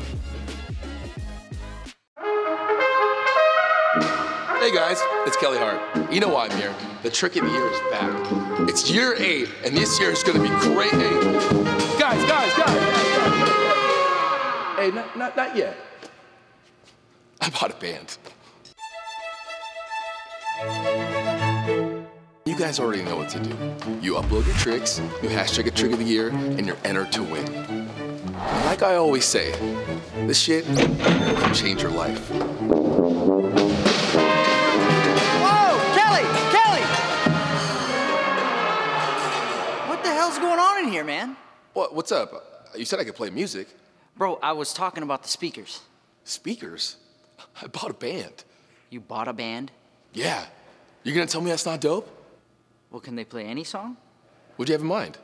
Hey guys, it's Kelly Hart. You know why I'm here. The trick of the year is back. It's year 8, and this year is gonna be great. Hey, guys. Hey, not yet. I bought a band. You guys already know what to do. You upload your tricks, you hashtag a trick of the year, and you're entered to win. And like I always say, this shit can change your life.
What's going on in here, man?
What's up? You said I could play music.
Bro, I was talking about the speakers.
Speakers? I bought a band.
You bought a band?
Yeah. You're gonna tell me that's not dope?
Well, can they play any song?
What'd you have in mind?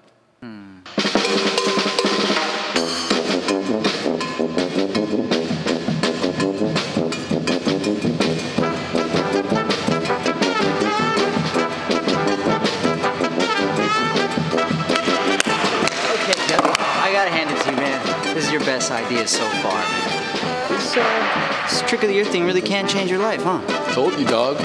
I gotta hand it to you, man. This is your best idea so far, man. This trick of the year thing really can change your life, huh?
Told you, dog.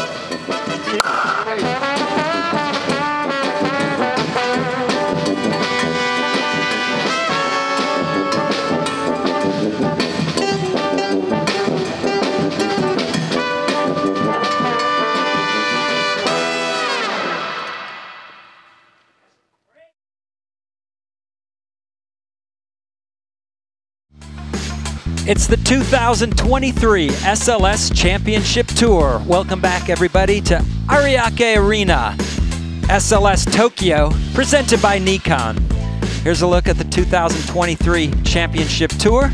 It's the 2023 SLS Championship Tour. Welcome back, everybody, to Ariake Arena, SLS Tokyo, presented by Nikon. Here's a look at the 2023 Championship Tour.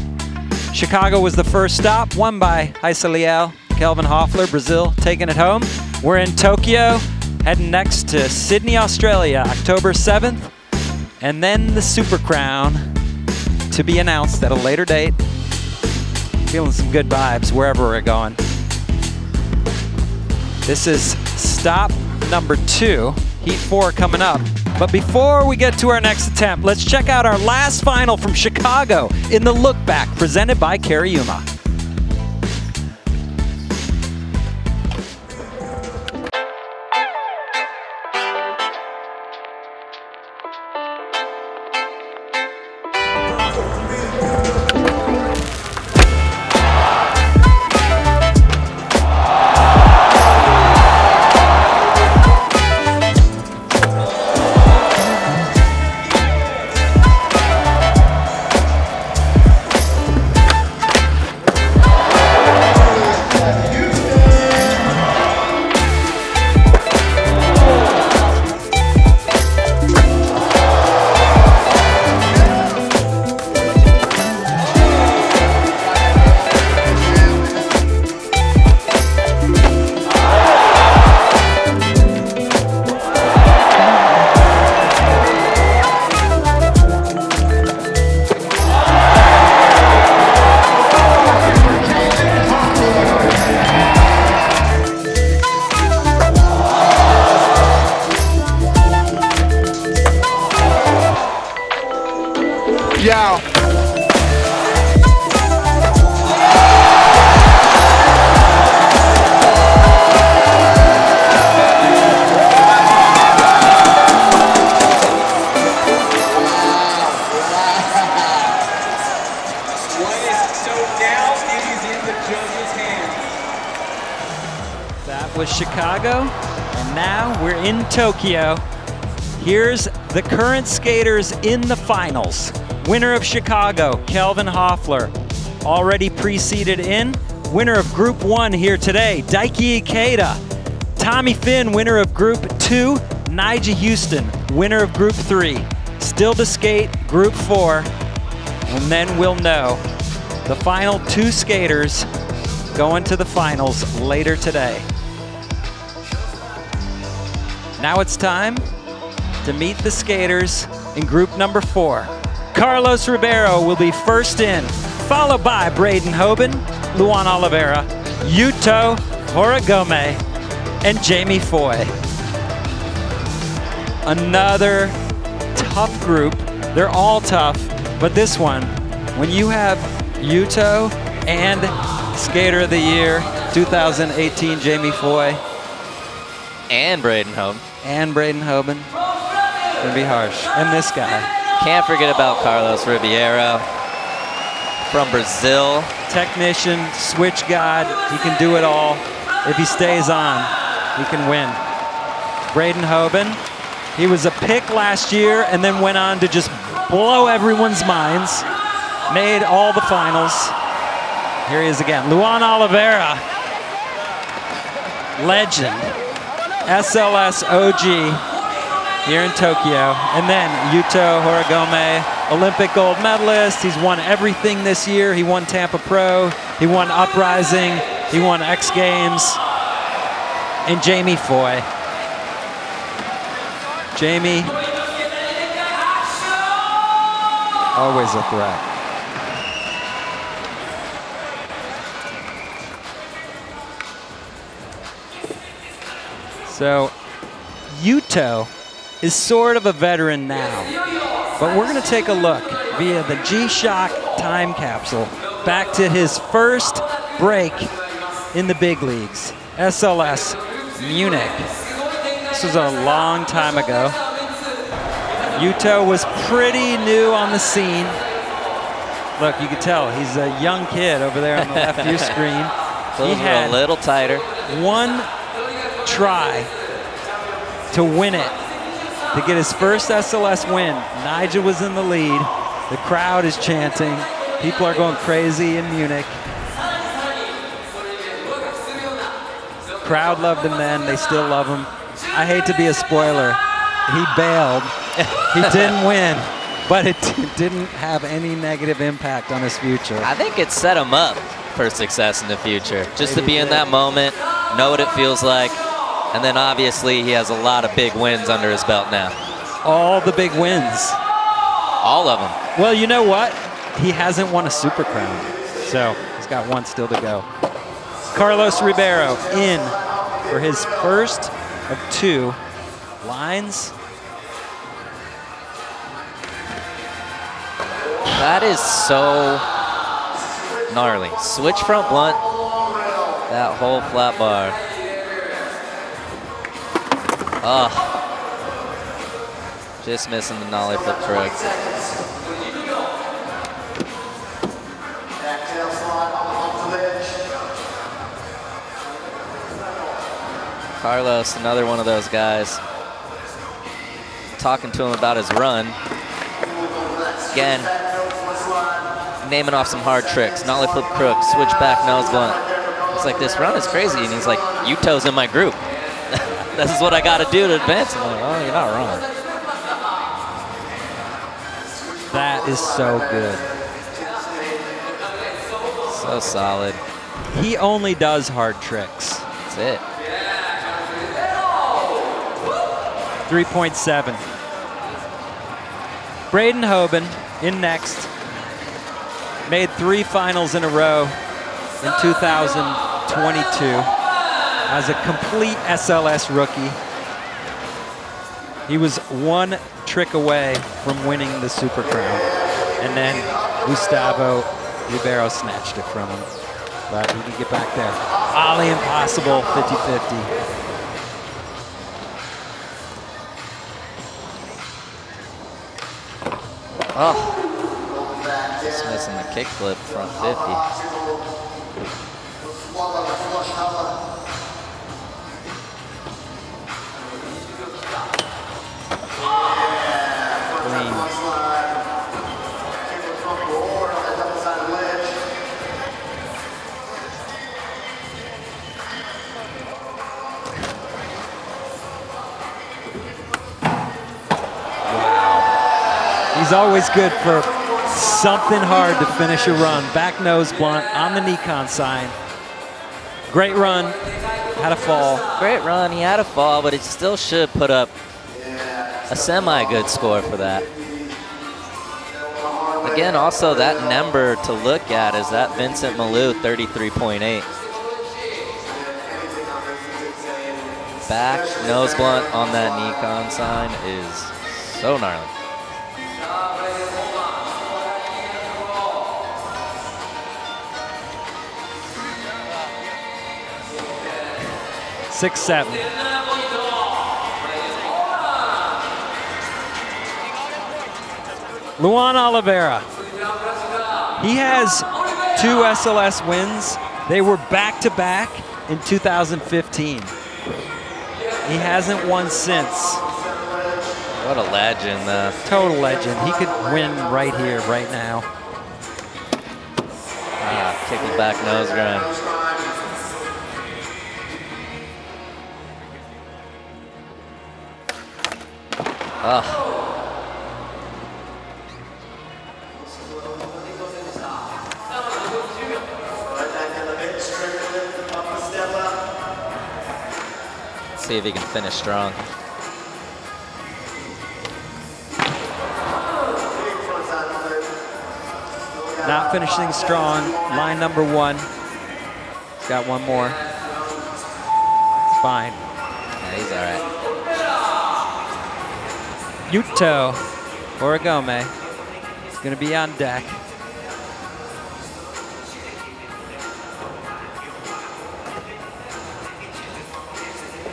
Chicago was the first stop, won by SLS, Kelvin Hoefler, Brazil, taking it home. We're in Tokyo, heading next to Sydney, Australia, October 7th, and then the Super Crown to be announced at a later date. Feeling some good vibes wherever we're going. This is stop number 2, heat 4 coming up. But before we get to our next attempt, let's check out our last final from Chicago in the Look Back, presented by Kariyuma. was Chicago, and now we're in Tokyo. Here's the current skaters in the finals. Winner of Chicago, Kelvin Hoefler, already pre-seeded in. Winner of Group 1 here today, Daiki Ikeda. Tommy Fynn, winner of Group 2. Nyjah Huston, winner of Group 3. Still to skate Group 4, and then we'll know the final 2 skaters going to the finals later today. Now it's time to meet the skaters in group number 4. Carlos Ribeiro will be first in, followed by Braden Hoban, Luan Oliveira, Yuto, Horigome, and Jamie Foy. Another tough group. They're all tough, but this one, when you have Yuto and Skater of the Year 2018 Jamie Foy.
And Braden Hoban.
And Braden Hoban. It's gonna be harsh. And this guy.
Can't forget about Carlos Ribeiro from Brazil.
Technician, switch god, he can do it all. If he stays on, he can win. Braden Hoban, he was a pick last year and then went on to just blow everyone's minds. Made all the finals. Here he is again. Luan Oliveira, legend, SLS OG here in Tokyo. And then Yuto Horigome, Olympic gold medalist. He's won everything this year. He won Tampa Pro, he won Uprising, he won X Games. And Jamie Foy. Jamie, always a threat. So Yuto is sort of a veteran now, but we're going to take a look via the G-Shock time capsule back to his first break in the big leagues, SLS Munich. This was a long time ago. Yuto was pretty new on the scene. Look, you can tell he's a young kid over there on the left of your screen.
Those were a little tighter.
One try to win it, to get his first SLS win. Nyjah was in the lead. The crowd is chanting. People are going crazy in Munich. Crowd loved him then. They still love him. I hate to be a spoiler. He bailed. He didn't win, but it didn't have any negative impact on his future.
I think it set him up for success in the future. Just to be in that moment, know what it feels like, and then obviously he has a lot of big wins under his belt now.
All the big wins.
All of them.
Well, you know what? He hasn't won a Super Crown, so he's got one still to go. Carlos Ribeiro in for his first of 2 lines.
That is so gnarly. Switch front blunt, that whole flat bar. Oh, just missing the nollie flip trick. Carlos, another one of those guys. Talking to him about his run. Again, naming off some hard tricks. Nollie flip crook, switch back nose blunt. It's like, this run is crazy. And he's like, Yuto's in my group. This is what I got to do to advance. I'm like, oh, you're not wrong.
That is so good.
So solid.
He only does hard tricks.
That's it.
3.7. Braden Hoban in next. Made 3 finals in a row in 2022 as a complete SLS rookie. He was 1 trick away from winning the Super Crown. And then Gustavo Ribeiro snatched it from him. But he can get back there. Ollie impossible, 50-50.
Oh, just missing the kickflip front 50.
He's always good for something hard to finish a run. Back nose blunt on the Nikon sign. Great run, had a fall.
Great run, he had a fall, but it still should put up a semi-good score for that. Again, also that number to look at is that Vincent Milou 33.8. Back nose blunt on that Nikon sign is so gnarly.
Six, seven. Luan Oliveira. He has 2 SLS wins. They were back-to-back in 2015. He hasn't won since.
What a legend, though.
Total legend. He could win right here, right now.
Kick the back nose grind. Let's see if he can finish strong.
Not finishing strong. Line number 1. He's got one more. It's fine.
Yeah, he's all right.
Yuto Horigome is going to be on deck.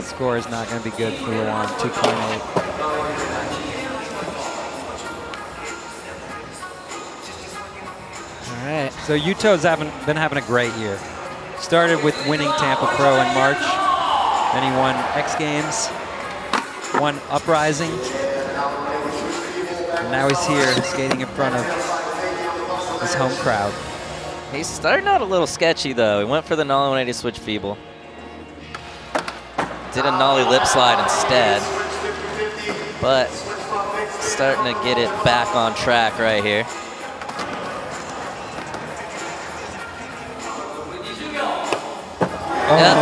Score is not going to be good for Luan, 2.8. All right, so Yuto's been having a great year. Started with winning Tampa Pro in March, then he won X Games, won Uprising, and now he's here skating in front of his home crowd.
He's starting out a little sketchy though. He went for the nollie 180 switch feeble. Did a nollie lip slide instead, but starting to get it back on track right here.
Oh.
Yeah.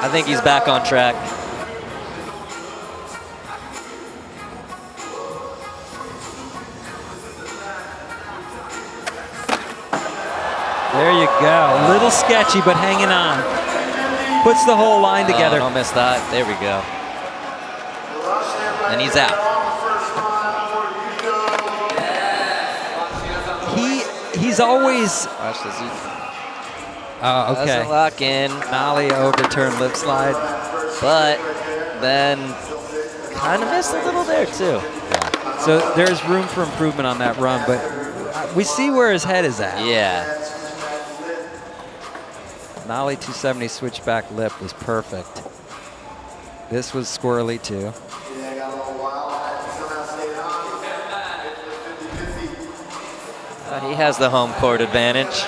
I think he's back on track.
There you go. A little sketchy, but hanging on. Puts the whole line together.
Don't miss that. There we go. And he's out.
He's always.
Watch this.
Oh, okay.
Doesn't lock in.
Nollie overturned lip slide.
But then kind of missed a little there too.
Yeah. So there's room for improvement on that run, but we see where his head is at.
Yeah.
Nollie 270 switchback lip was perfect. This was squirrely too.
He has the home court advantage.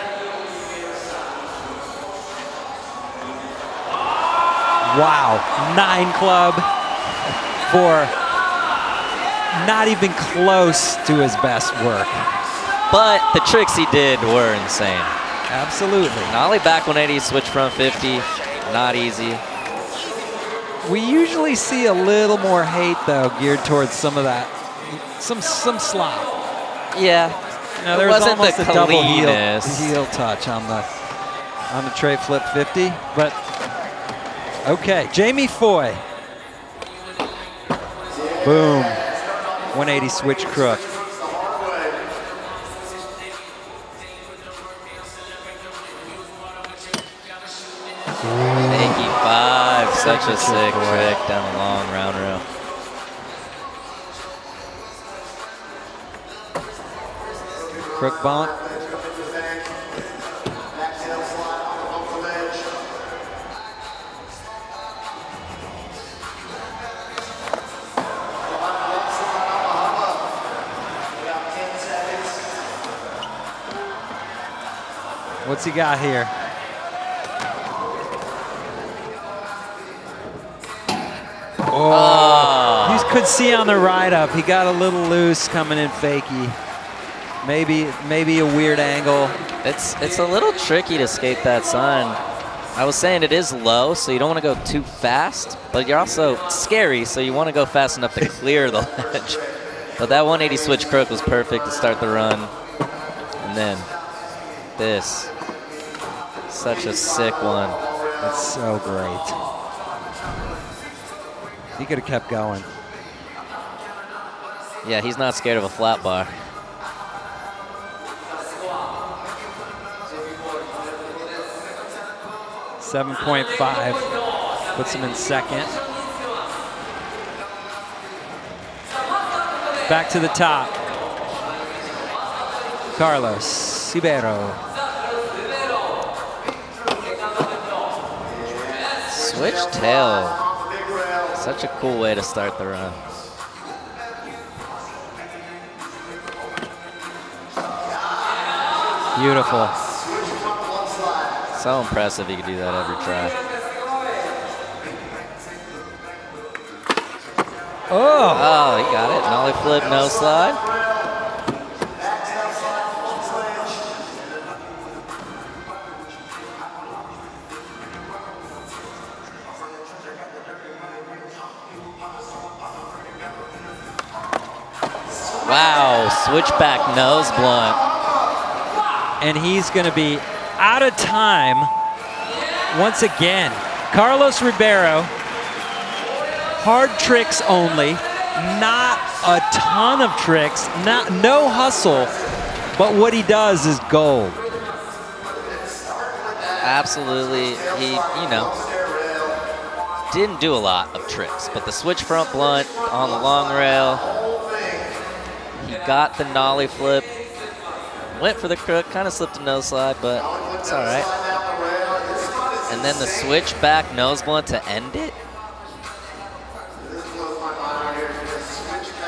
Wow, 9 club for not even close to his best work.
But the tricks he did were insane.
Absolutely.
Nollie back 180, switch front 50, not easy.
We usually see a little more hate though geared towards some of that, some slop.
Yeah.
Now there was almost a double heel touch on the tray flip 50, but okay. Jamie Foy. Boom. 180 switch crook.
Daiki 5, such a sick trick down the long round row.
Crook bonk. What's he got here? Oh, he's could see on the ride up, he got a little loose coming in fakie. Maybe a weird angle.
It's a little tricky to skate that sign. I was saying it is low, so you don't want to go too fast, but you're also scary, so you want to go fast enough to clear the ledge. But that 180 switch crook was perfect to start the run. And then this. Such a sick one.
It's so great. He could have kept going.
Yeah, he's not scared of a flat bar.
.5 puts him in second. Back to the top. Carlos Ribeiro.
Switch tail. Such a cool way to start the run.
Beautiful.
So impressive he could do that every try. Oh, he got it. Nollie flip, no slide. Wow, switchback nose blunt.
And he's going to be out of time once again. Carlos Ribeiro, hard tricks only, not a ton of tricks, no hustle, but what he does is gold.
Absolutely, he, you know, didn't do a lot of tricks, but the switch front blunt on the long rail, he got the nollie flip, went for the crook, kind of slipped a nose slide, but it's all right. And then the switch back nose blunt to end it.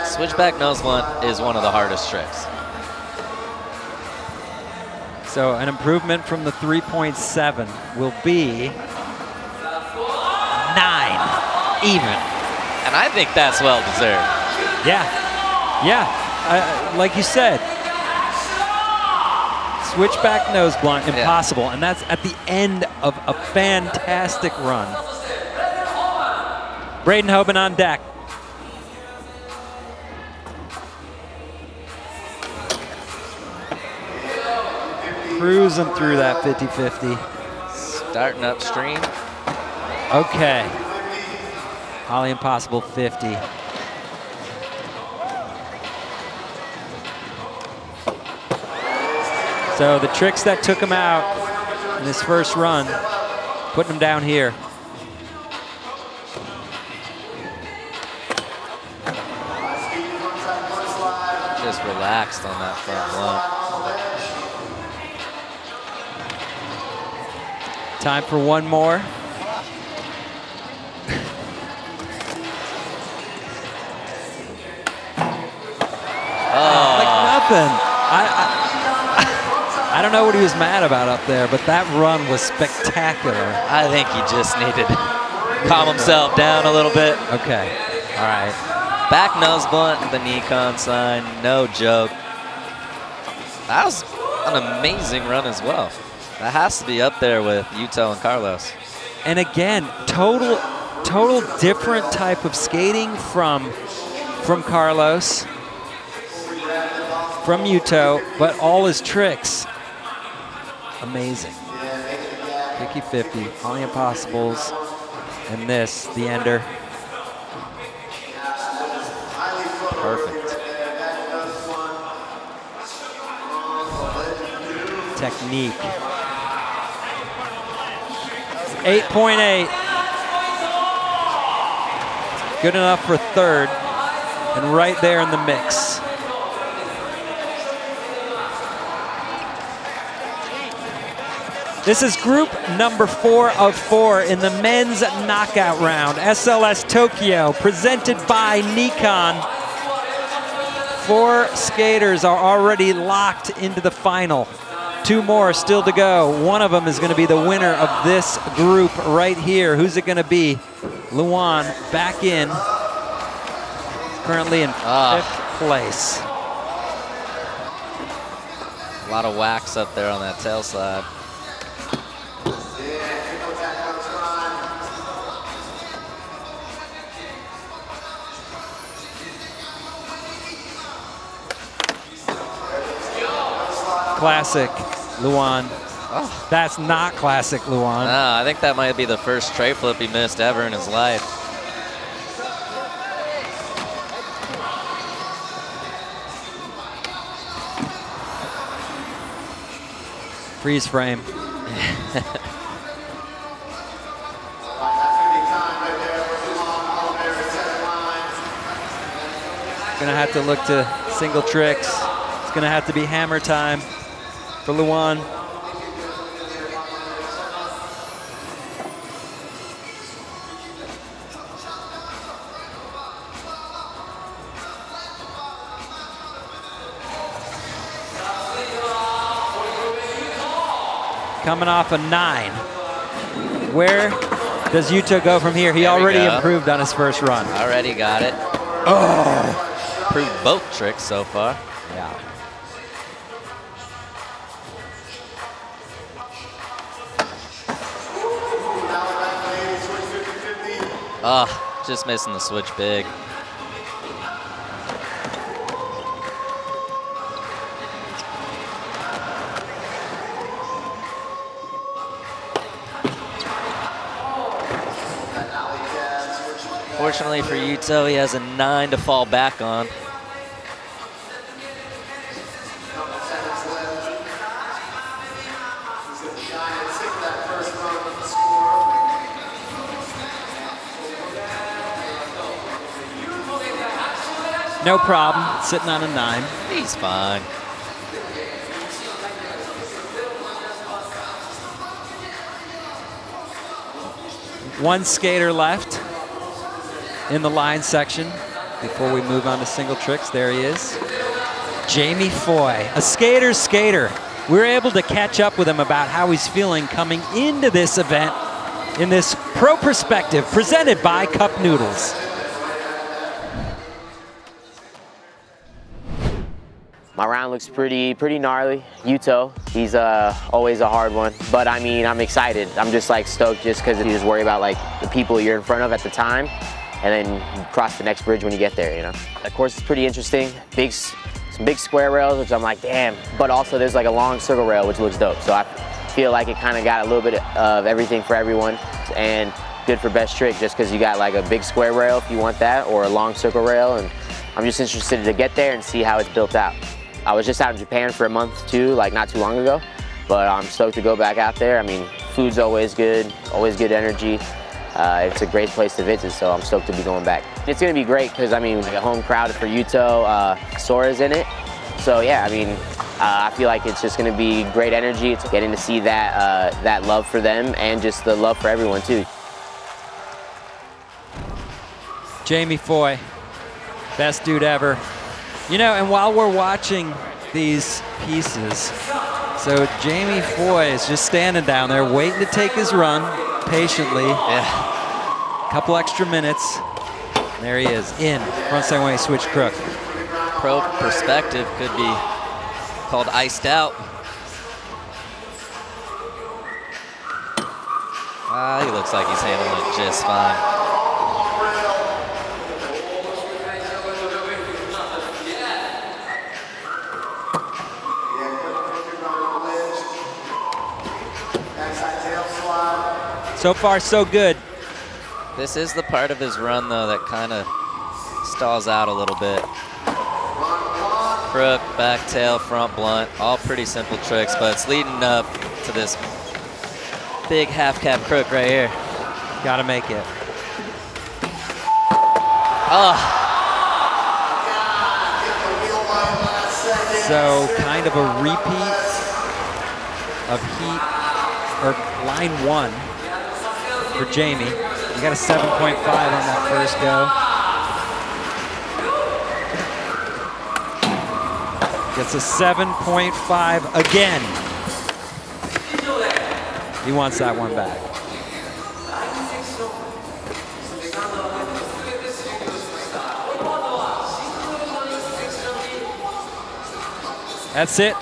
Switchback nose blunt is one of the hardest tricks.
So an improvement from the 3.7 will be 9 even.
And I think that's well deserved.
Yeah, like you said, switchback nose blunt, impossible. Yeah. And that's at the end of a fantastic run. Braden Hoban on deck. Cruising through that 50-50.
Starting upstream.
Okay. Ollie Impossible 50. So the tricks that took him out in his first run, putting him down here.
Just relaxed on that front blunt.
Time for one more. Like nothing. I don't know what he was mad about up there, but that run was spectacular.
I think he just needed to calm himself down a little bit.
Okay, all right.
Back nose blunt, the Nikon sign, no joke. That was an amazing run as well. That has to be up there with Yuto and Carlos.
And again, total different type of skating from Carlos, from Yuto, but all his tricks. Amazing. Picky 50, Ollie Impossibles, and this, the ender.
Perfect.
Technique. 8.8. Good enough for third, and right there in the mix. This is group number 4 of 4 in the men's knockout round. SLS Tokyo, presented by Nikon. 4 skaters are already locked into the final. 2 more still to go. One of them is going to be the winner of this group right here. Who's it going to be? Luan back in. currently in 5th place.
A lot of wax up there on that tail slide.
Classic Luan.
Oh.
That's not classic Luan.
No, I think that might be the first tray flip he missed ever in his life.
Freeze frame. Gonna have to look to single tricks. It's gonna have to be hammer time for Luan. Coming off a 9. Where does Yuto go from here? He already improved on his first run.
Already got it.
Oh!
Improved both tricks so far.
Yeah.
Oh, just missing the switch big. Fortunately for Yuto, he has a 9 to fall back on.
No problem, sitting on a 9.
He's fine.
One skater left in the line section before we move on to single tricks. There he is. Jamie Foy, a skater's skater. We were able to catch up with him about how he's feeling coming into this event in this Pro Perspective presented by Cup Noodles.
My round looks pretty gnarly. Yuto, he's always a hard one, but I mean, I'm excited. I'm just like stoked just because you just worry about like the people you're in front of at the time, and then you cross the next bridge when you get there, you know. The course is pretty interesting. Some big square rails, which I'm like, damn. But also there's like a long circle rail, which looks dope. So I feel like it kind of got a little bit of everything for everyone, and good for best trick just because you got like a big square rail if you want that, or a long circle rail, and I'm just interested to get there and see how it's built out. I was just out in Japan for a month too, like not too long ago, but I'm stoked to go back out there. I mean, food's always good energy. It's a great place to visit, so I'm stoked to be going back. It's gonna be great because I mean, like a home crowd for Yuto, Sora's in it. So yeah, I mean, I feel like it's just gonna be great energy. It's getting to see that, that love for them and just the love for everyone too.
Jamie Foy, best dude ever. You know, and while we're watching these pieces, so Jamie Foy is just standing down there waiting to take his run patiently.
Yeah.
Couple extra minutes. There he is, in front second way switch crook.
Pro Perspective could be called iced out. He looks like he's handling it just fine.
So far, so good.
This is the part of his run, though, that kind of stalls out a little bit. Crook, back tail, front blunt, all pretty simple tricks, but it's leading up to this big half cap crook right here.
Gotta make it.
Oh.
So kind of a repeat of heat, or line 1 for Jamie. You got a 7.5 on that first go. Gets a 7.5 again. He wants that one back. That's it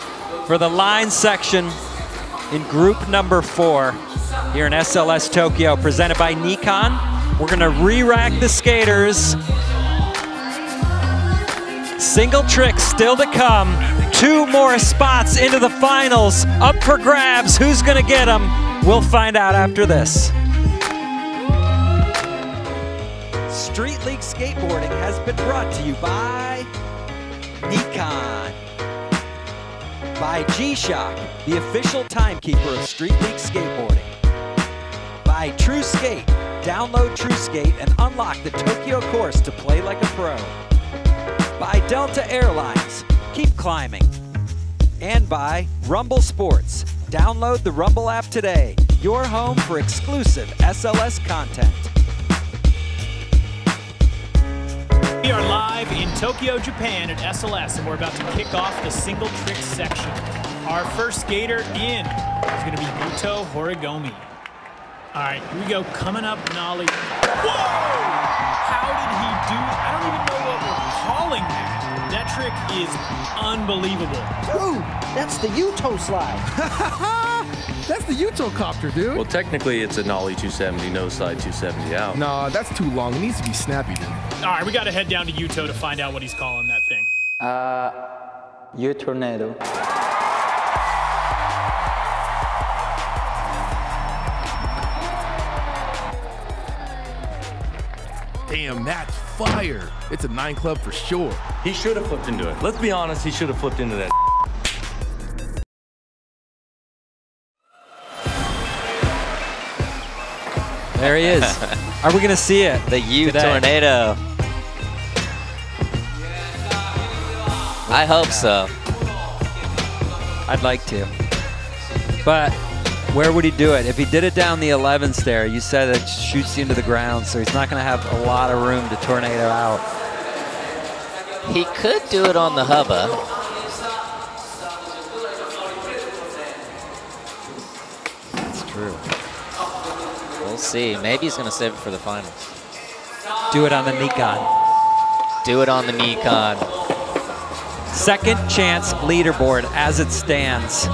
for the line section in group number 4 here in SLS Tokyo, presented by Nikon. We're gonna re-rack the skaters. Single tricks still to come. 2 more spots into the finals, up for grabs. Who's gonna get them? We'll find out after this. Street League Skateboarding has been brought to you by Nikon, by G-Shock, the official timekeeper of Street League Skateboarding, by True Skate. Download True Skate and unlock the Tokyo course to play like a pro. By Delta Airlines, keep climbing. And by Rumble Sports. Download the Rumble app today, your home for exclusive SLS content.
We are live in Tokyo, Japan at SLS, and we're about to kick off the single trick section. Our first skater in is going to be Yuto Horigome. All right, here we go, coming up, nollie. Whoa! How did he do? I don't even know what we're calling that. That trick is unbelievable.
Dude, that's the Yuto slide.
That's the Yuto copter, dude.
Well, technically, it's a nollie 270, nose slide 270 out.
Nah, that's too long. It needs to be snappy, dude.
All right, we got to head down to Yuto to find out what he's calling that thing.
U-tornado.
Damn, that's fire. It's a 9 club for sure.
He should have flipped into it. Let's be honest, he should have flipped into that.
There he is. Are we gonna see it?
The U
today?
tornado. I hope so.
I'd like to. But where would he do it? If he did it down the 11 stair, you said it shoots you into the ground, so he's not gonna have a lot of room to tornado out.
He could do it on the hubba.
That's true.
We'll see. Maybe he's going to save it for the finals.
Do it on the Nikon.
Do it on the Nikon.
Second chance leaderboard as it stands.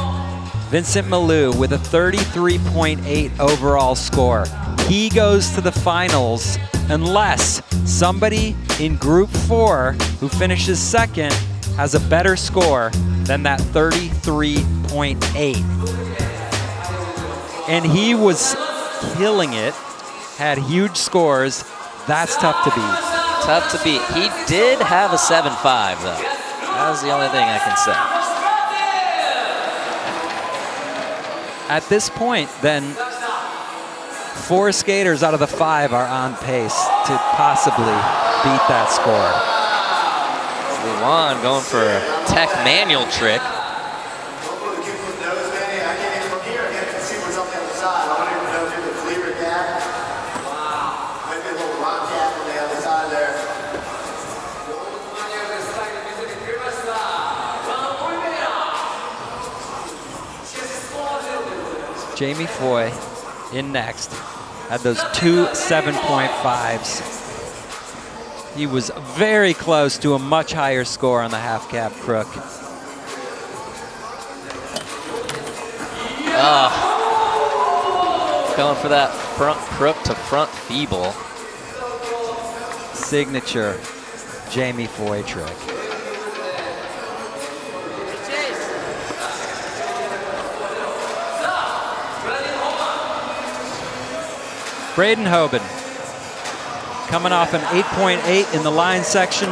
Vincent Milou with a 33.8 overall score. He goes to the finals unless somebody in group 4 who finishes second has a better score than that 33.8. And he was killing it, had huge scores. That's tough to beat.
Tough to beat. He did have a 7.5 though. That was the only thing I can say.
At this point, then, 4 skaters out of the 5 are on pace to possibly beat that score.
Luan going for a tech manual trick.
Jamie Foy in next. Had those 2 7.5s. He was very close to a much higher score on the half cab crook.
Going for that front crook to front feeble.
Signature Jamie Foy trick. Braden Hoban coming off an 8.8 in the line section.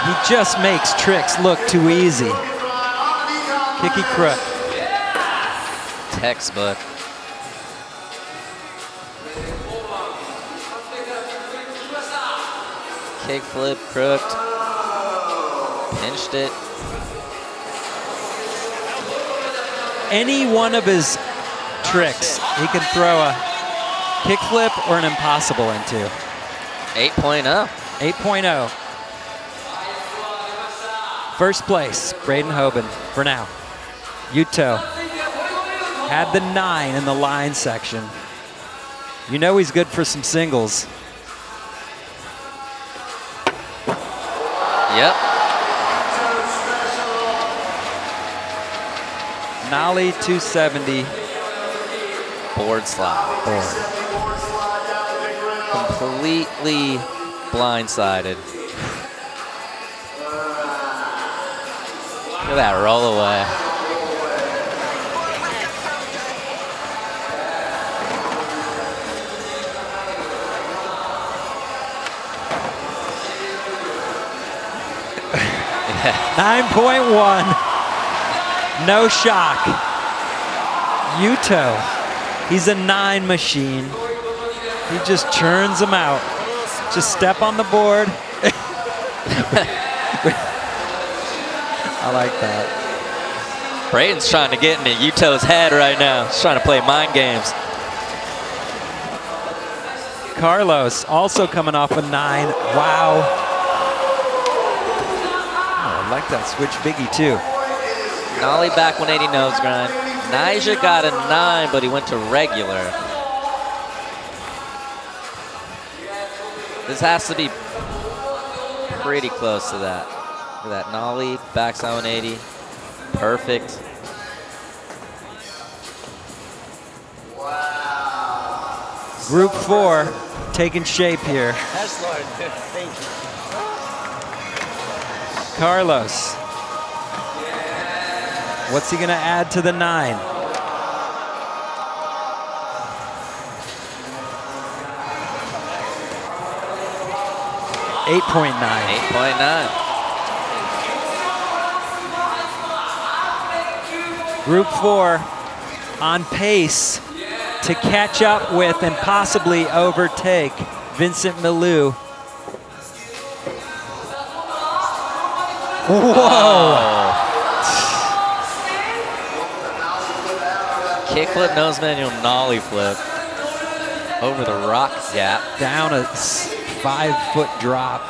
He just makes tricks look too easy. Kicky crook.
Textbook. Kick flip, crooked. Pinched it.
Any one of his tricks, he can throw a kickflip or an impossible into.
8.0.
8.0. First place, Braden Hoban for now. Yuto had the 9 in the line section. You know he's good for some singles.
Yep.
Nollie 270.
Board slide. Completely blindsided. Look at that roll away.
Yeah. 9.1. No shock. Yuto. He's a 9 machine. He just churns them out. Just step on the board. I like that.
Braden's trying to get into Yuto's head right now. He's trying to play mind games.
Carlos also coming off a 9. Wow. Oh, I like that switch biggie too.
Nollie back 180 nose grind. Nyjah got a 9, but he went to regular. This has to be pretty close to that. Look at that Nollie, backside 180. Perfect.
Group 4 taking shape here.
That's Lord. Thank you.
Carlos. What's he gonna add to the 9? .9.
8.9.
Group 4 on pace to catch up with and possibly overtake Vincent Milou. Whoa!
Kickflip, nose manual, nollie flip. Over the rock gap.
Down a 5-foot drop.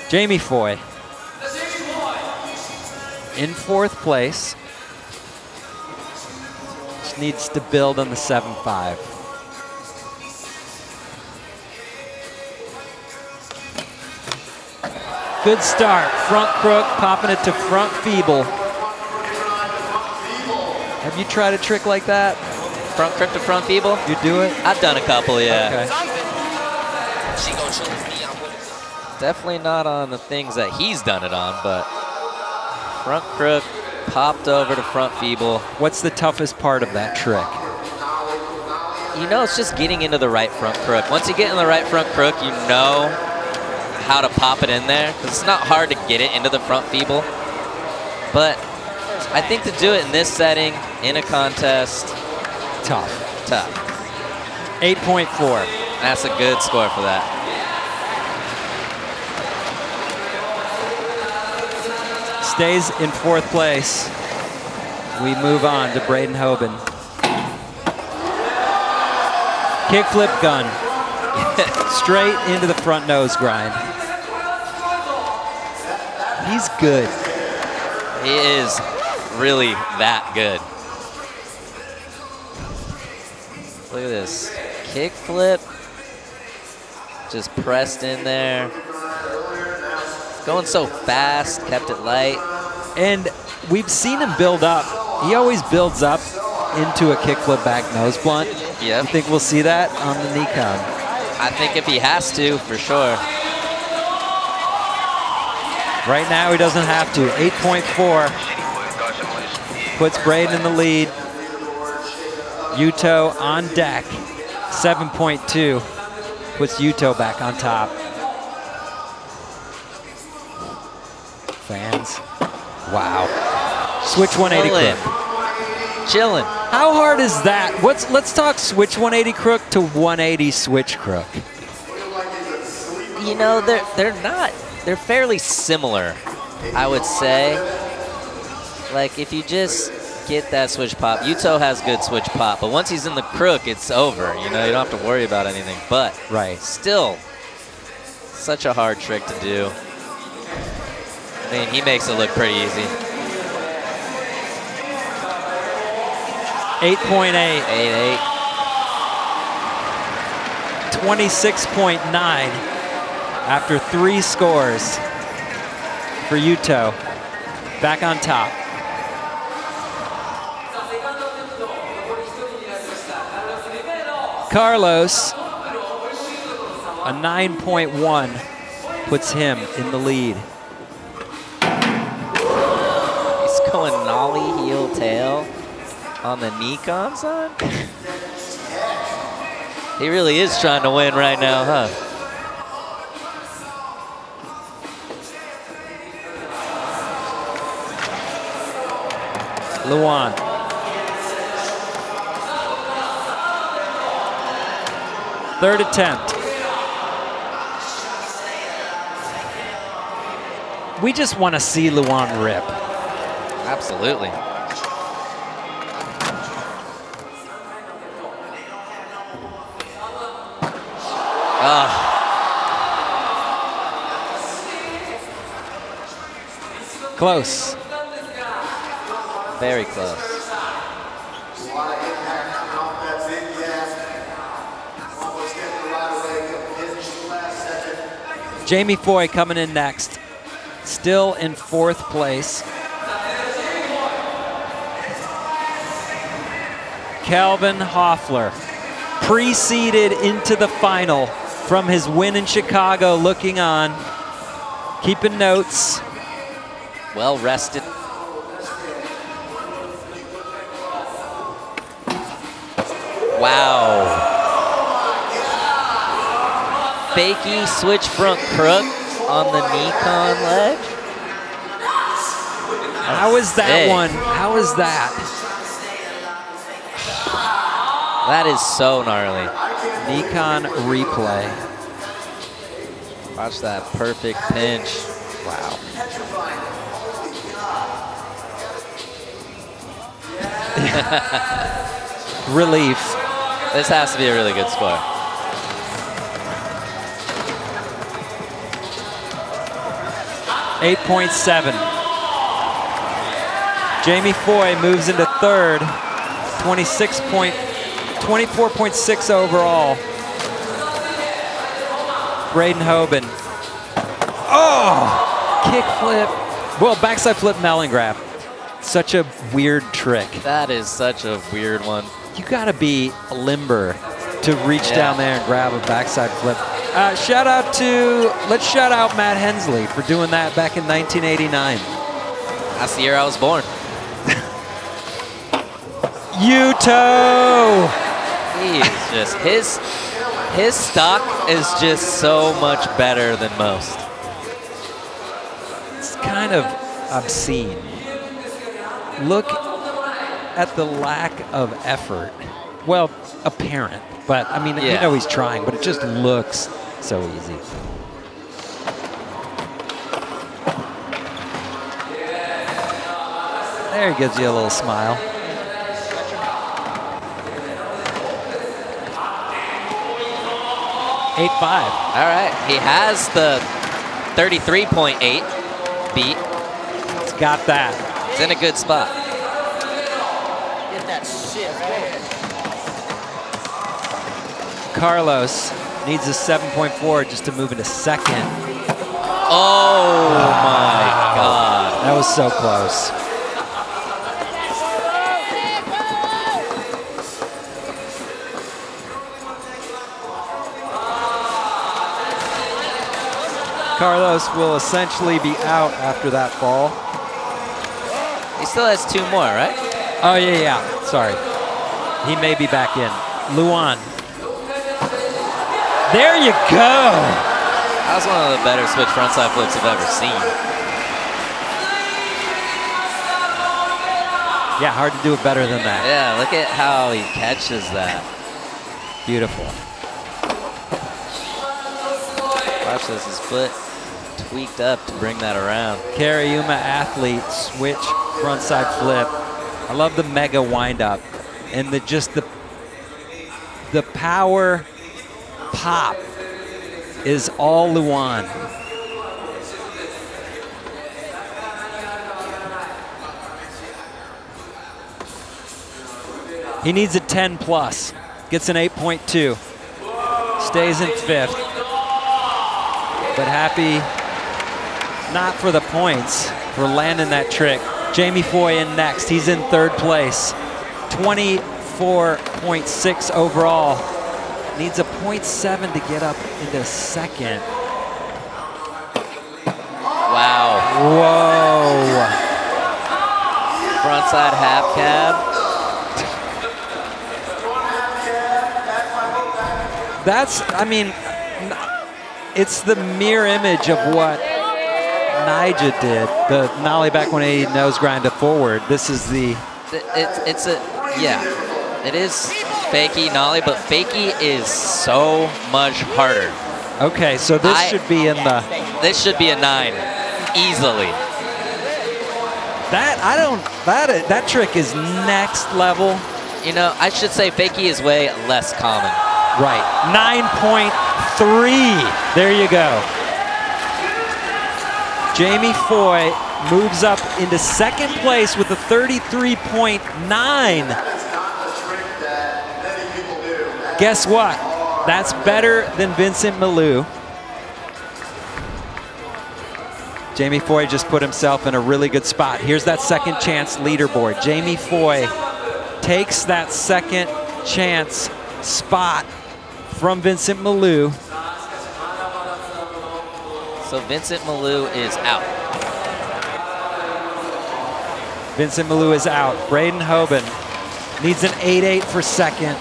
Jamie Foy in 4th place. Just needs to build on the 7.5. Good start. Front crook, popping it to front feeble. Have you tried a trick like that?
Front crook to front feeble?
You do it?
I've done a couple, yeah.
Okay.
Definitely not on the things that he's done it on, but front crook, popped over to front feeble.
What's the toughest part of that trick?
You know, it's just getting into the right front crook. Once you get in the right front crook, you know how to pop it in there, because it's not hard to get it into the front feeble. But I think to do it in this setting, in a contest,
tough.
8.4. That's a good score for that.
Stays in 4th place. We move on to Braden Hoban. Kickflip gun. Straight into the front nose grind. He's good.
He is really that good. Look at this. Kickflip. Just pressed in there. Going so fast, kept it light.
And we've seen him build up. He always builds up into a kickflip back nose blunt.
Yep.
You think we'll see that on the Nikon?
I think if he has to, for sure.
Right now he doesn't have to. 8.4. Puts Braden in the lead. Yuto on deck. 7.2. Puts Yuto back on top. Fans. Wow. Switch 180 crook.
Chilling.
How hard is that? Let's talk switch 180 crook to 180 switch crook.
You know, they're fairly similar, I would say. Like, if you just get that switch pop, Yuto has good switch pop, but once he's in the crook, it's over. You know, you don't have to worry about anything. But still, such a hard trick to do. I mean, he makes it look pretty easy.
8.8.
8-8.
26.9 after 3 scores for Yuto. Back on top. Carlos, a 9.1 puts him in the lead.
He's going nollie heel tail on the Nikon side. He really is trying to win right now, huh?
Luan. Third attempt. We just want to see Luan rip.
Absolutely.
Close.
Very close.
Jamie Foy coming in next. Still in 4th place. Kelvin Hoefler, preceded into the final from his win in Chicago, looking on, keeping notes.
Well rested. Wow. Fakey switch front crook on the Nikon ledge.
How is that one? How is that?
That is so gnarly.
Nikon replay.
Watch that perfect pinch. Wow.
Relief.
This has to be a really good score.
.7. Jamie Foy moves into 3rd. 24.6 overall. Braden Hoban. Oh! Kick flip. Well, backside flip melon grab. Such a weird trick.
That is such a weird one.
You gotta be limber to reach down there and grab a backside flip. Let's shout out Matt Hensley for doing that back in 1989.
That's the year I was born.
Yuto!
He is just, his stock is just so much better than most.
It's kind of obscene. Look at the lack of effort. Well, apparent, but I mean, you know he's trying, but it just looks so easy. There he gives you a little smile. .85.
All right, he has the 33.8 beat.
He's got that.
He's in a good spot.
Get that shit.
Carlos needs a 7.4 just to move into 2nd.
Oh my God.
That was so close. Carlos will essentially be out after that fall.
He still has 2 more, right?
Oh, yeah. Sorry. He may be back in. Luan. There you go.
That was one of the better switch frontside flips I've ever seen.
Yeah, hard to do it better than that.
Yeah, look at how he catches that.
Beautiful.
Watch this, his foot tweaked up to bring that around.
Kariyuma athlete switch frontside flip. I love the mega windup and the power pop is all Luan. He needs a 10 plus. Gets an 8.2. Stays in 5th. But happy not for the points, for landing that trick. Jamie Foy in next. He's in 3rd place. 24.6 overall. Needs a 0.7 to get up into 2nd.
Wow.
Whoa.
Frontside half cab.
That's, I mean, it's the mirror image of what Nyjah did. The nollie back 180 nose grind to forward. This is the...
Yeah, it is fakie nollie, but fakie is so much harder.
Okay, so this should be in the...
This should be a 9, easily.
That trick is next level.
You know, I should say fakie is way less common.
Right, 9.3. There you go. Jamie Foy moves up into 2nd place with a 33.9. Guess what? That's better than Vincent Milou. Jamie Foy just put himself in a really good spot. Here's that 2nd chance leaderboard. Jamie Foy takes that 2nd chance spot from Vincent Milou.
So Vincent Milou is out.
Vincent Milou is out. Braden Hoban needs an 8.8 for 2nd.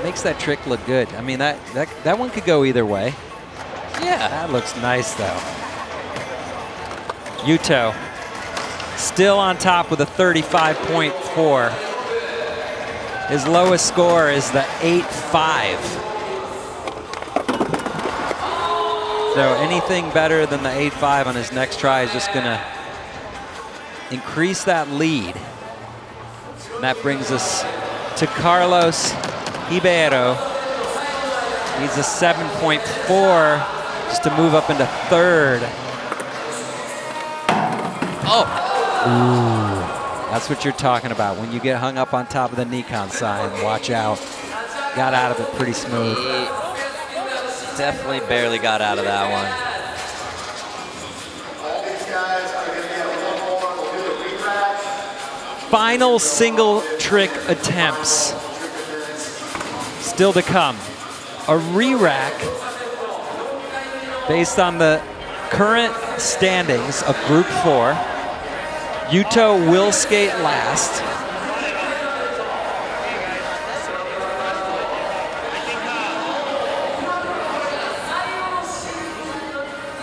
Makes that trick look good. I mean, that one could go either way.
Yeah.
That looks nice, though. Yuto still on top with a 35.4. His lowest score is the 8.5. So anything better than the 8.5 on his next try is just going to increase that lead. And that brings us to Carlos Ribeiro. Needs a 7.4 just to move up into 3rd.
Oh.
Ooh. That's what you're talking about. When you get hung up on top of the Nikon sign, watch out. Got out of it pretty smooth.
He definitely barely got out of that one.
Final single trick attempts. Still to come. A re-rack based on the current standings of Group 4. Yuto will skate last.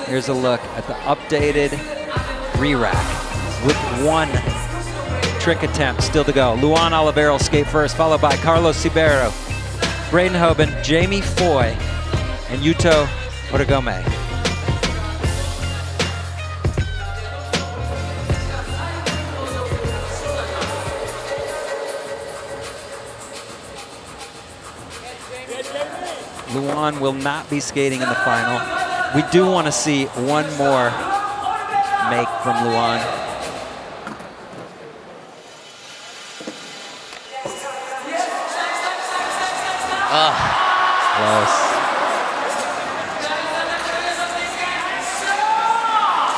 Here's a look at the updated re-rack with 1 trick attempt still to go. Luan Oliveira will skate first, followed by Carlos Ribeiro, Braden Hoban, Jamie Foy, and Yuto Horigome. Luan will not be skating in the final. We do want to see one more make from Luan. Close.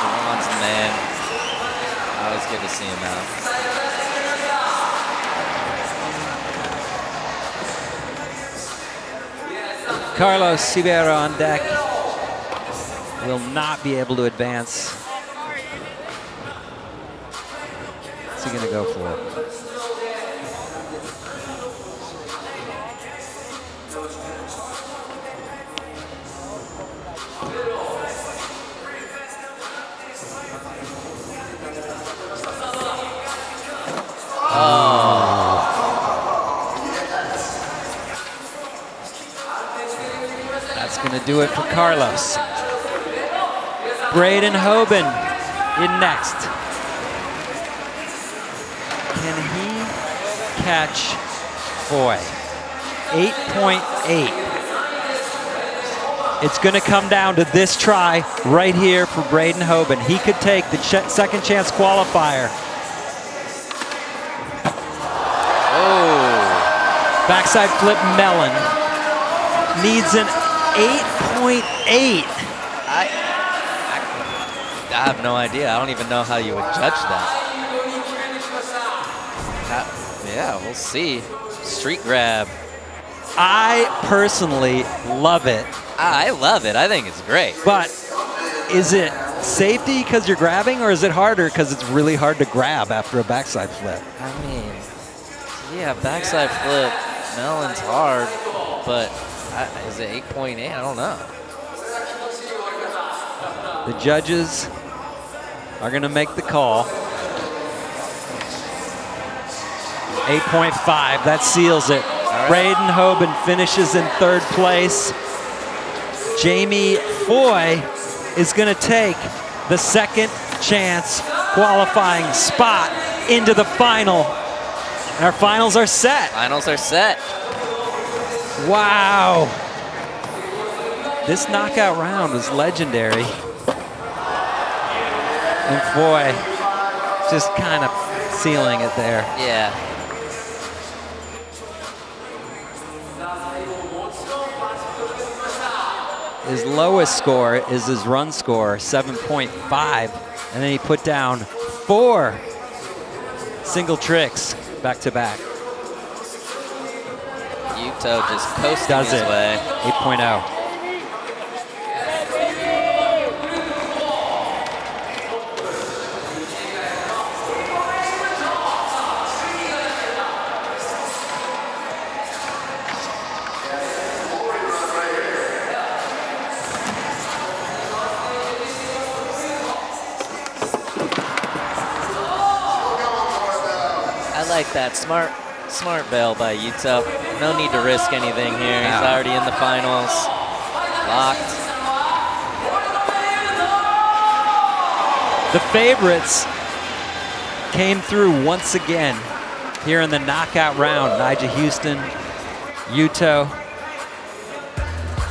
Luan's the man. Always good to see him out.
Carlos Ribeiro on deck. Will not be able to advance. What's he going to go for? That's going to do it for Carlos. Braden Hoban in next. Can he catch Foy? 8.8. It's going to come down to this try right here for Braden Hoban. He could take the second chance qualifier.
Oh.
Backside flip melon. Needs an 8.8.
I have no idea. I don't even know how you would judge that. Yeah, we'll see. Street grab.
I personally love it.
I love it. I think it's great.
But is it safety because you're grabbing, or is it harder because it's really hard to grab after a backside flip?
I mean, yeah, backside flip, melon's hard, but is it 8.8? I don't know.
The judges are going to make the call. 8.5, that seals it. Right. Braden Hoban finishes in third place. Jamie Foy is going to take the second chance qualifying spot into the final. Our finals are set.
Finals are set.
Wow. This knockout round was legendary. And Foy just kind of sealing it there.
Yeah.
His lowest score is his run score, 7.5. And then he put down 4 single tricks back to back.
Yuto just coasting his way.
8.0.
I like that. Smart bail by Yuto. No need to risk anything here. He's already in the finals. Locked.
The favorites came through once again here in the knockout round. Nyjah Huston, Yuto,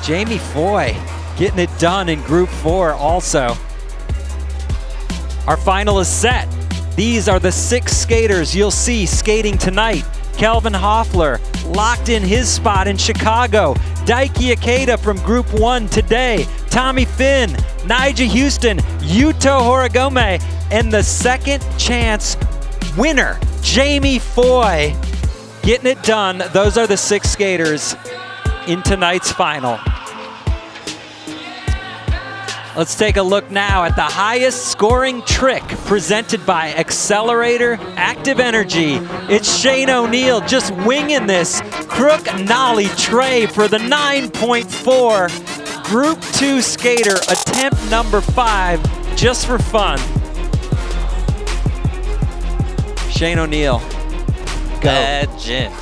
Jamie Foy getting it done in Group 4 also. Our final is set. These are the 6 skaters you'll see skating tonight. Kelvin Hoefler locked in his spot in Chicago. Daiki Ikeda from Group 1 today. Tommy Fynn, Nyjah Huston, Yuto Horigome, and the second chance winner, Jamie Foy, getting it done. Those are the 6 skaters in tonight's final. Let's take a look now at the highest scoring trick presented by Accelerator Active Energy. It's Shane O'Neill just winging this crook nollie tray for the 9.4 Group 2 skater, attempt number 5, just for fun. Shane O'Neill, go.
Legend.